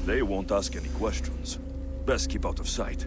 They won't ask any questions. Best keep out of sight.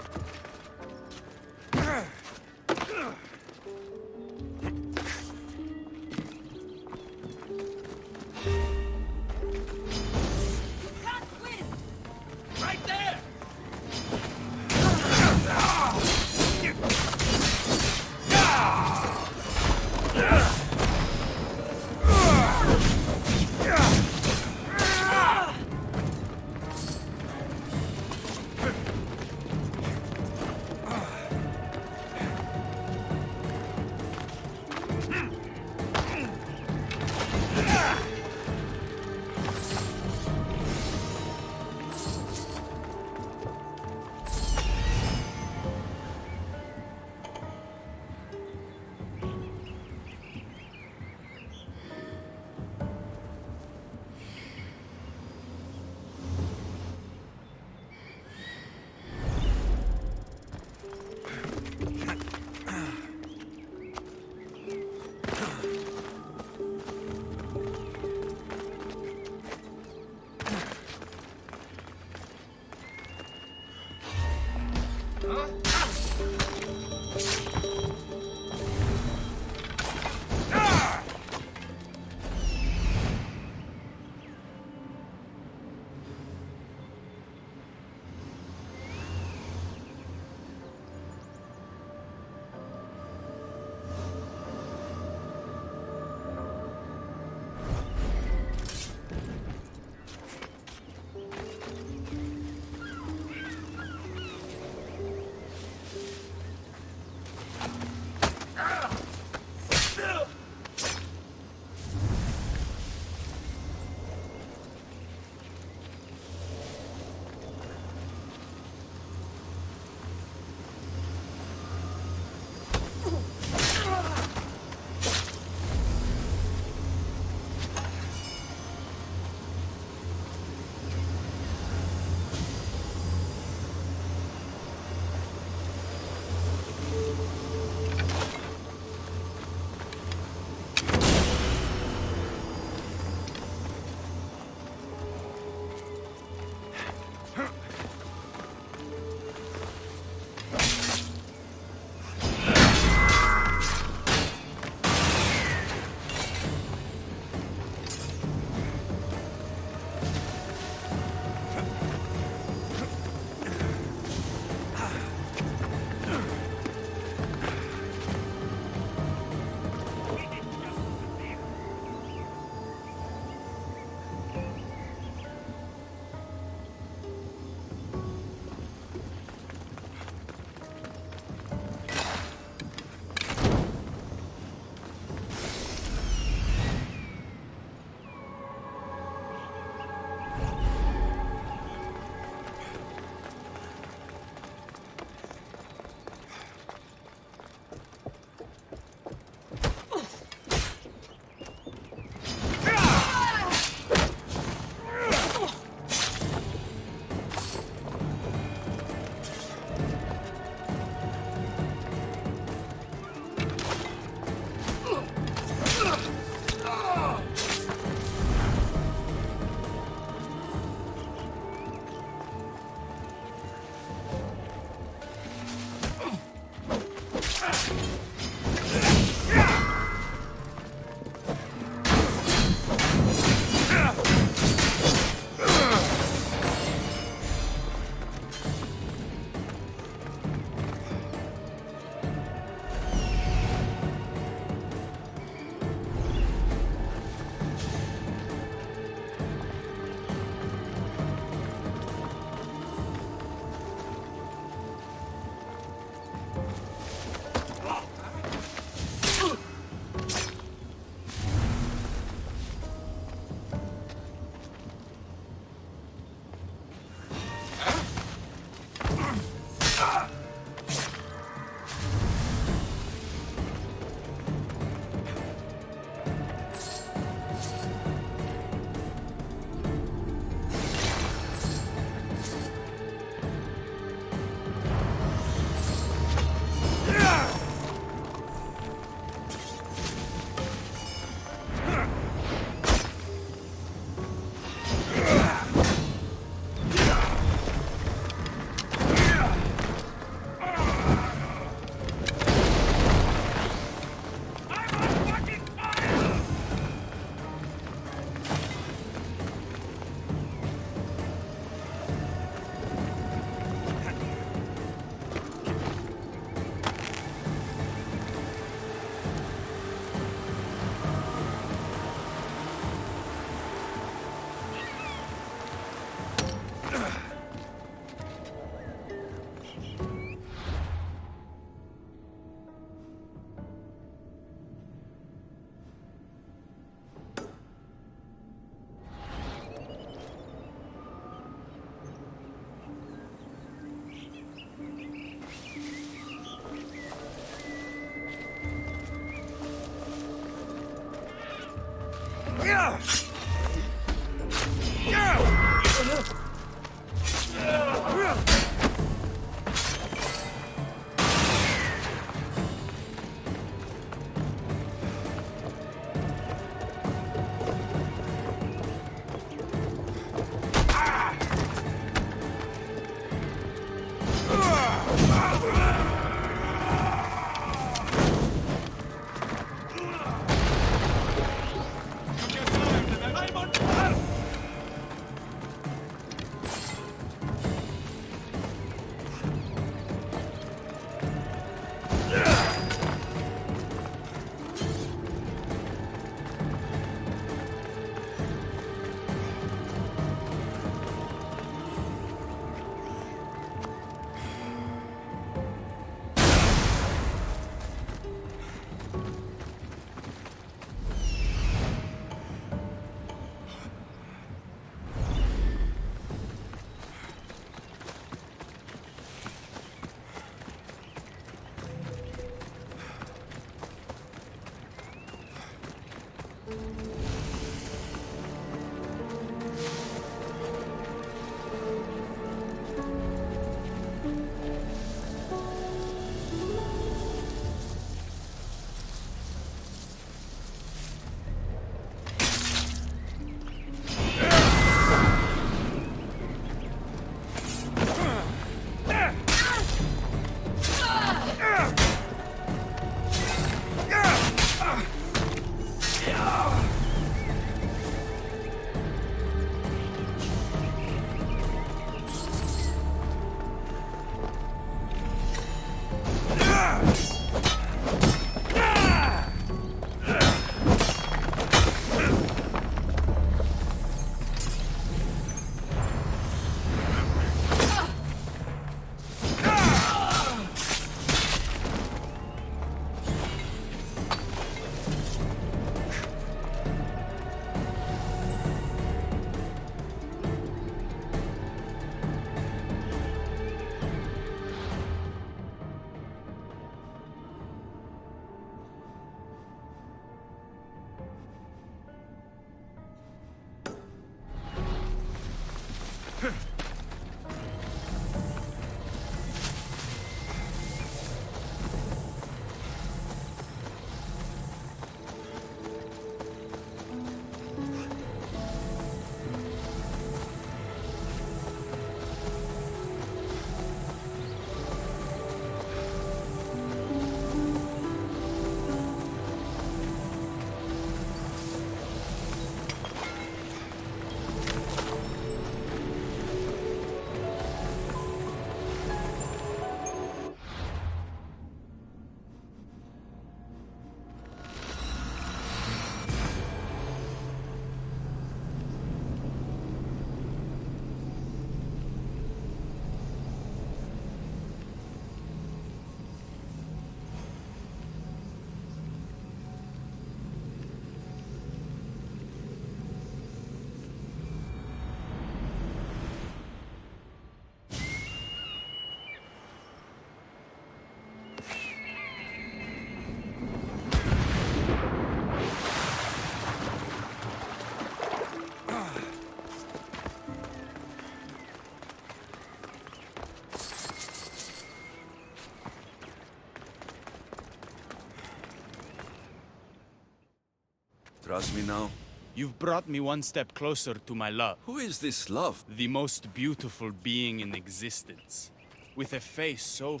Trust me now? You've brought me one step closer to my love. Who is this love? The most beautiful being in existence. With a face so...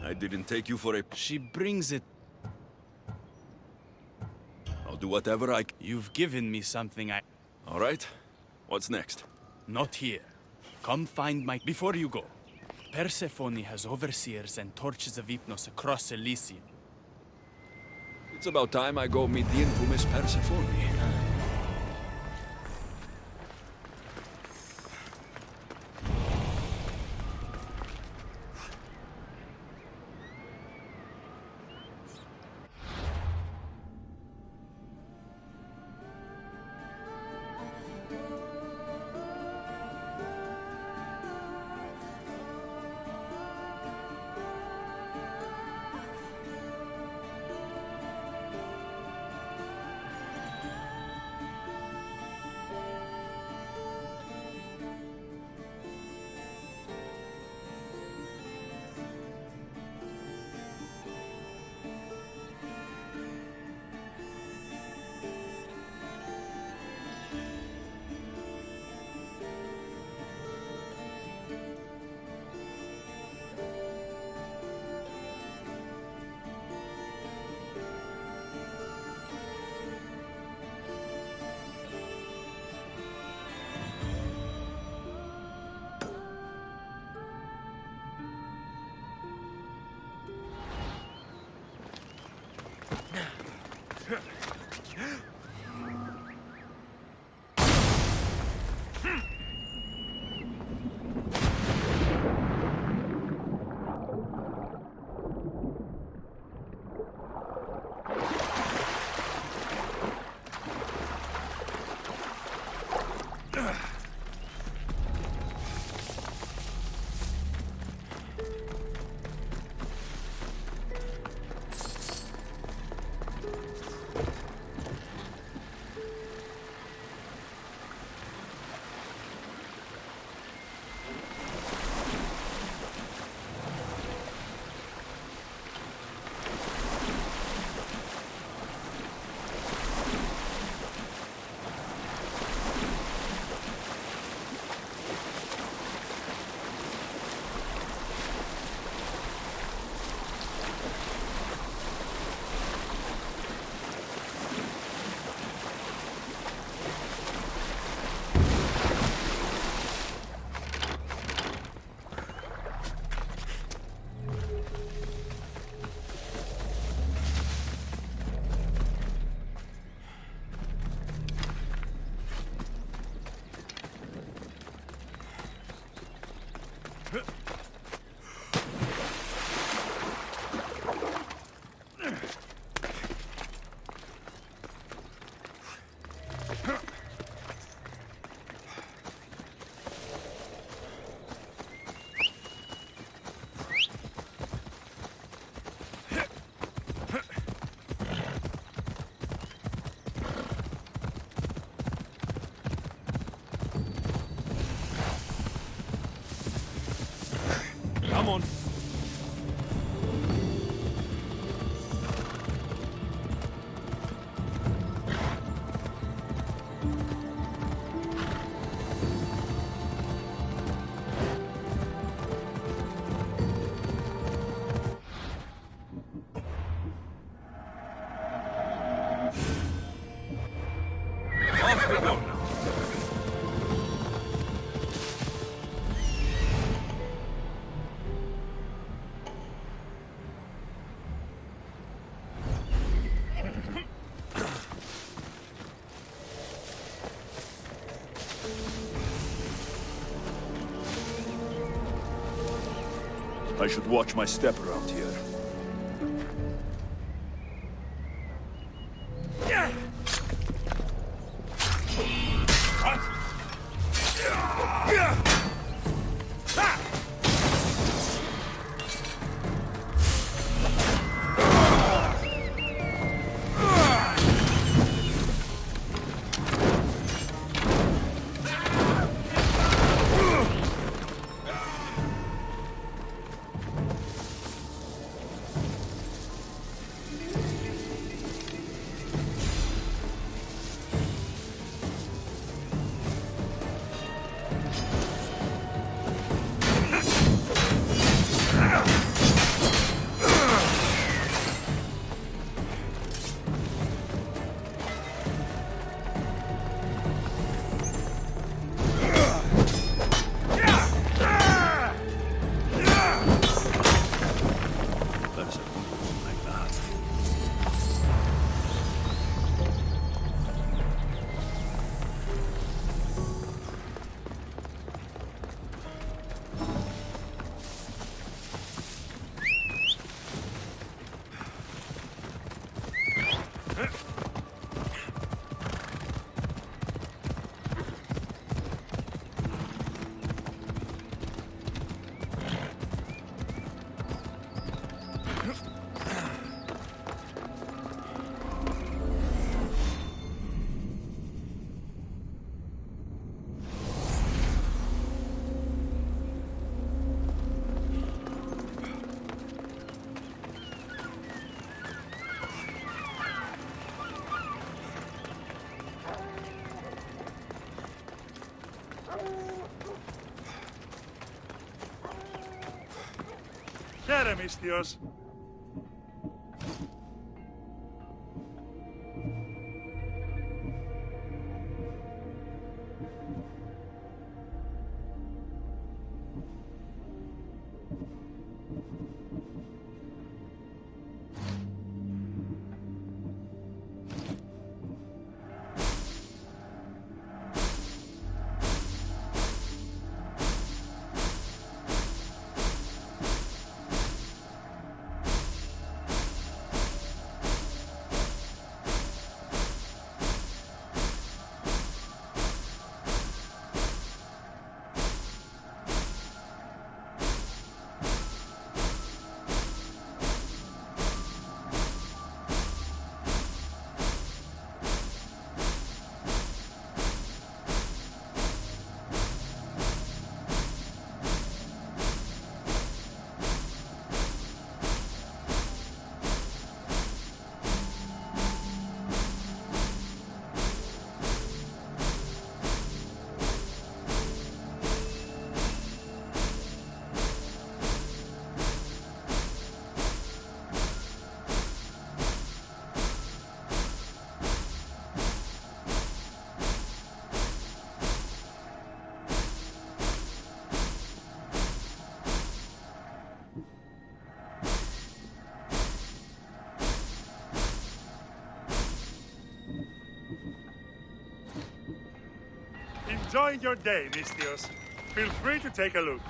I didn't take you for a... She brings it... I'll do whatever I... You've given me something I... All right. What's next? Not here. Come find my... Before you go, Persephone has overseers and torches of Hypnos across Elysium. It's about time I go meet the infamous Persephone. Come on. Off we go now. I should watch my step around here. Teremistios. Enjoying your day, Mistios. Feel free to take a look.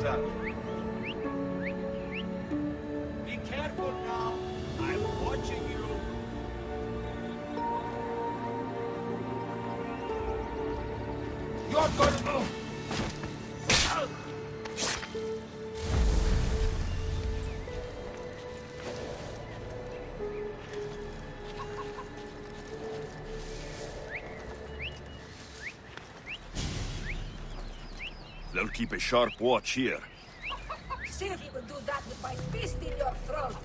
up. Be careful now. I'm watching you. You're gonna... They'll keep a sharp watch here. See if you can do that with my fist in your throat.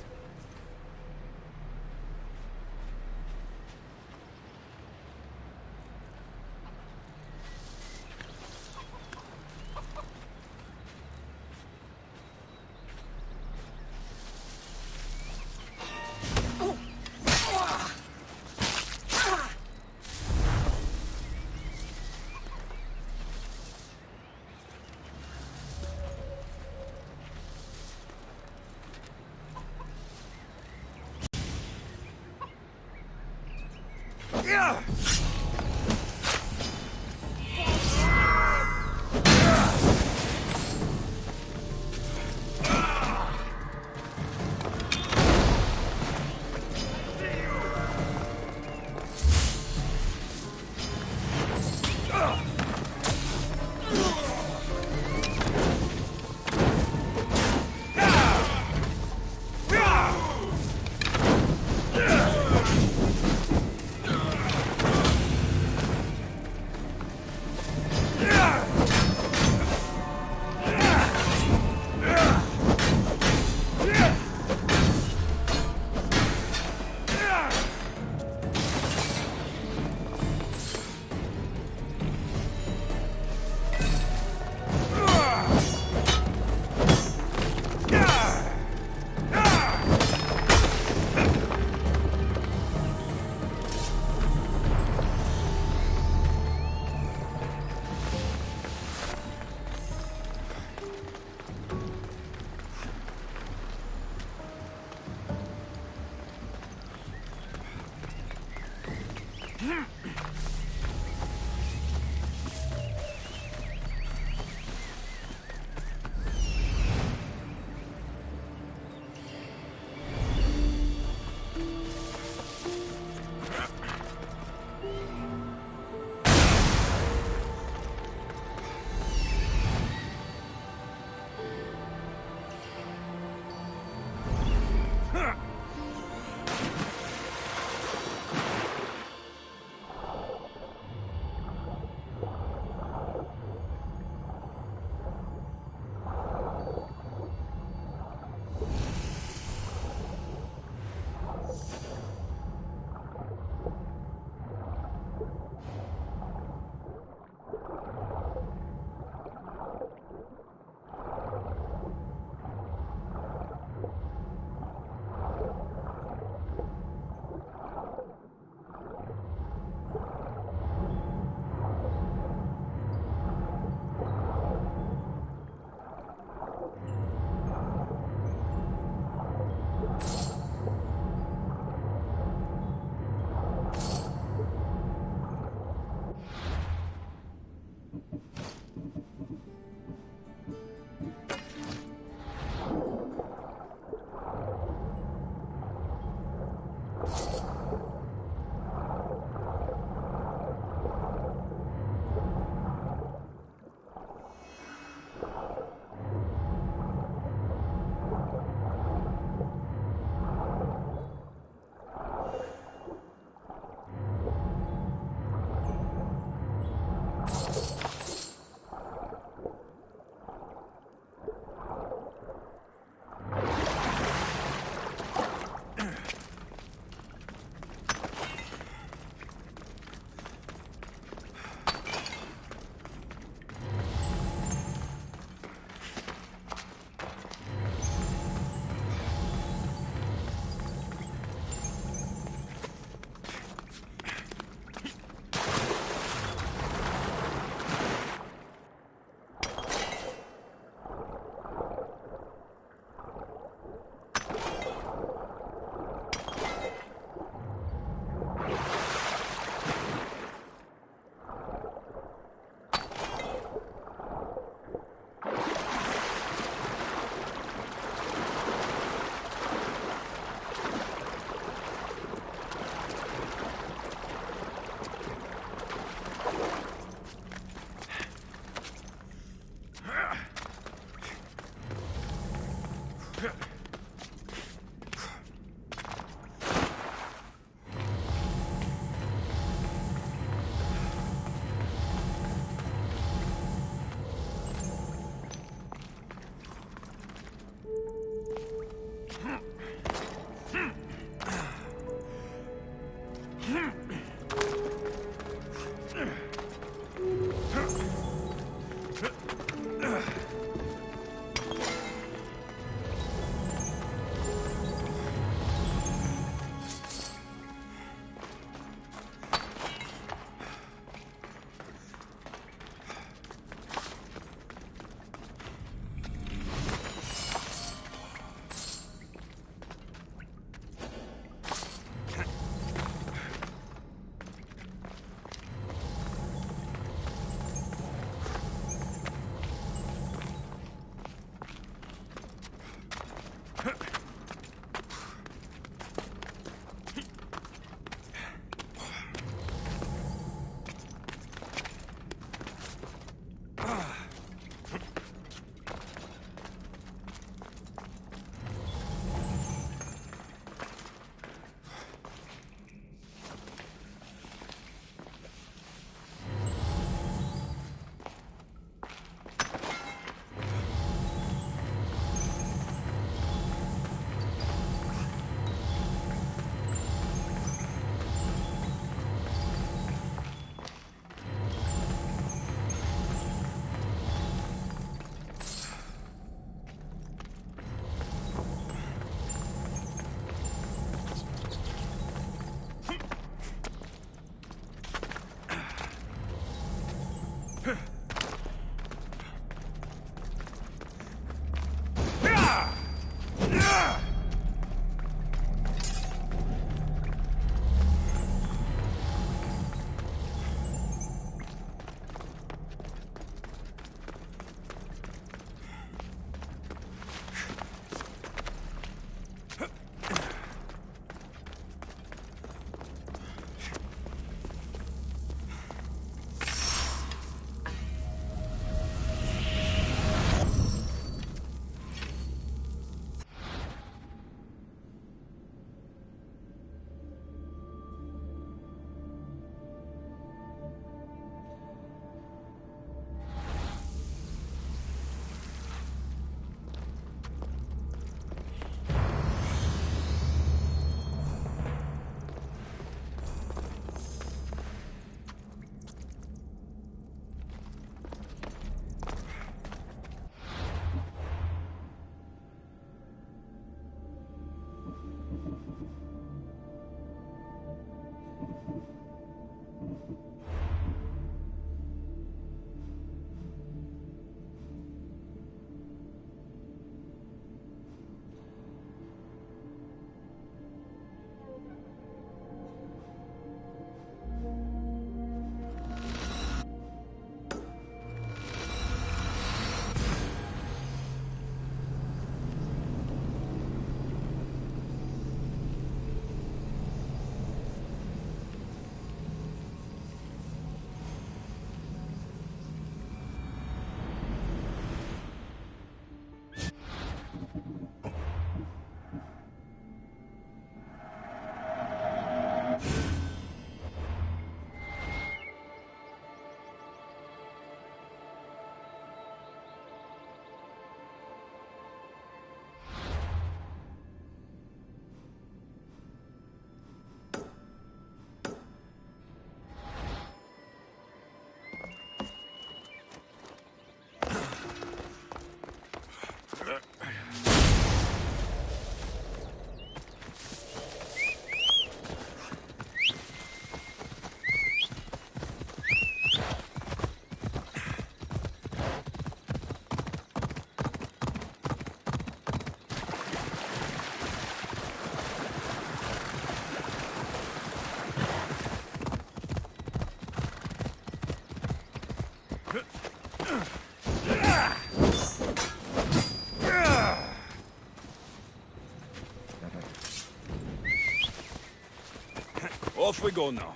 Off we go now.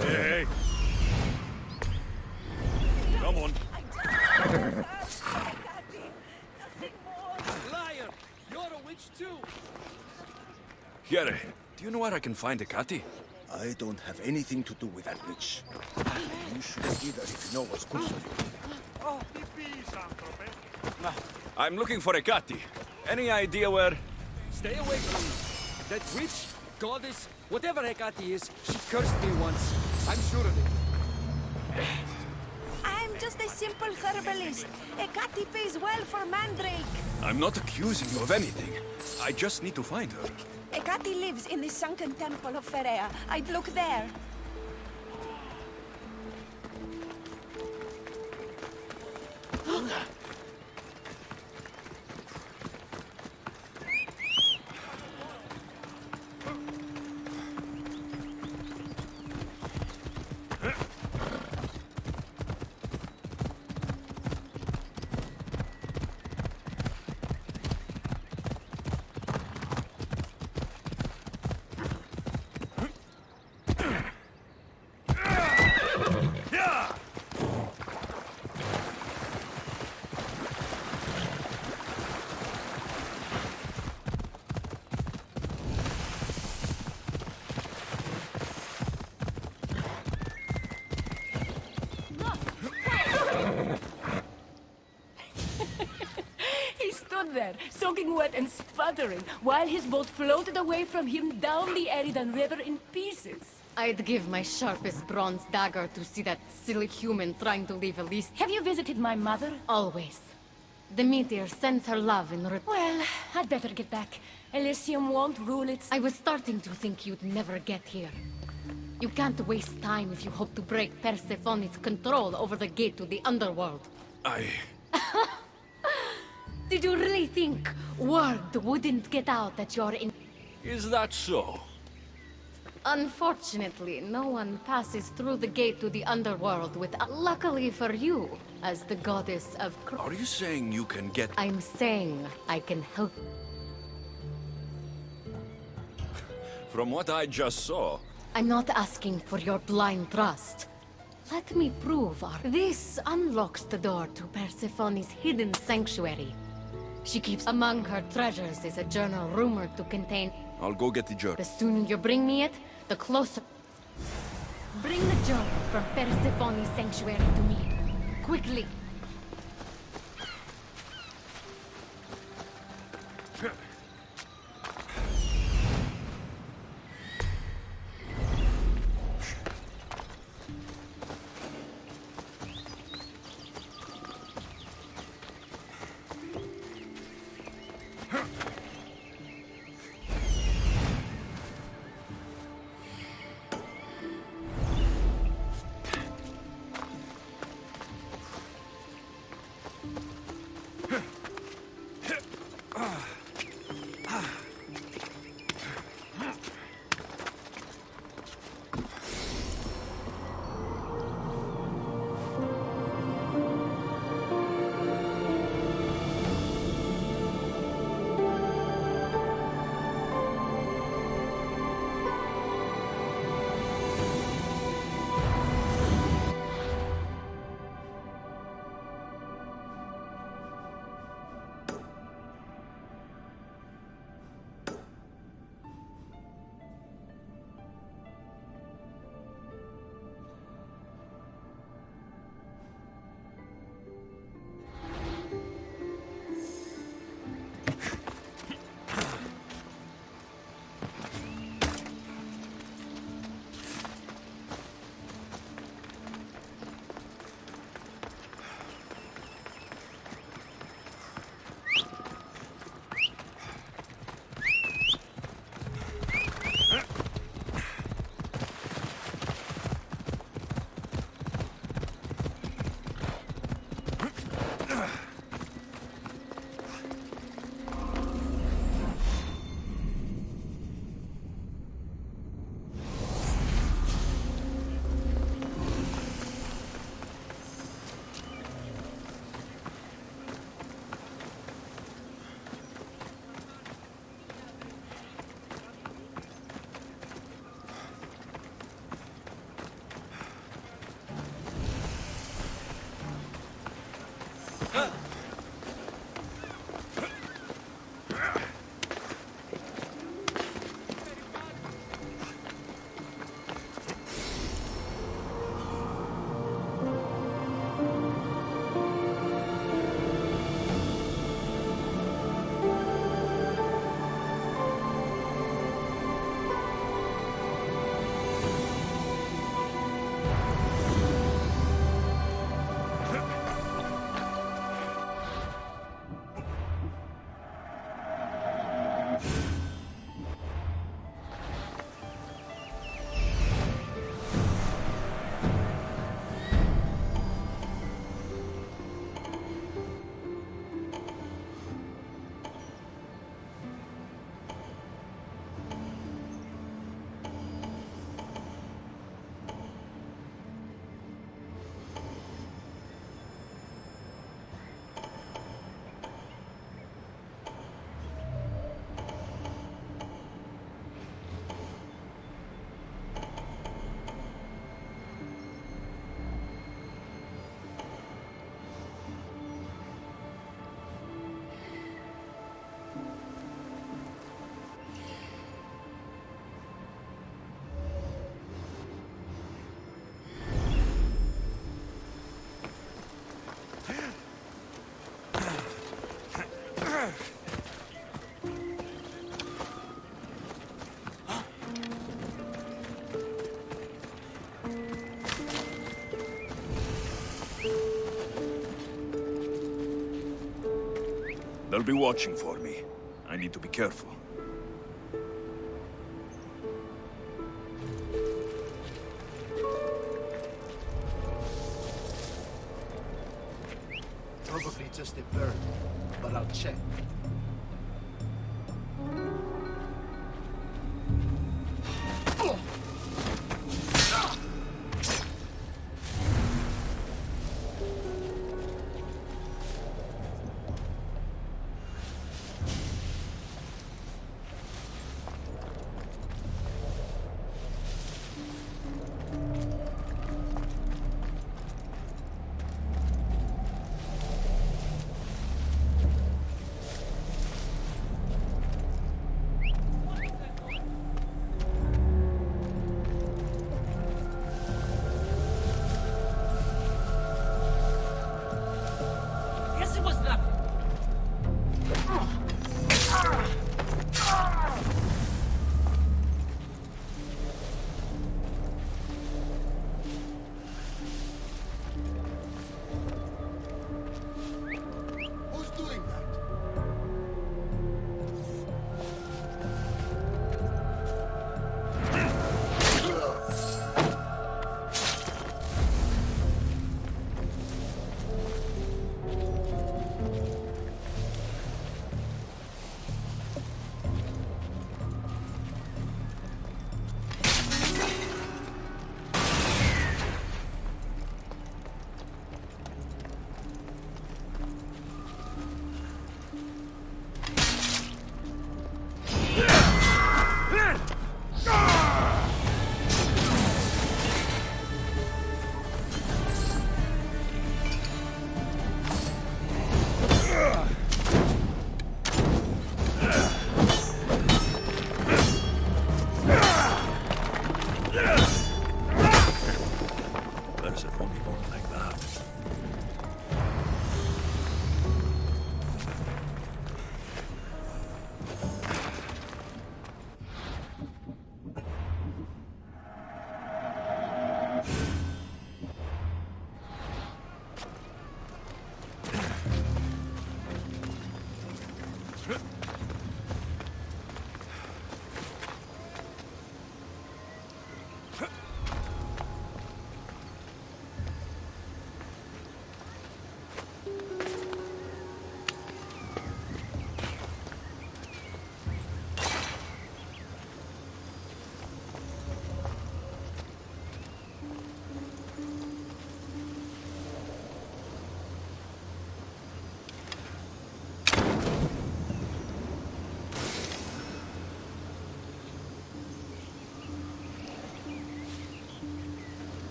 Hey. Come on. Liar! You're a witch too! Here, do you know where I can find a Kati? I don't have anything to do with that witch. You should either if you know what's good for you. I'm looking for a Kati. Any idea where... Stay away from me. That witch, goddess, whatever Hecate is, she cursed me once. I'm sure of it. I'm just a simple herbalist. Hecate pays well for mandrake. I'm not accusing you of anything. I just need to find her. Hecate lives in the sunken temple of Pherea. I'd look there. There, soaking wet and sputtering, while his boat floated away from him down the Eridan River in pieces. I'd give my sharpest bronze dagger to see that silly human trying to leave Elise. Have you visited my mother? Always. The meteor sends her love in return. Well, I'd better get back. Elysium won't rule its... I was starting to think you'd never get here. You can't waste time if you hope to break Persephone's control over the gate to the underworld. Did you really think word wouldn't get out that you're in... Is that so? Unfortunately, no one passes through the gate to the underworld without... Luckily for you, as the goddess of... Are you saying you can get... I'm saying I can help. From what I just saw... I'm not asking for your blind trust. Let me prove This unlocks the door to Persephone's hidden sanctuary. She keeps among her treasures is a journal rumored to contain... I'll go get the journal. The sooner you bring me it, the closer... Bring the journal from Persephone's sanctuary to me. Quickly. They'll be watching for me. I need to be careful. Probably just a bird, but I'll check.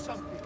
something.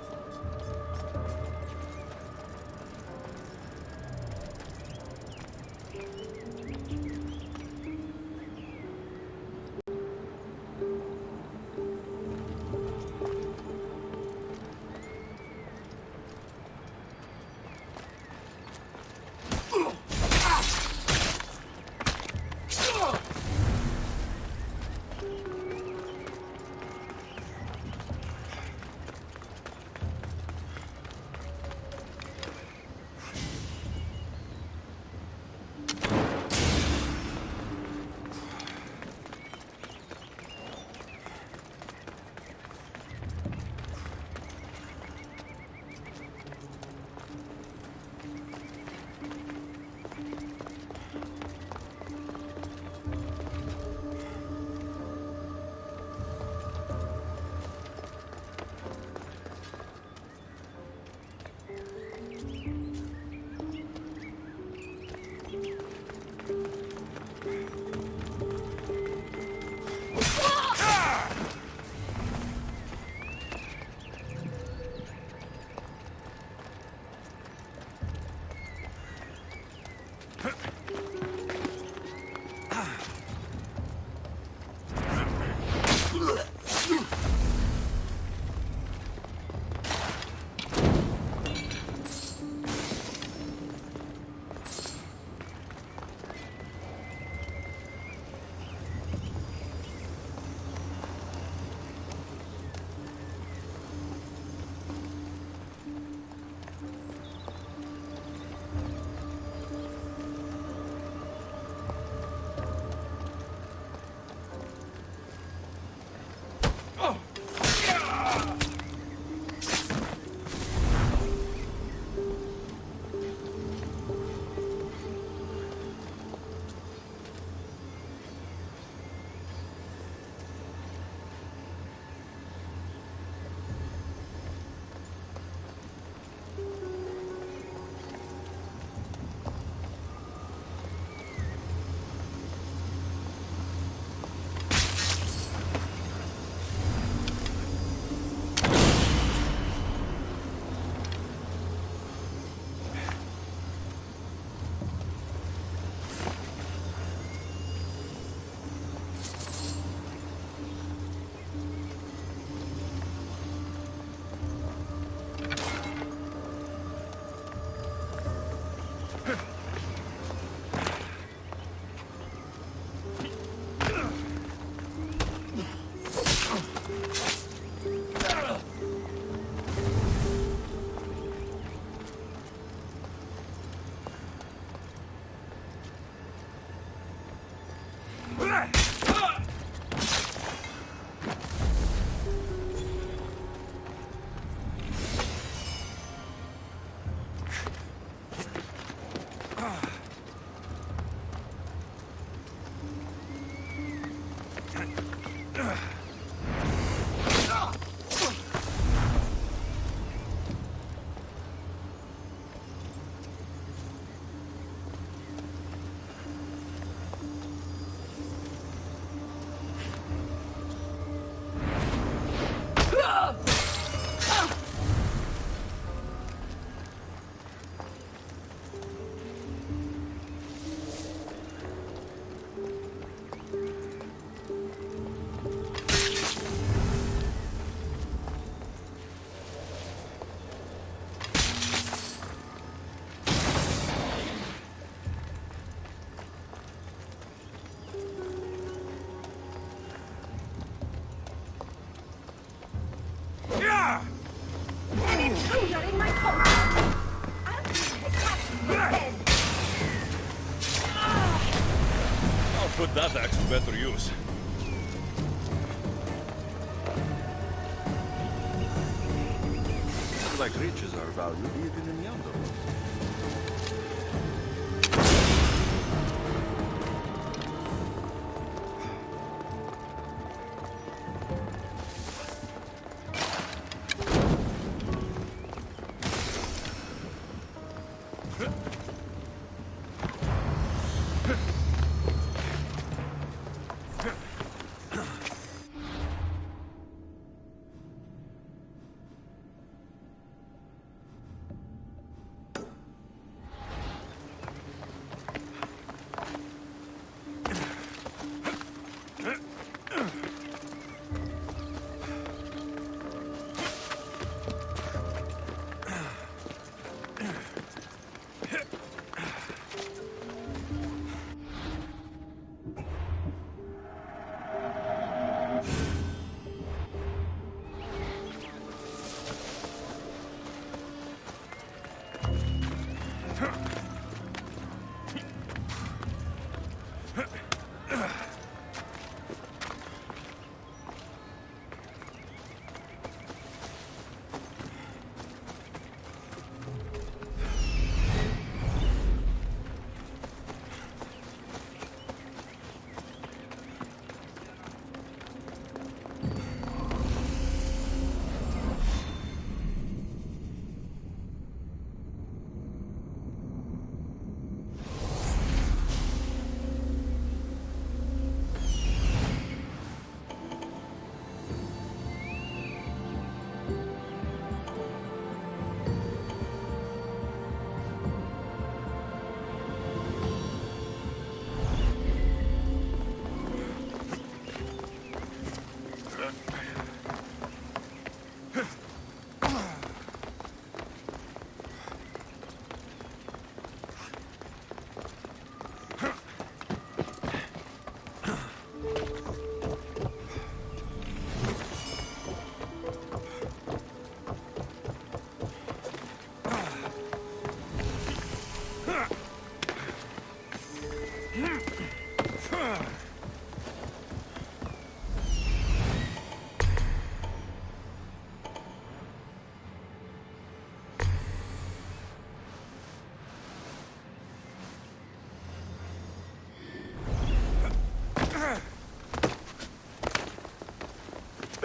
Put that axe to better use. Looks like riches are valued even in the underworld.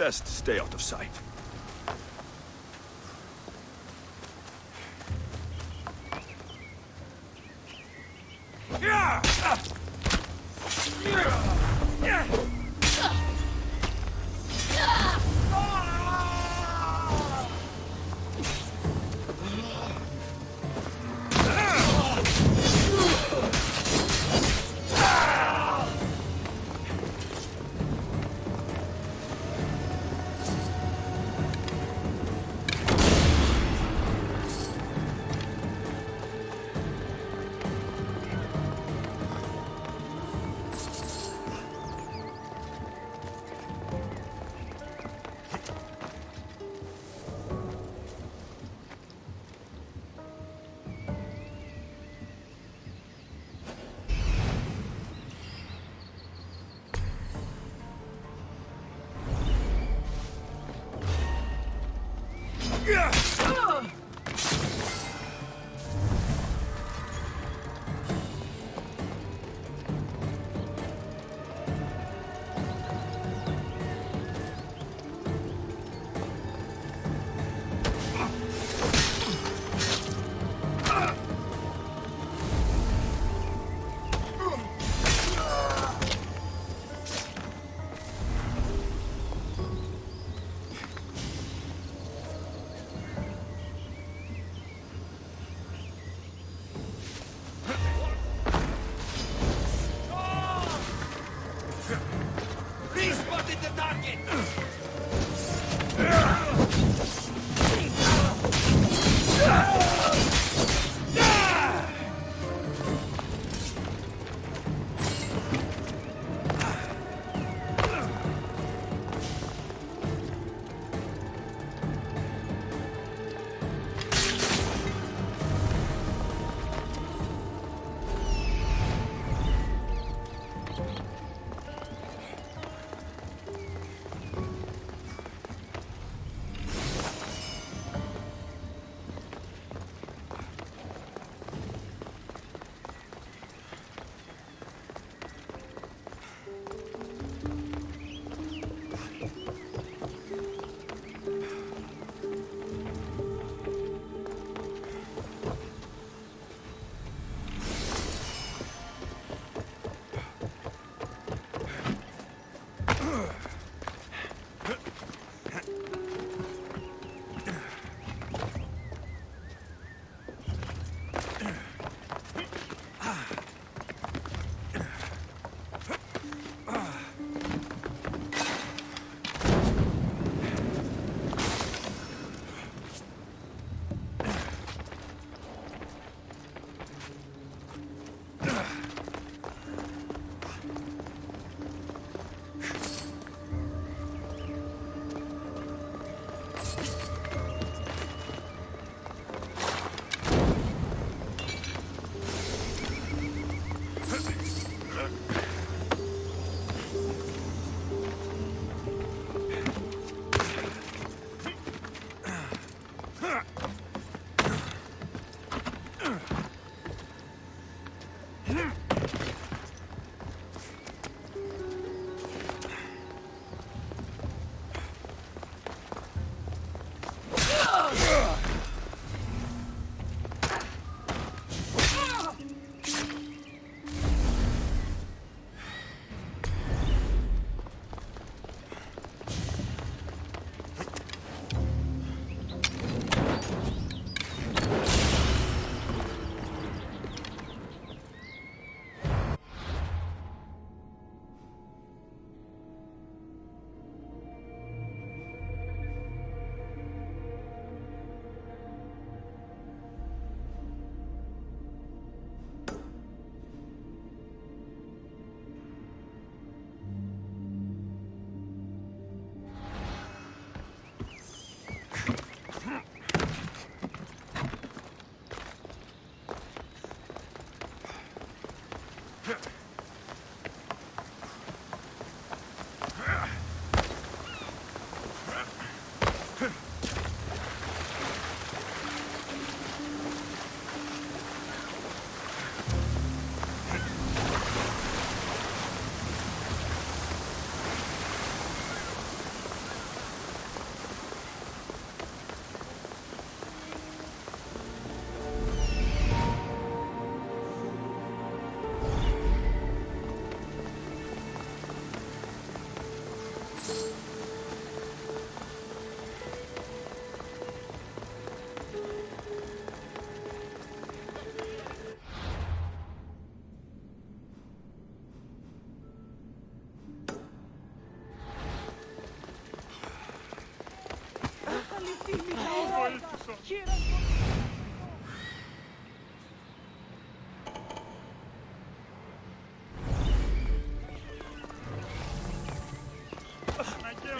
best to stay out of sight.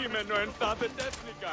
Κείμενο εντάτε τέθνικα.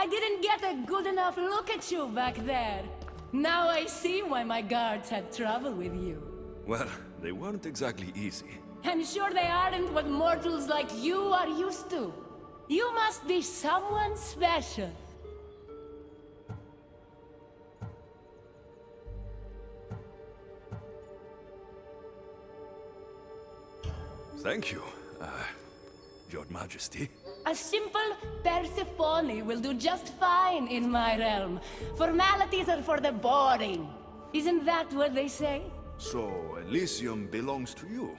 didn't get a good enough look at you back there. Now I see why my guards had trouble with you. Well, they weren't exactly easy. I'm sure they aren't what mortals like you are used to. You must be someone special. Thank you, Your Majesty. A simple Persephone will do just fine in my realm. Formalities are for the boring. Isn't that what they say? So, Elysium belongs to you?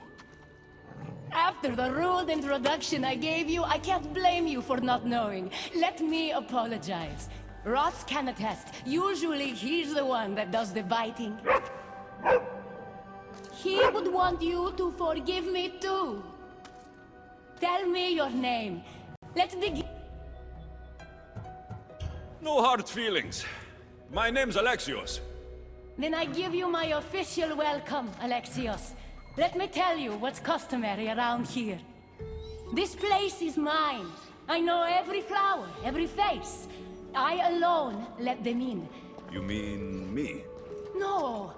After the rude introduction I gave you, I can't blame you for not knowing. Let me apologize. Ross can attest. Usually he's the one that does the biting. He would want you to forgive me too. Tell me your name. Let's begin. No hard feelings. My name's Alexios. Then I give you my official welcome, Alexios. Let me tell you what's customary around here. This place is mine. I know every flower, every face. I alone let them in. You mean me? No.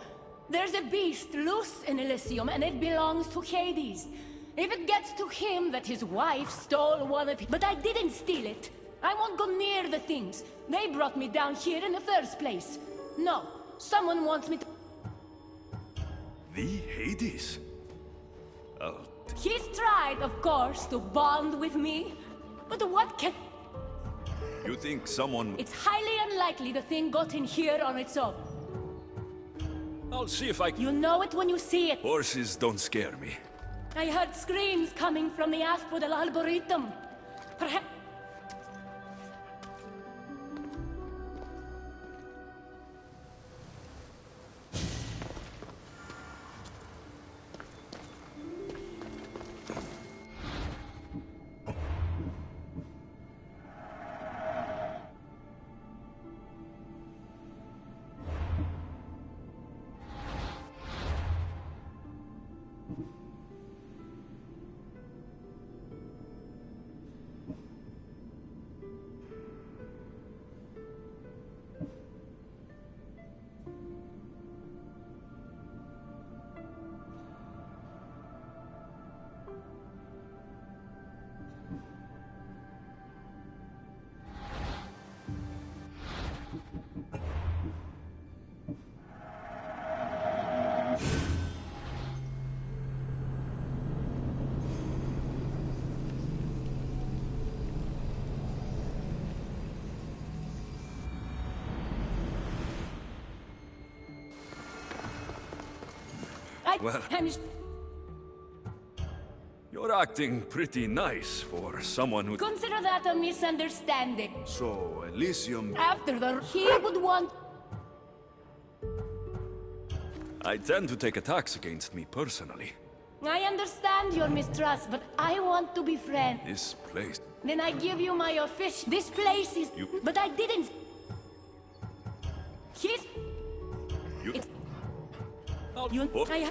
There's a beast loose in Elysium, and it belongs to Hades. If it gets to him that his wife stole one of his... But I didn't steal it. I won't go near the things. They brought me down here in the first place. No, someone wants me to... The Hades? He's tried, of course, to bond with me. But what can... You think someone... It's highly unlikely the thing got in here on its own. I'll see if I... You know it when you see it. Horses don't scare me. I heard screams coming from the Asphodel Arboretum. Perhaps... Well, you're acting pretty nice for someone who... Consider that a misunderstanding. So, Elysium... After the... He would want... I tend to take attacks against me personally. I understand your mistrust, but I want to be friends. This place... Then I give you my official... This place is... You... But I didn't... He's... You... It's... You... Oh. I...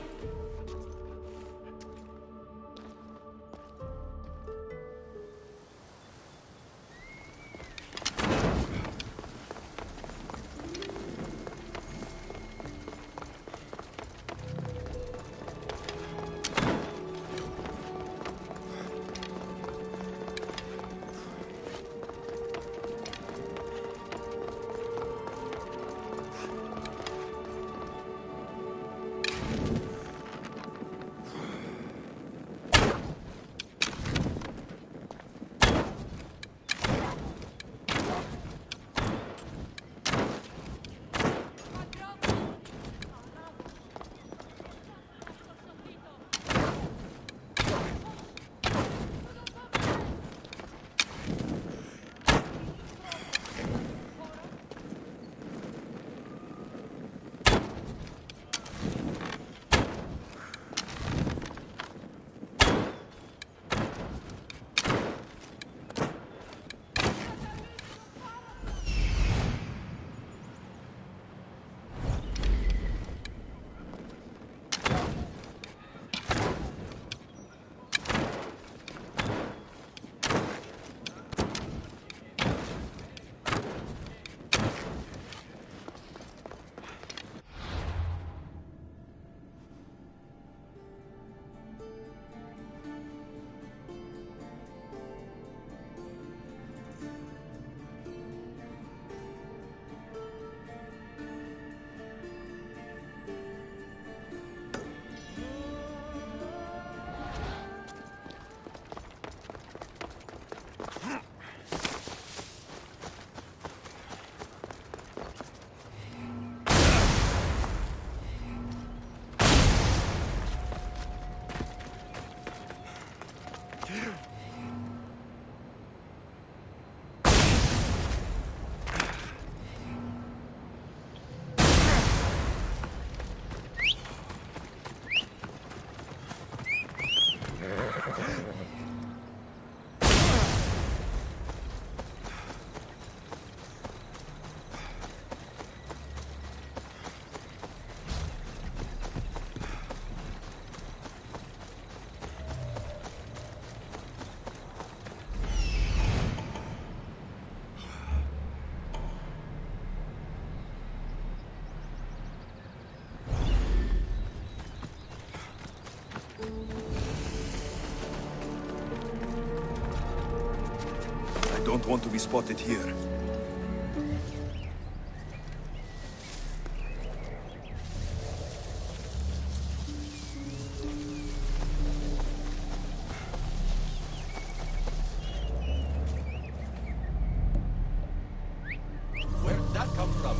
I don't want to be spotted here. Where did that come from?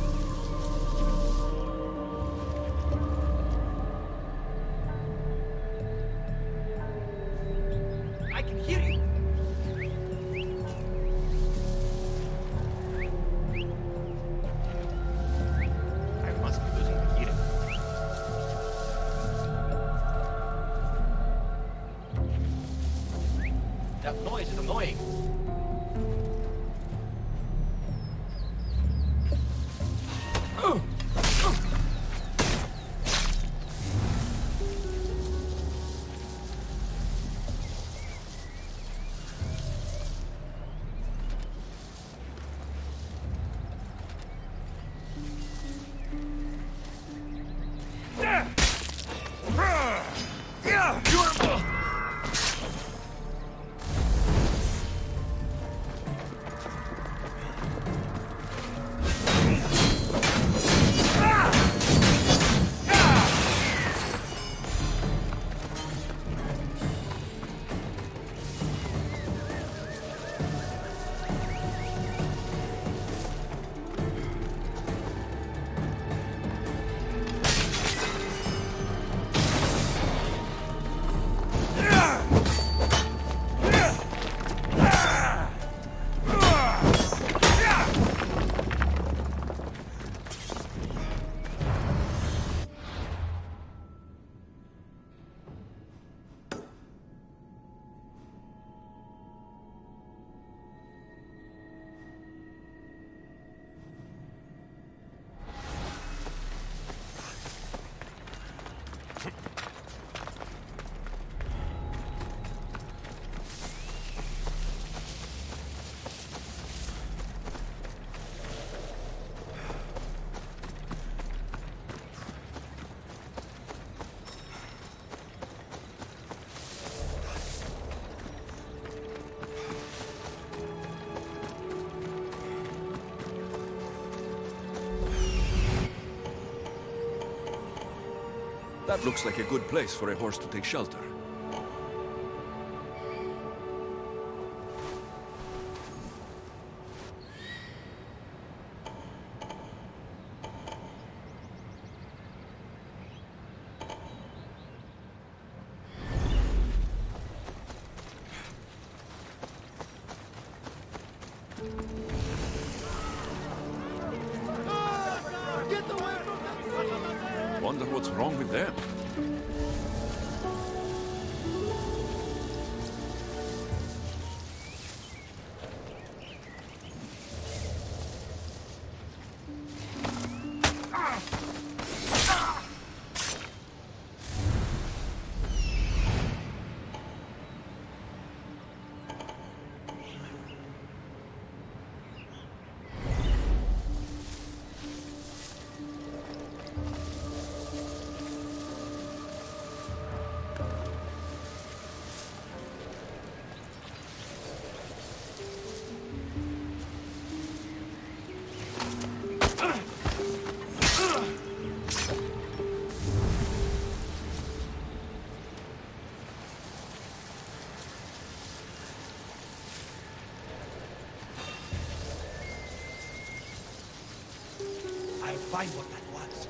I can hear you. I must be losing my hearing. That noise is annoying. That looks like a good place for a horse to take shelter. Wonder what's wrong with them. I'll find what that was.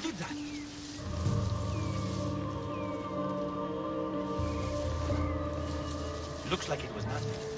did that? Looks like it was nothing.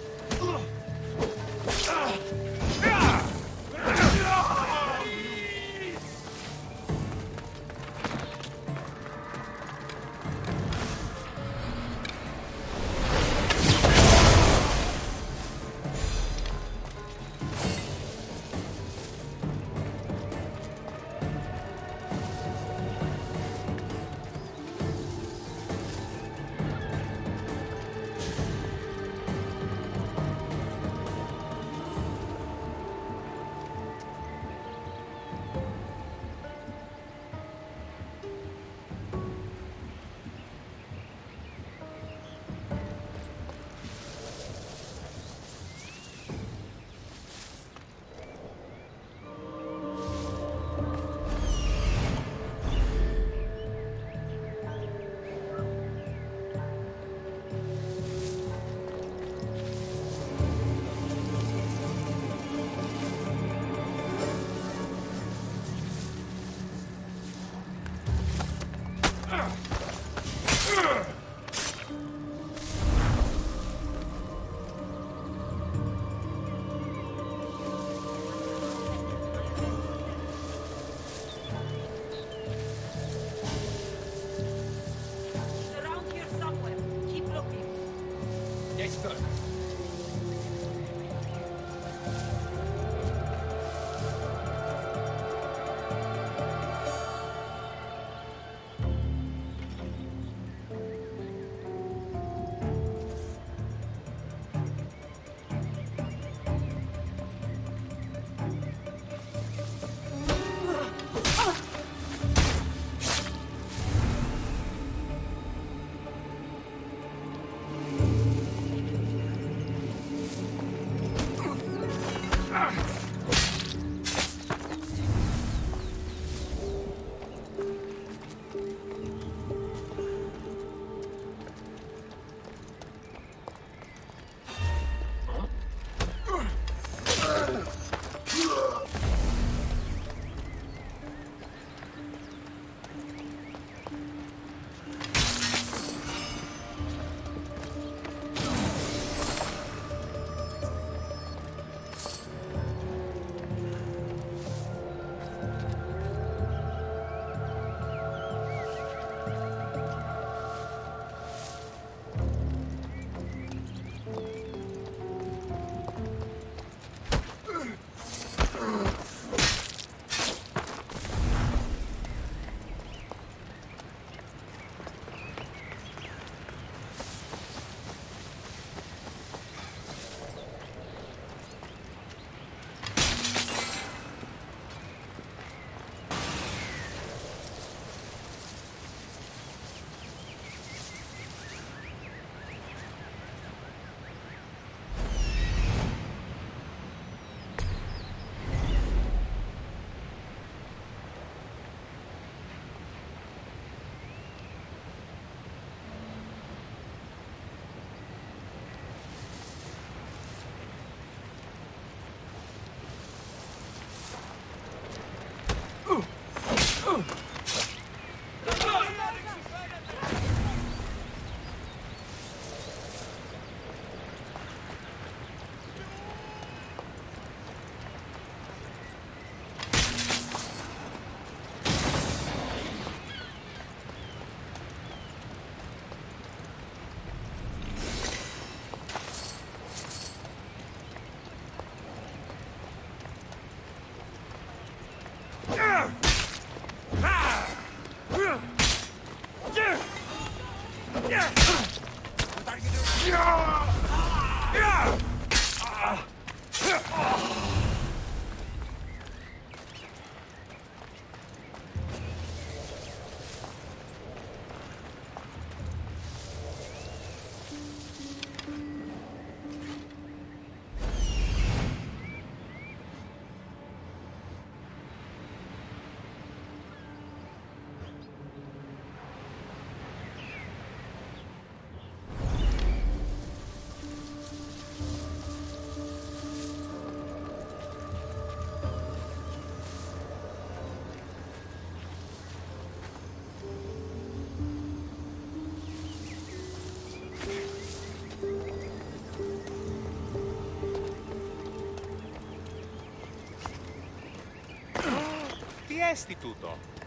Chi è sti tutto?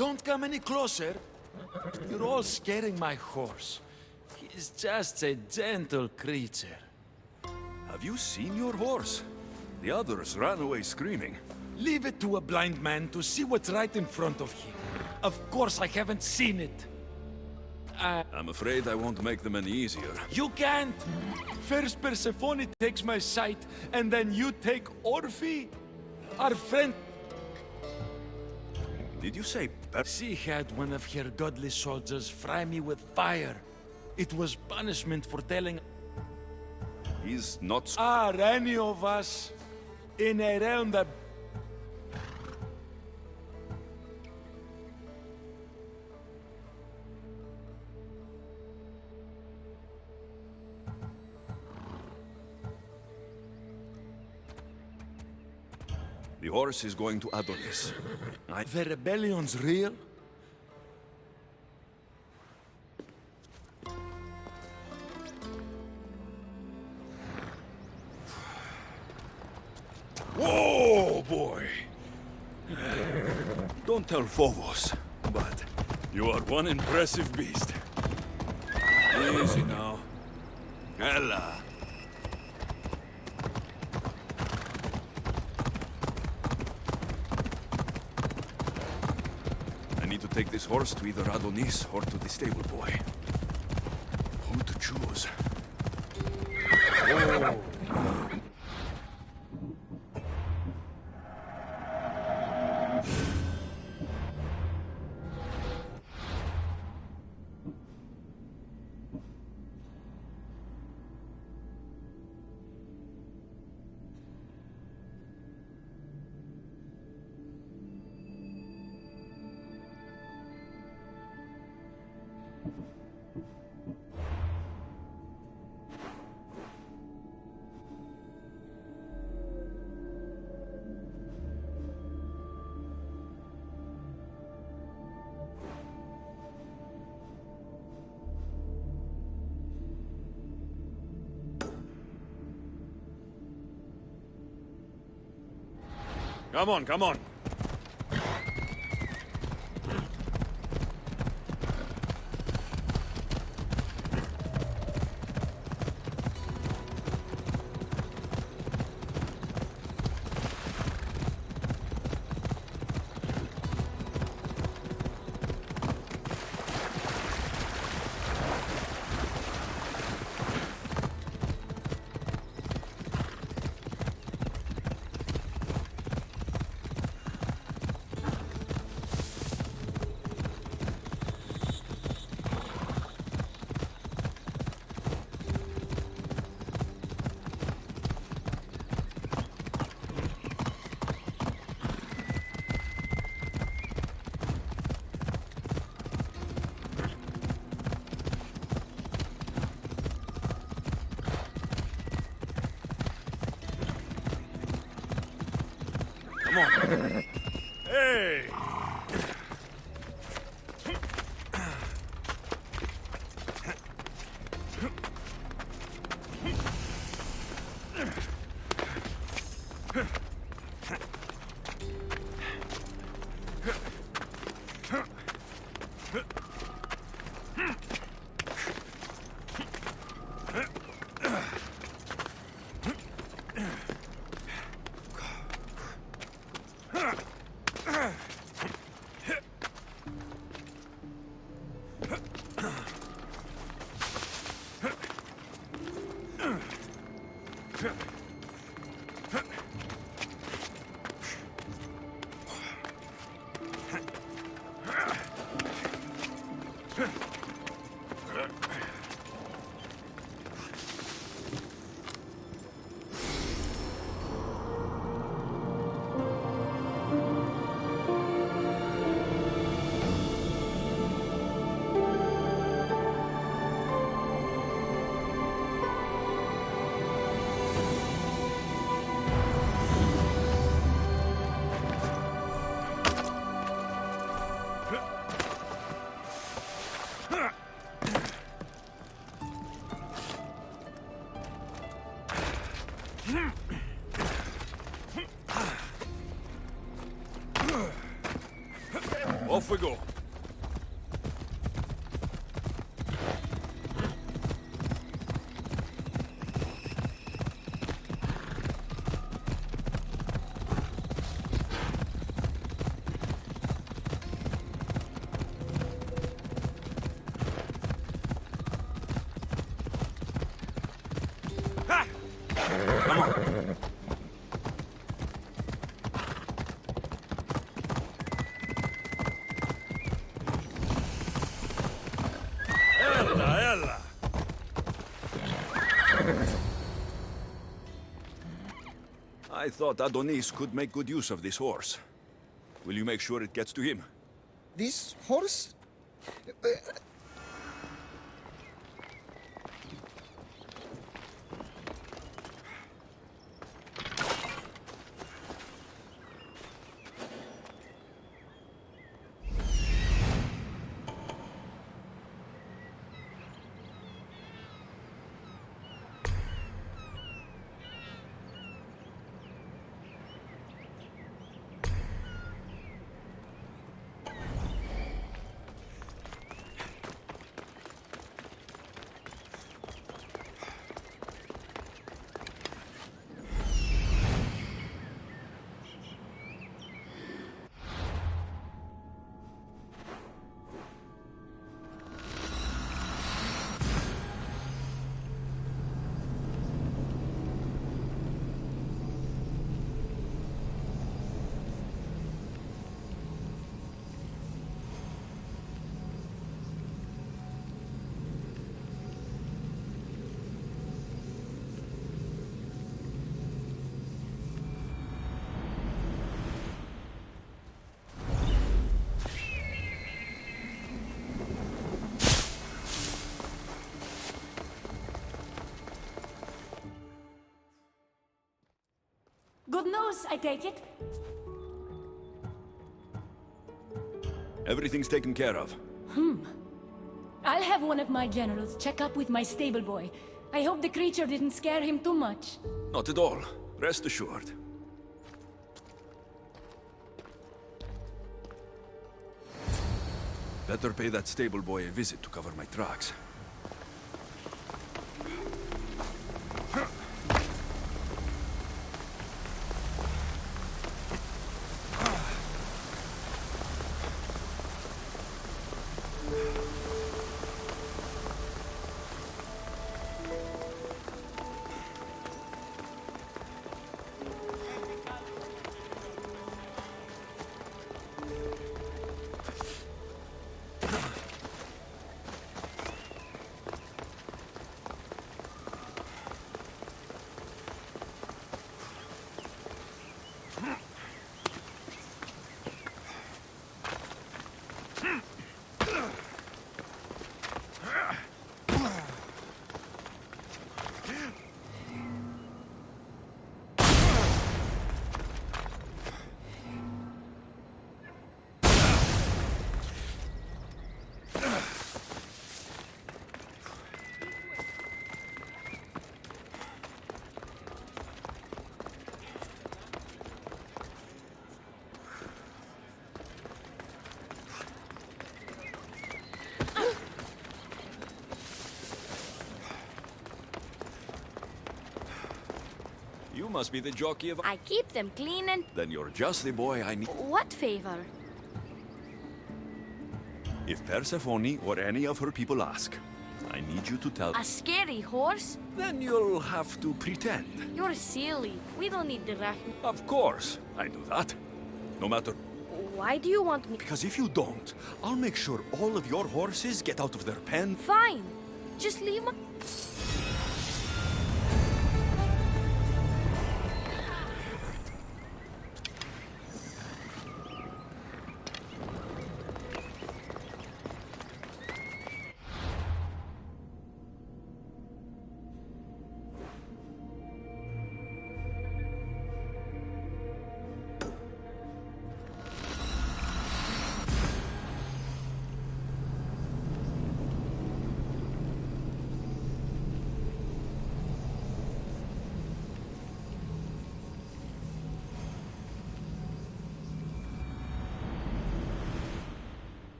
Don't come any closer. You're all scaring my horse. He's just a gentle creature. Have you seen your horse? The others ran away screaming. Leave it to a blind man to see what's right in front of him. Of course I haven't seen it. I'm afraid I won't make them any easier. You can't! First Persephone takes my sight, and then you take Orphe? Our friend... Did you say She had one of her godly soldiers fry me with fire. It was punishment for telling... He's not... Are any of us in a realm that... The horse is going to Adonis. The rebellion's real? Whoa, boy! Don't tell Phobos, but you are one impressive beast. Easy now. Ella. I need to take this horse to either Adonis or to the stable boy. Who to choose? Oh. Come on, come on. Come on. Hey! Huh. Off we go. I thought Adonis could make good use of this horse. Will you make sure it gets to him? This horse? Good news, I take it? Everything's taken care of. I'll have one of my generals check up with my stable boy. I hope the creature didn't scare him too much. Not at all. Rest assured. Better pay that stable boy a visit to cover my tracks. You must be the jockey of... I keep them clean and... Then you're just the boy I need. What favor? If Persephone or any of her people ask, I need you to tell... A scary horse? Then you'll have to pretend. You're silly. We don't need the Rahim. Of course, I do that. No matter... Why do you want me? Because if you don't, I'll make sure all of your horses get out of their pen. Fine. Just leave my...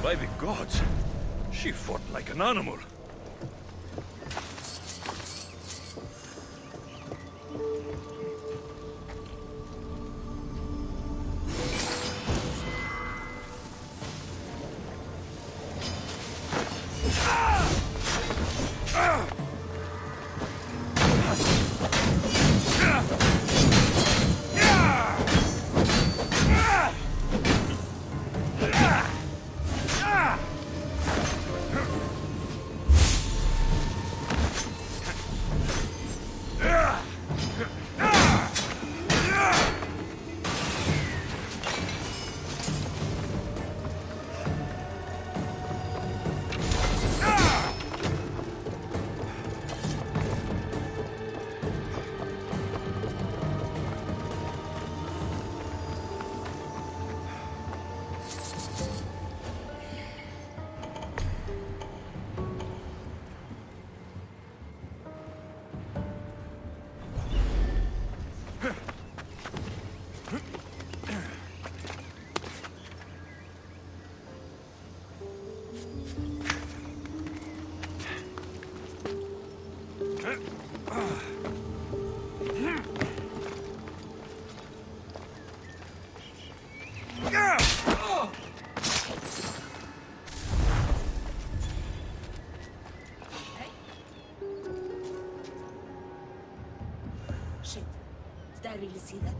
By the gods, she fought like an animal. Shit. Did I really see that?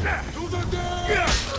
To the death!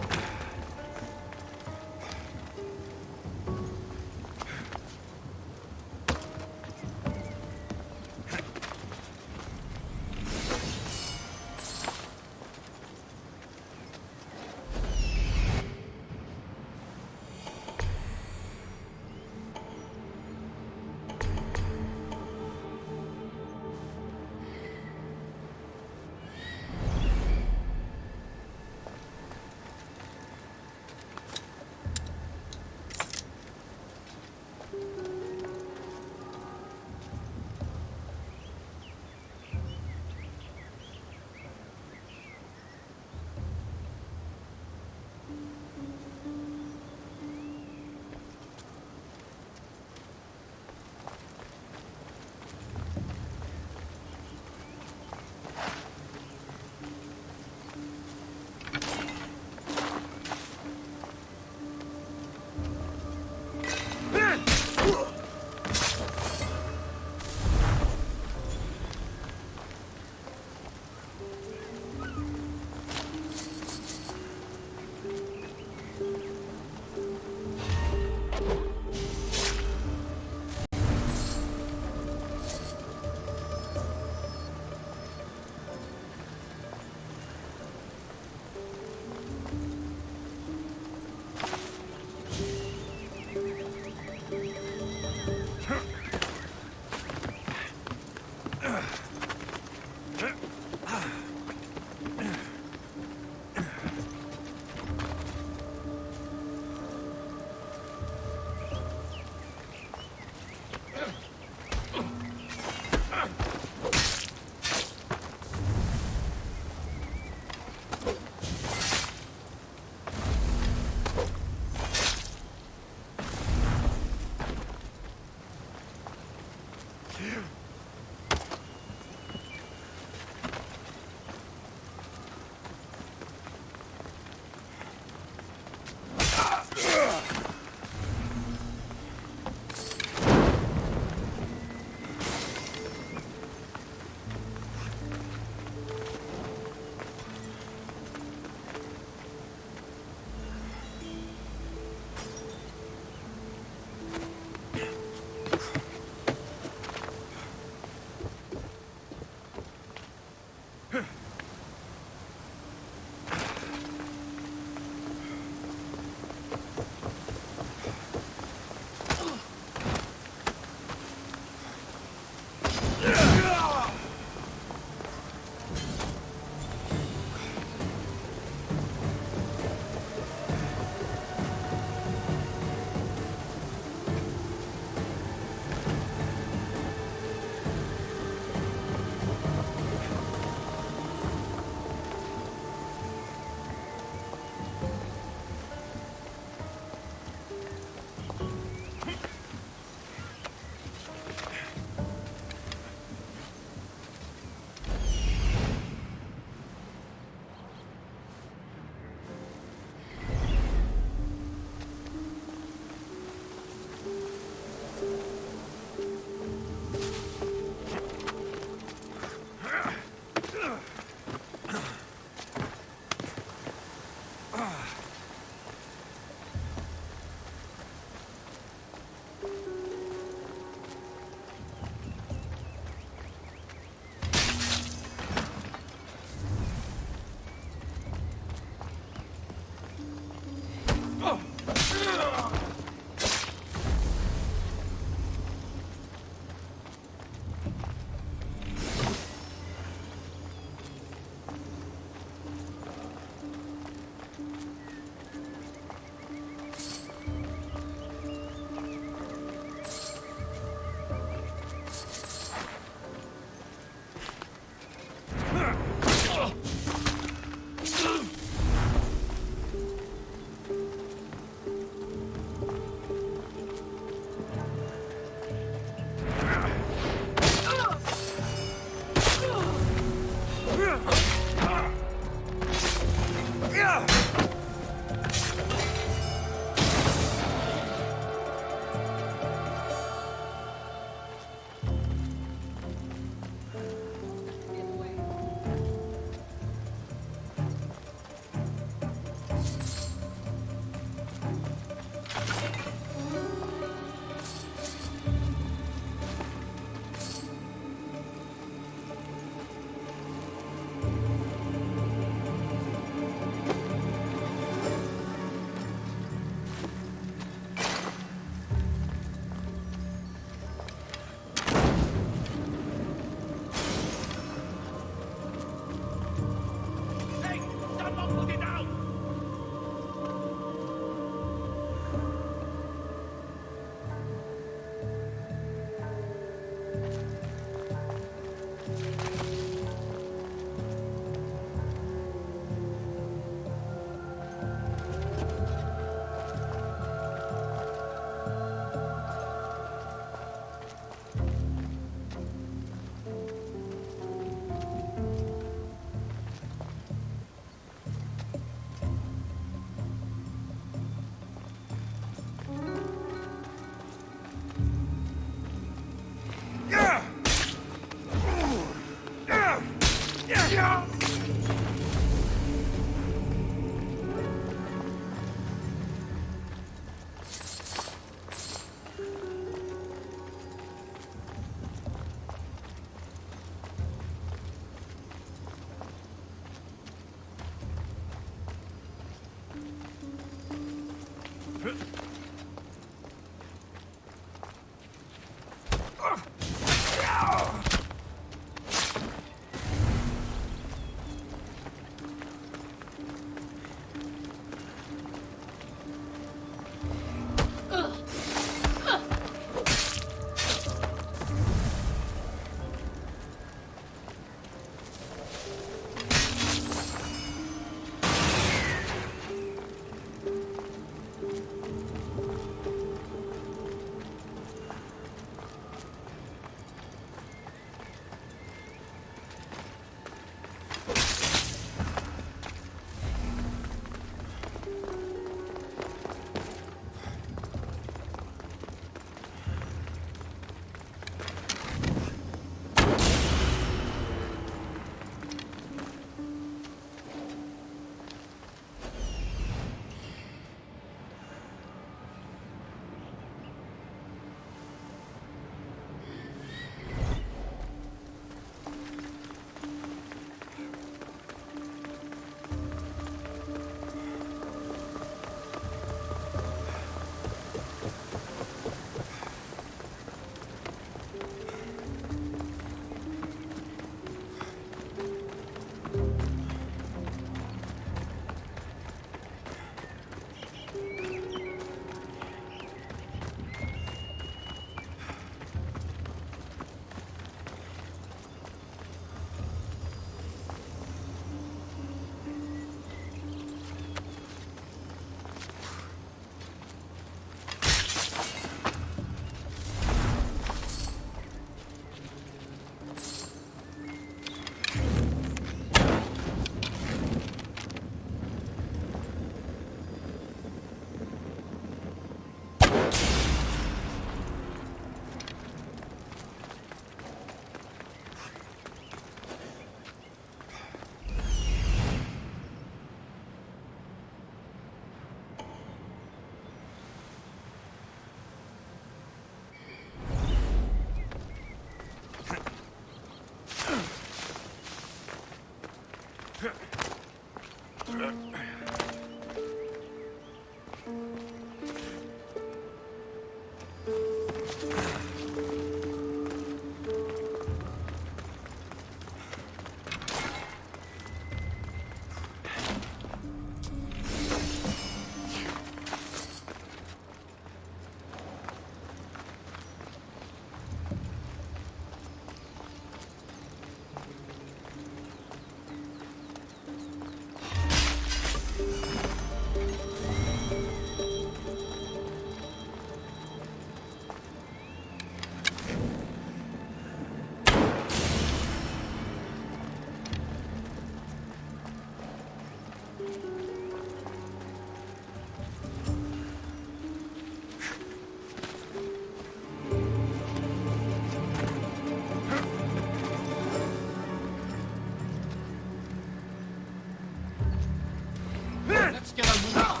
Let's get a move on.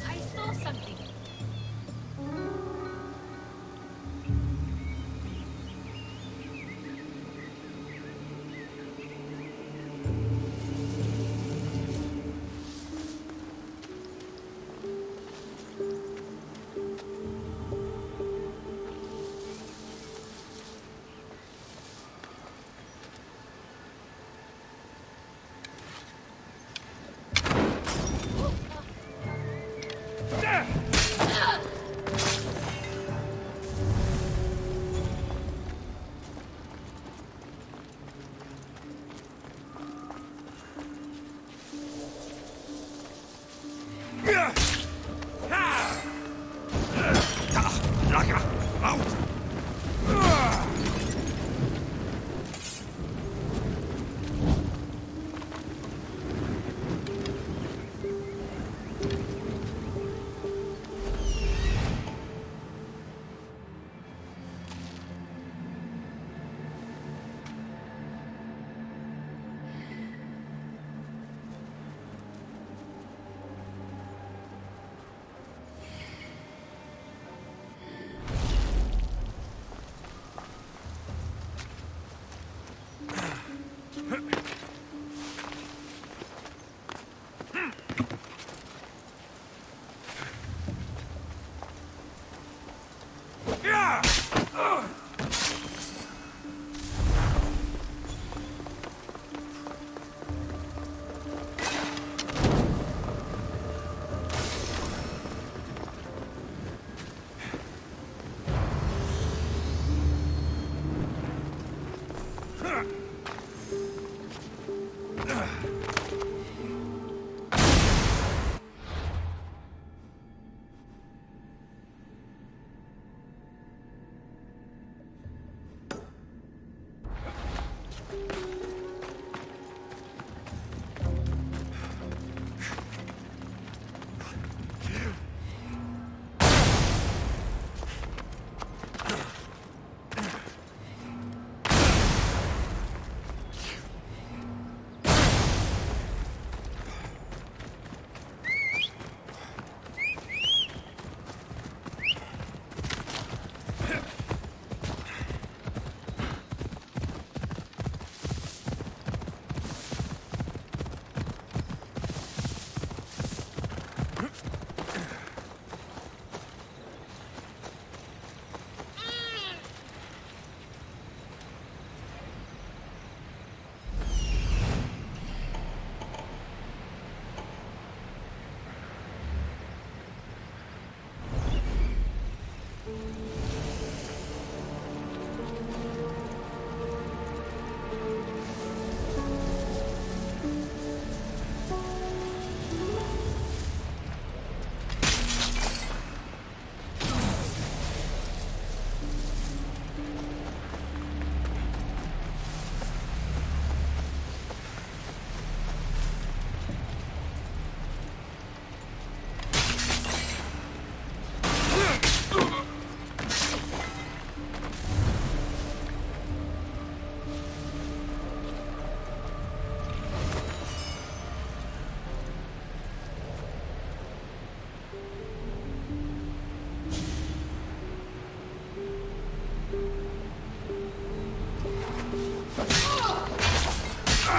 I saw something.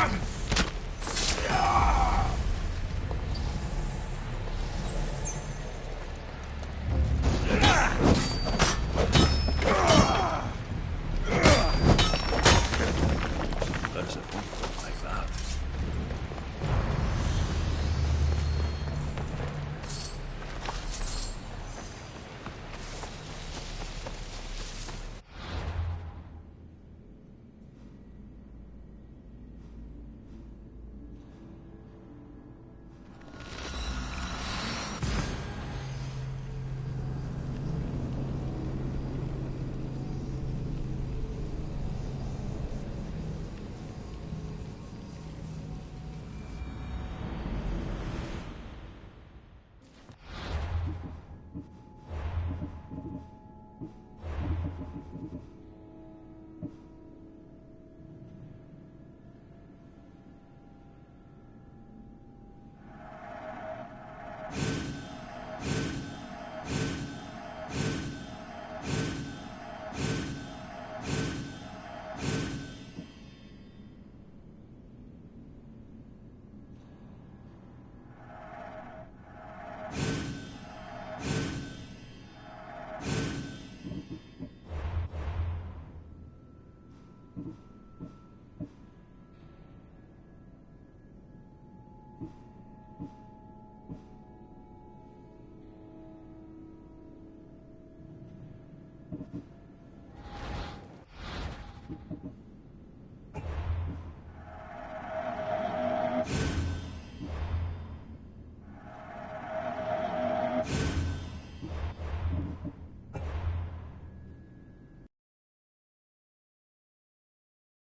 Come!